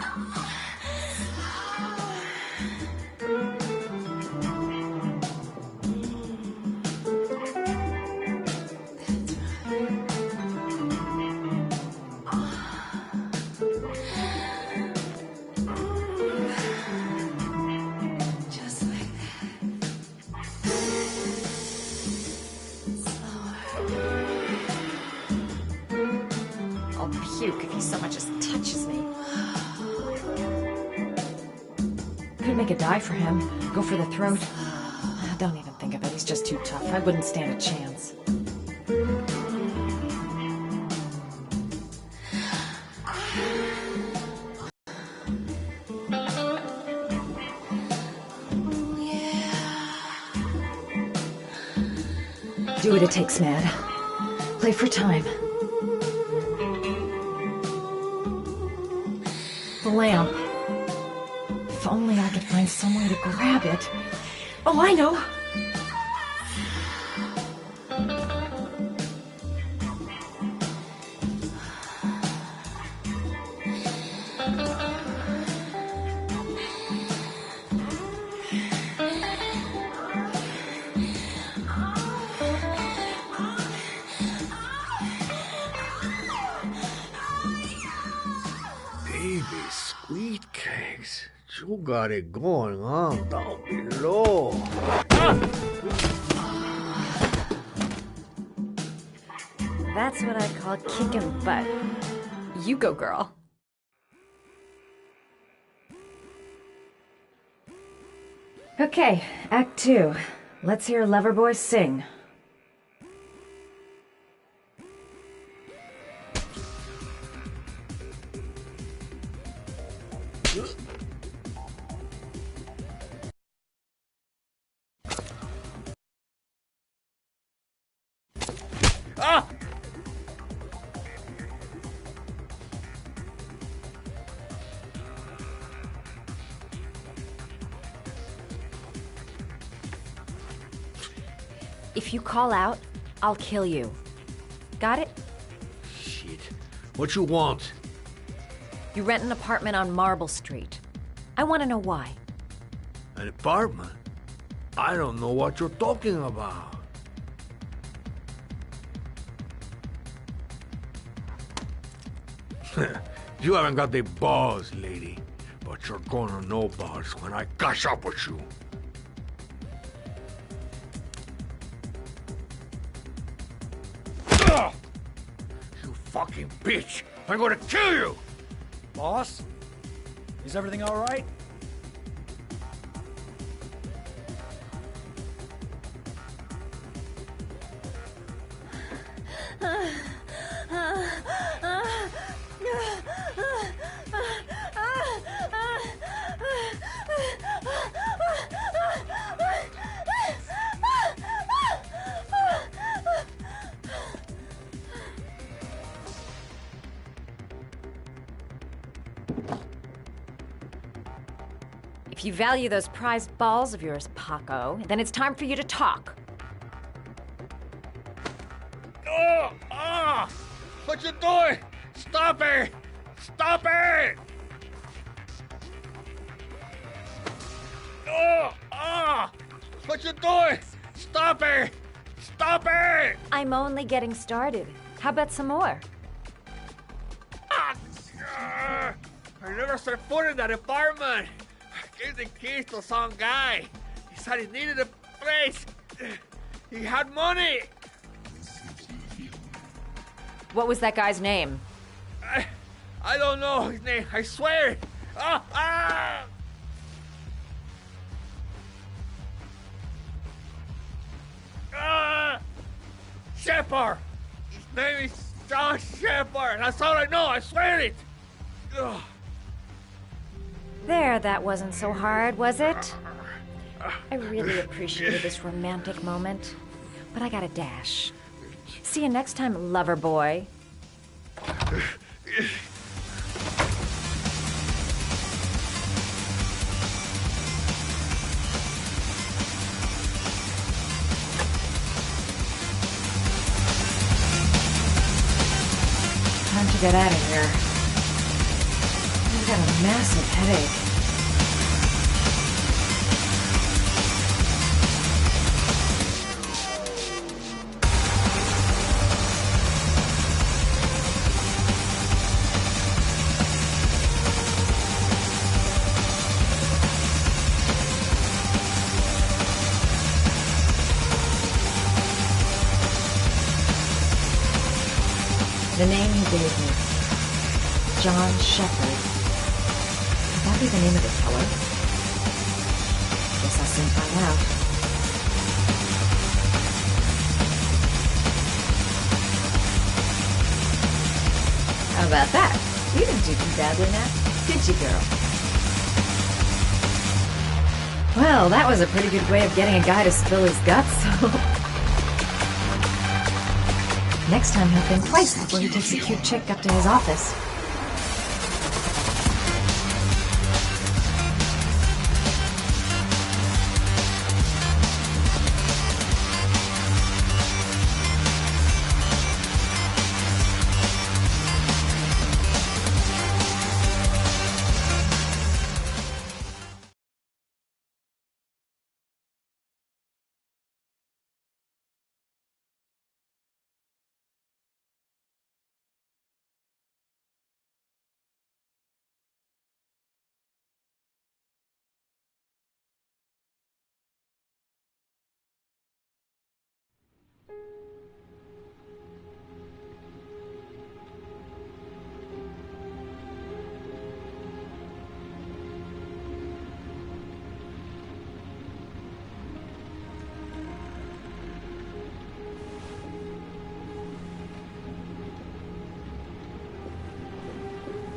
Puke if he so much as touches me. Could make a dive for him. Go for the throat. Don't even think of it. He's just too tough. I wouldn't stand a chance. Do what it takes, Mad. Play for time. The lamp. If only I could find some way to grab it. Oh, I know! Sweet cakes. You got it going on down below. That's what I call kicking butt. You go, girl. Okay, Act 2. Let's hear Loverboy sing. Ah! If you call out, I'll kill you. Got it? Shit. What you want? You rent an apartment on Marble Street. I want to know why. An apartment? I don't know what you're talking about. You haven't got the balls, lady. But you're gonna know balls when I catch up with you. Ugh! You fucking bitch! I'm gonna kill you! Boss? Is everything all right? If you value those prized balls of yours, Paco, then it's time for you to talk. Oh! Ah! What you doing? Stop it! Stop it! Oh! Ah! What you doing? Stop it! Stop it! I'm only getting started. How about some more? I never set foot in that apartment. I gave the keys to some guy. He said he needed a place. He had money. What was that guy's name? I don't know his name. I swear. Ah! Ah! Ah! Shepard. His name is John Shepard. That's all I know. I swear it. Ugh. There, that wasn't so hard, was it? I really appreciated this romantic moment, but I gotta dash. See you next time, lover boy. Time to get out of here. I've got a massive headache. The name he gave me. John Shepard. Could that be the name of the killer? Guess I'll soon find out. How about that? You didn't do too badly now, did you, girl? Well, that was a pretty good way of getting a guy to spill his guts. Next time he'll think twice before he takes a cute chick up to his office.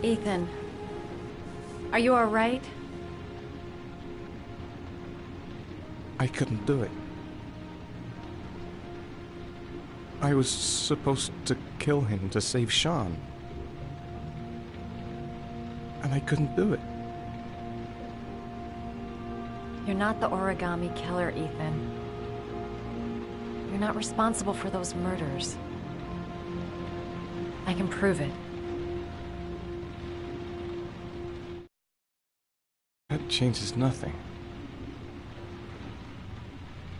Ethan, are you all right? I couldn't do it. I was supposed to kill him to save Sean. And I couldn't do it. You're not the origami killer, Ethan. You're not responsible for those murders. I can prove it. That changes nothing.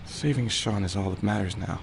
Saving Sean is all that matters now.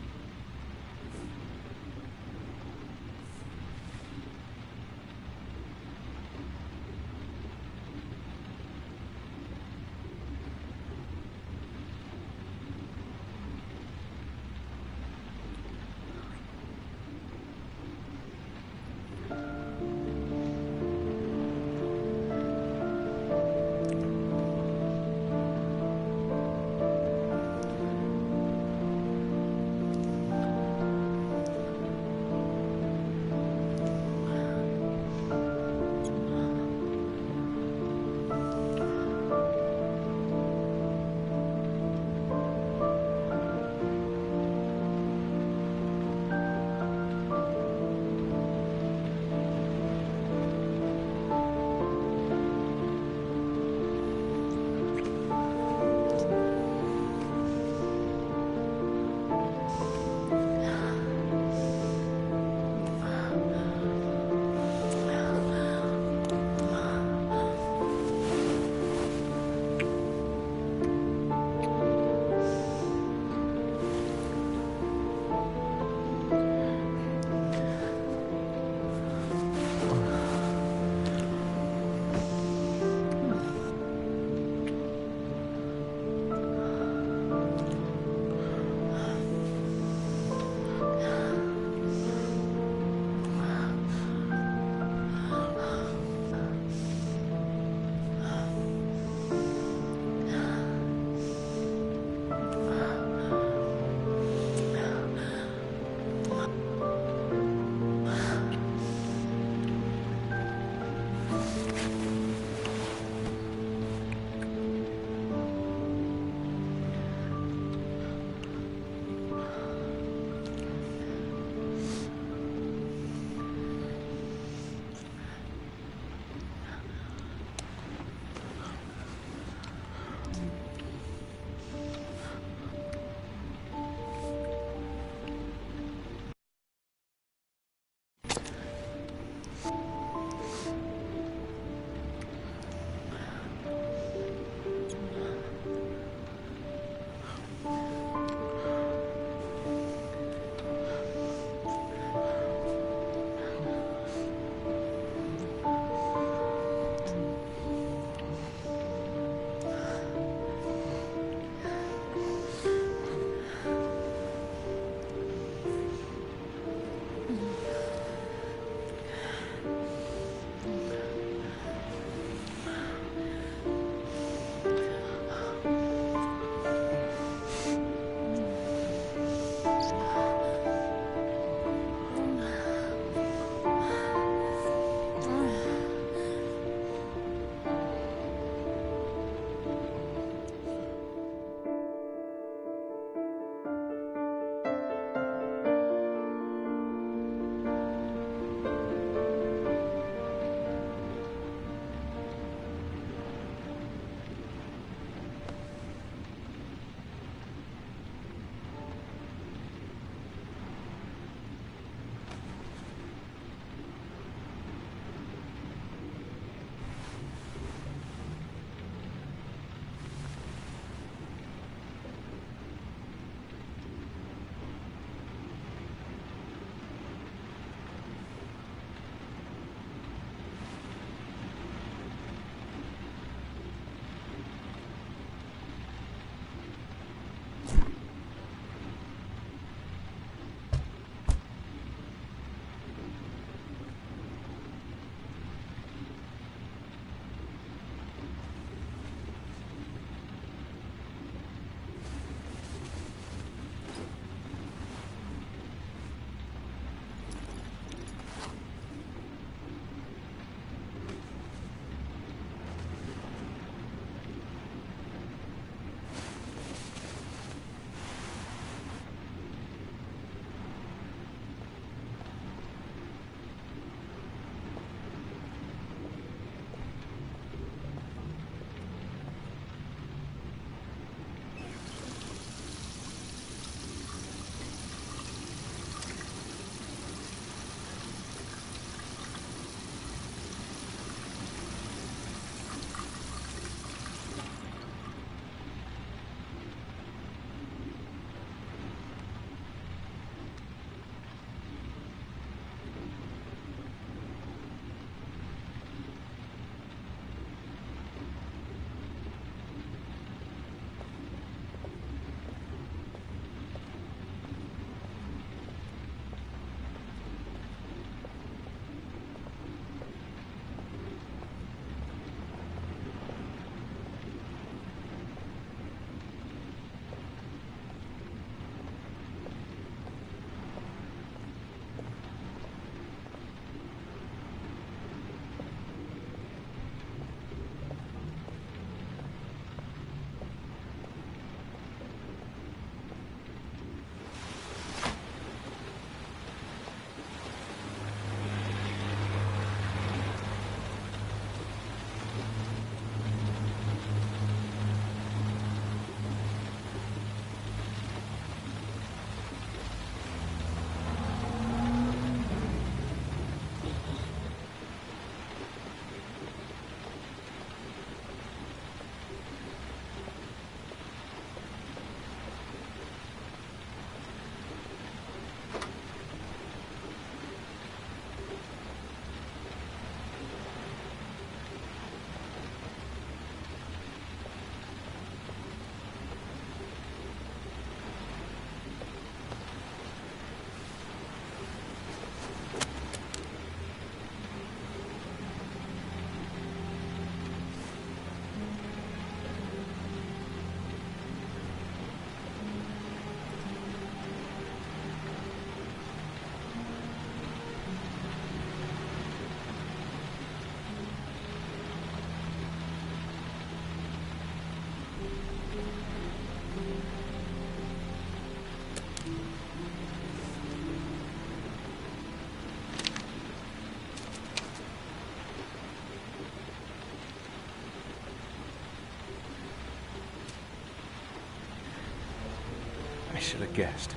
should have guessed.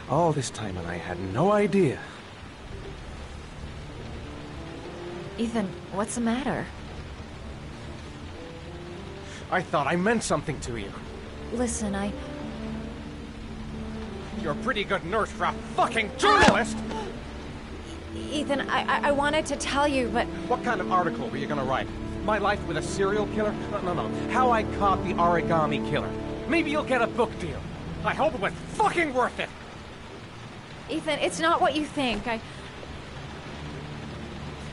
All this time and I had no idea. Ethan, what's the matter? I thought I meant something to you. Listen, You're a pretty good nurse for a fucking journalist! Ethan, I wanted to tell you, but... What kind of article were you gonna write? My life with a serial killer? No. How I caught the origami killer. Maybe you'll get a book deal. I hope it was fucking worth it! Ethan, it's not what you think.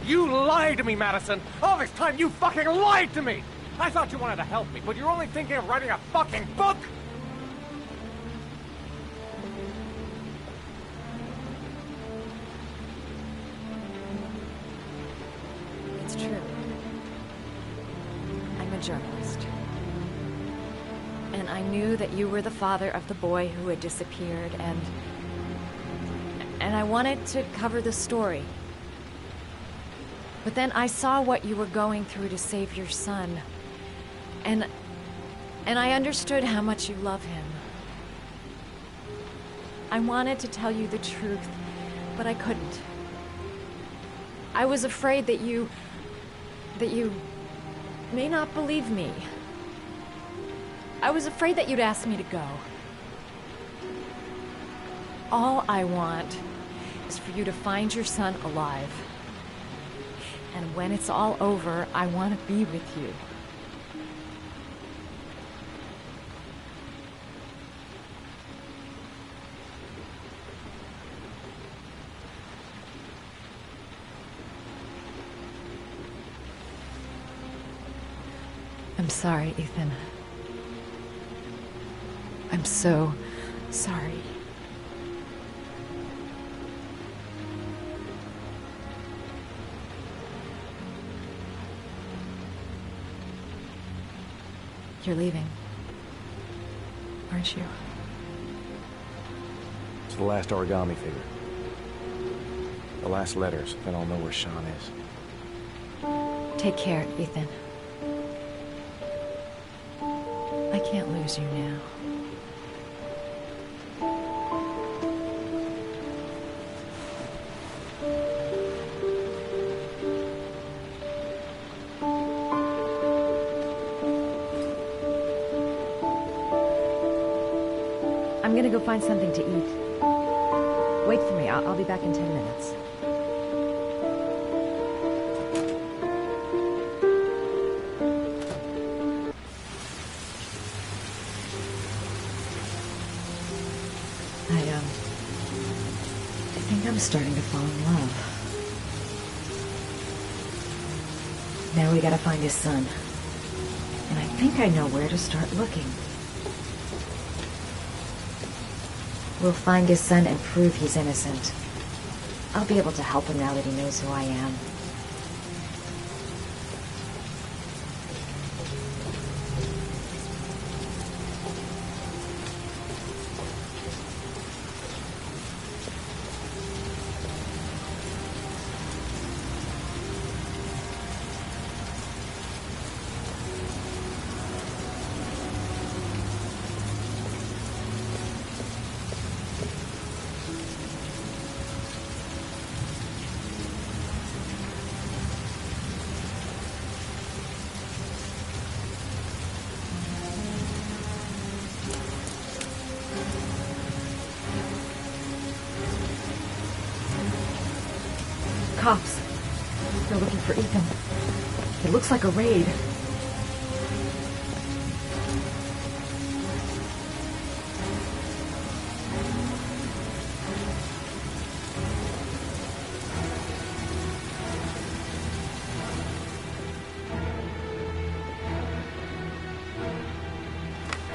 You lied to me, Madison! All this time you fucking lied to me! I thought you wanted to help me, but you're only thinking of writing a fucking book! It's true. I'm a journalist. And I knew that you were the father of the boy who had disappeared, and I wanted to cover the story. But then I saw what you were going through to save your son. And I understood how much you love him. I wanted to tell you the truth, but I couldn't. I was afraid that you may not believe me. I was afraid that you'd ask me to go. All I want is for you to find your son alive. And when it's all over, I want to be with you. I'm sorry, Ethan. I'm so sorry. You're leaving, aren't you? It's the last origami figure. The last letters, then I'll know where Sean is. Take care, Ethan. I can't lose you now. I'm gonna go find something to eat. Wait for me. I'll be back in 10 minutes. I think I'm starting to fall in love. Now we gotta find his son. And I think I know where to start looking. We'll find his son and prove he's innocent. I'll be able to help him now that he knows who I am. Cops. They're looking for Ethan. It looks like a raid.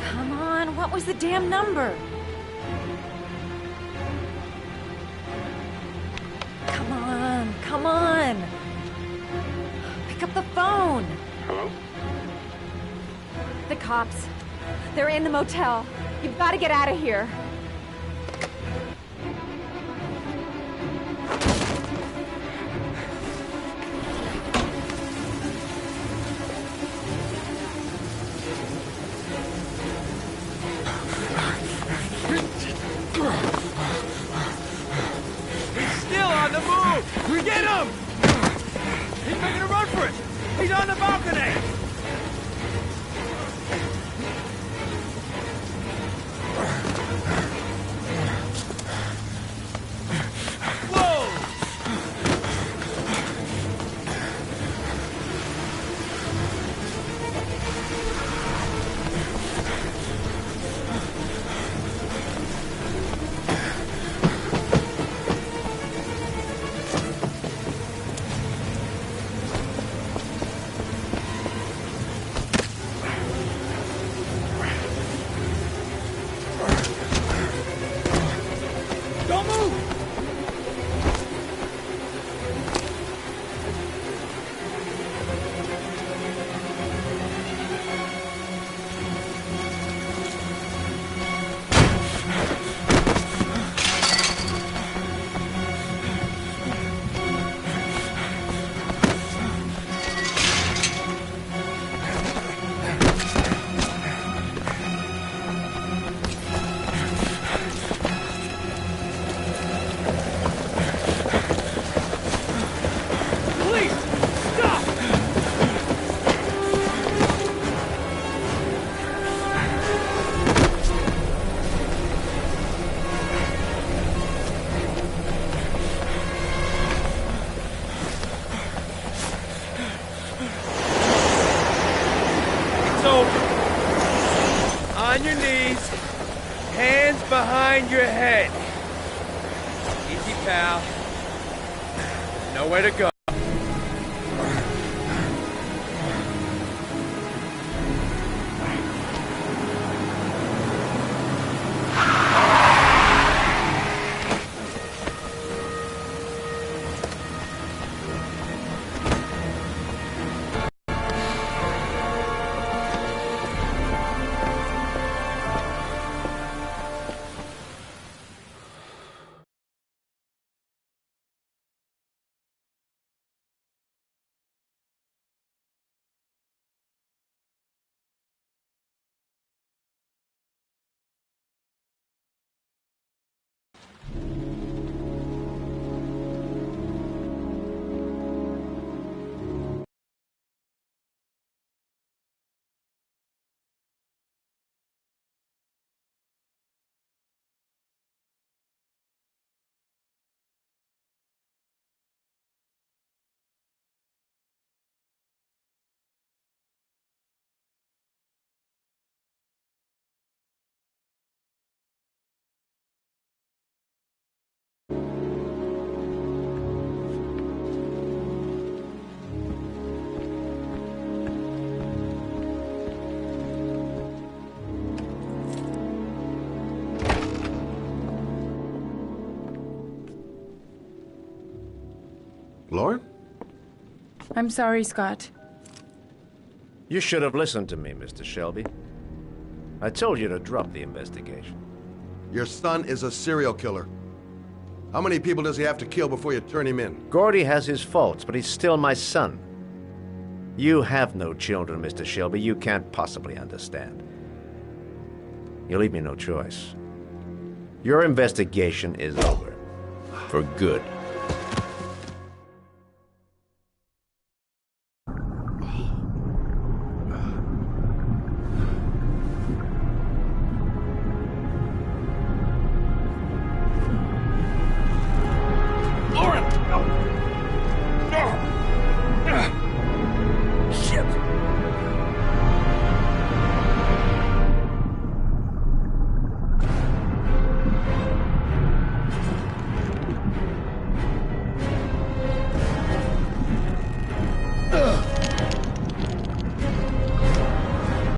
Come on, what was the damn number? Come on! Pick up the phone! Hello? The cops. They're in the motel. You've got to get out of here. He's still on the move! Get him! He's making a run for it! He's on the balcony! On your knees, hands behind your head. Easy, pal. Nowhere to go. Lauren? I'm sorry, Scott. You should have listened to me, Mr. Shelby. I told you to drop the investigation. Your son is a serial killer. How many people does he have to kill before you turn him in? Gordy has his faults, but he's still my son. You have no children, Mr. Shelby. You can't possibly understand. You leave me no choice. Your investigation is over. For good.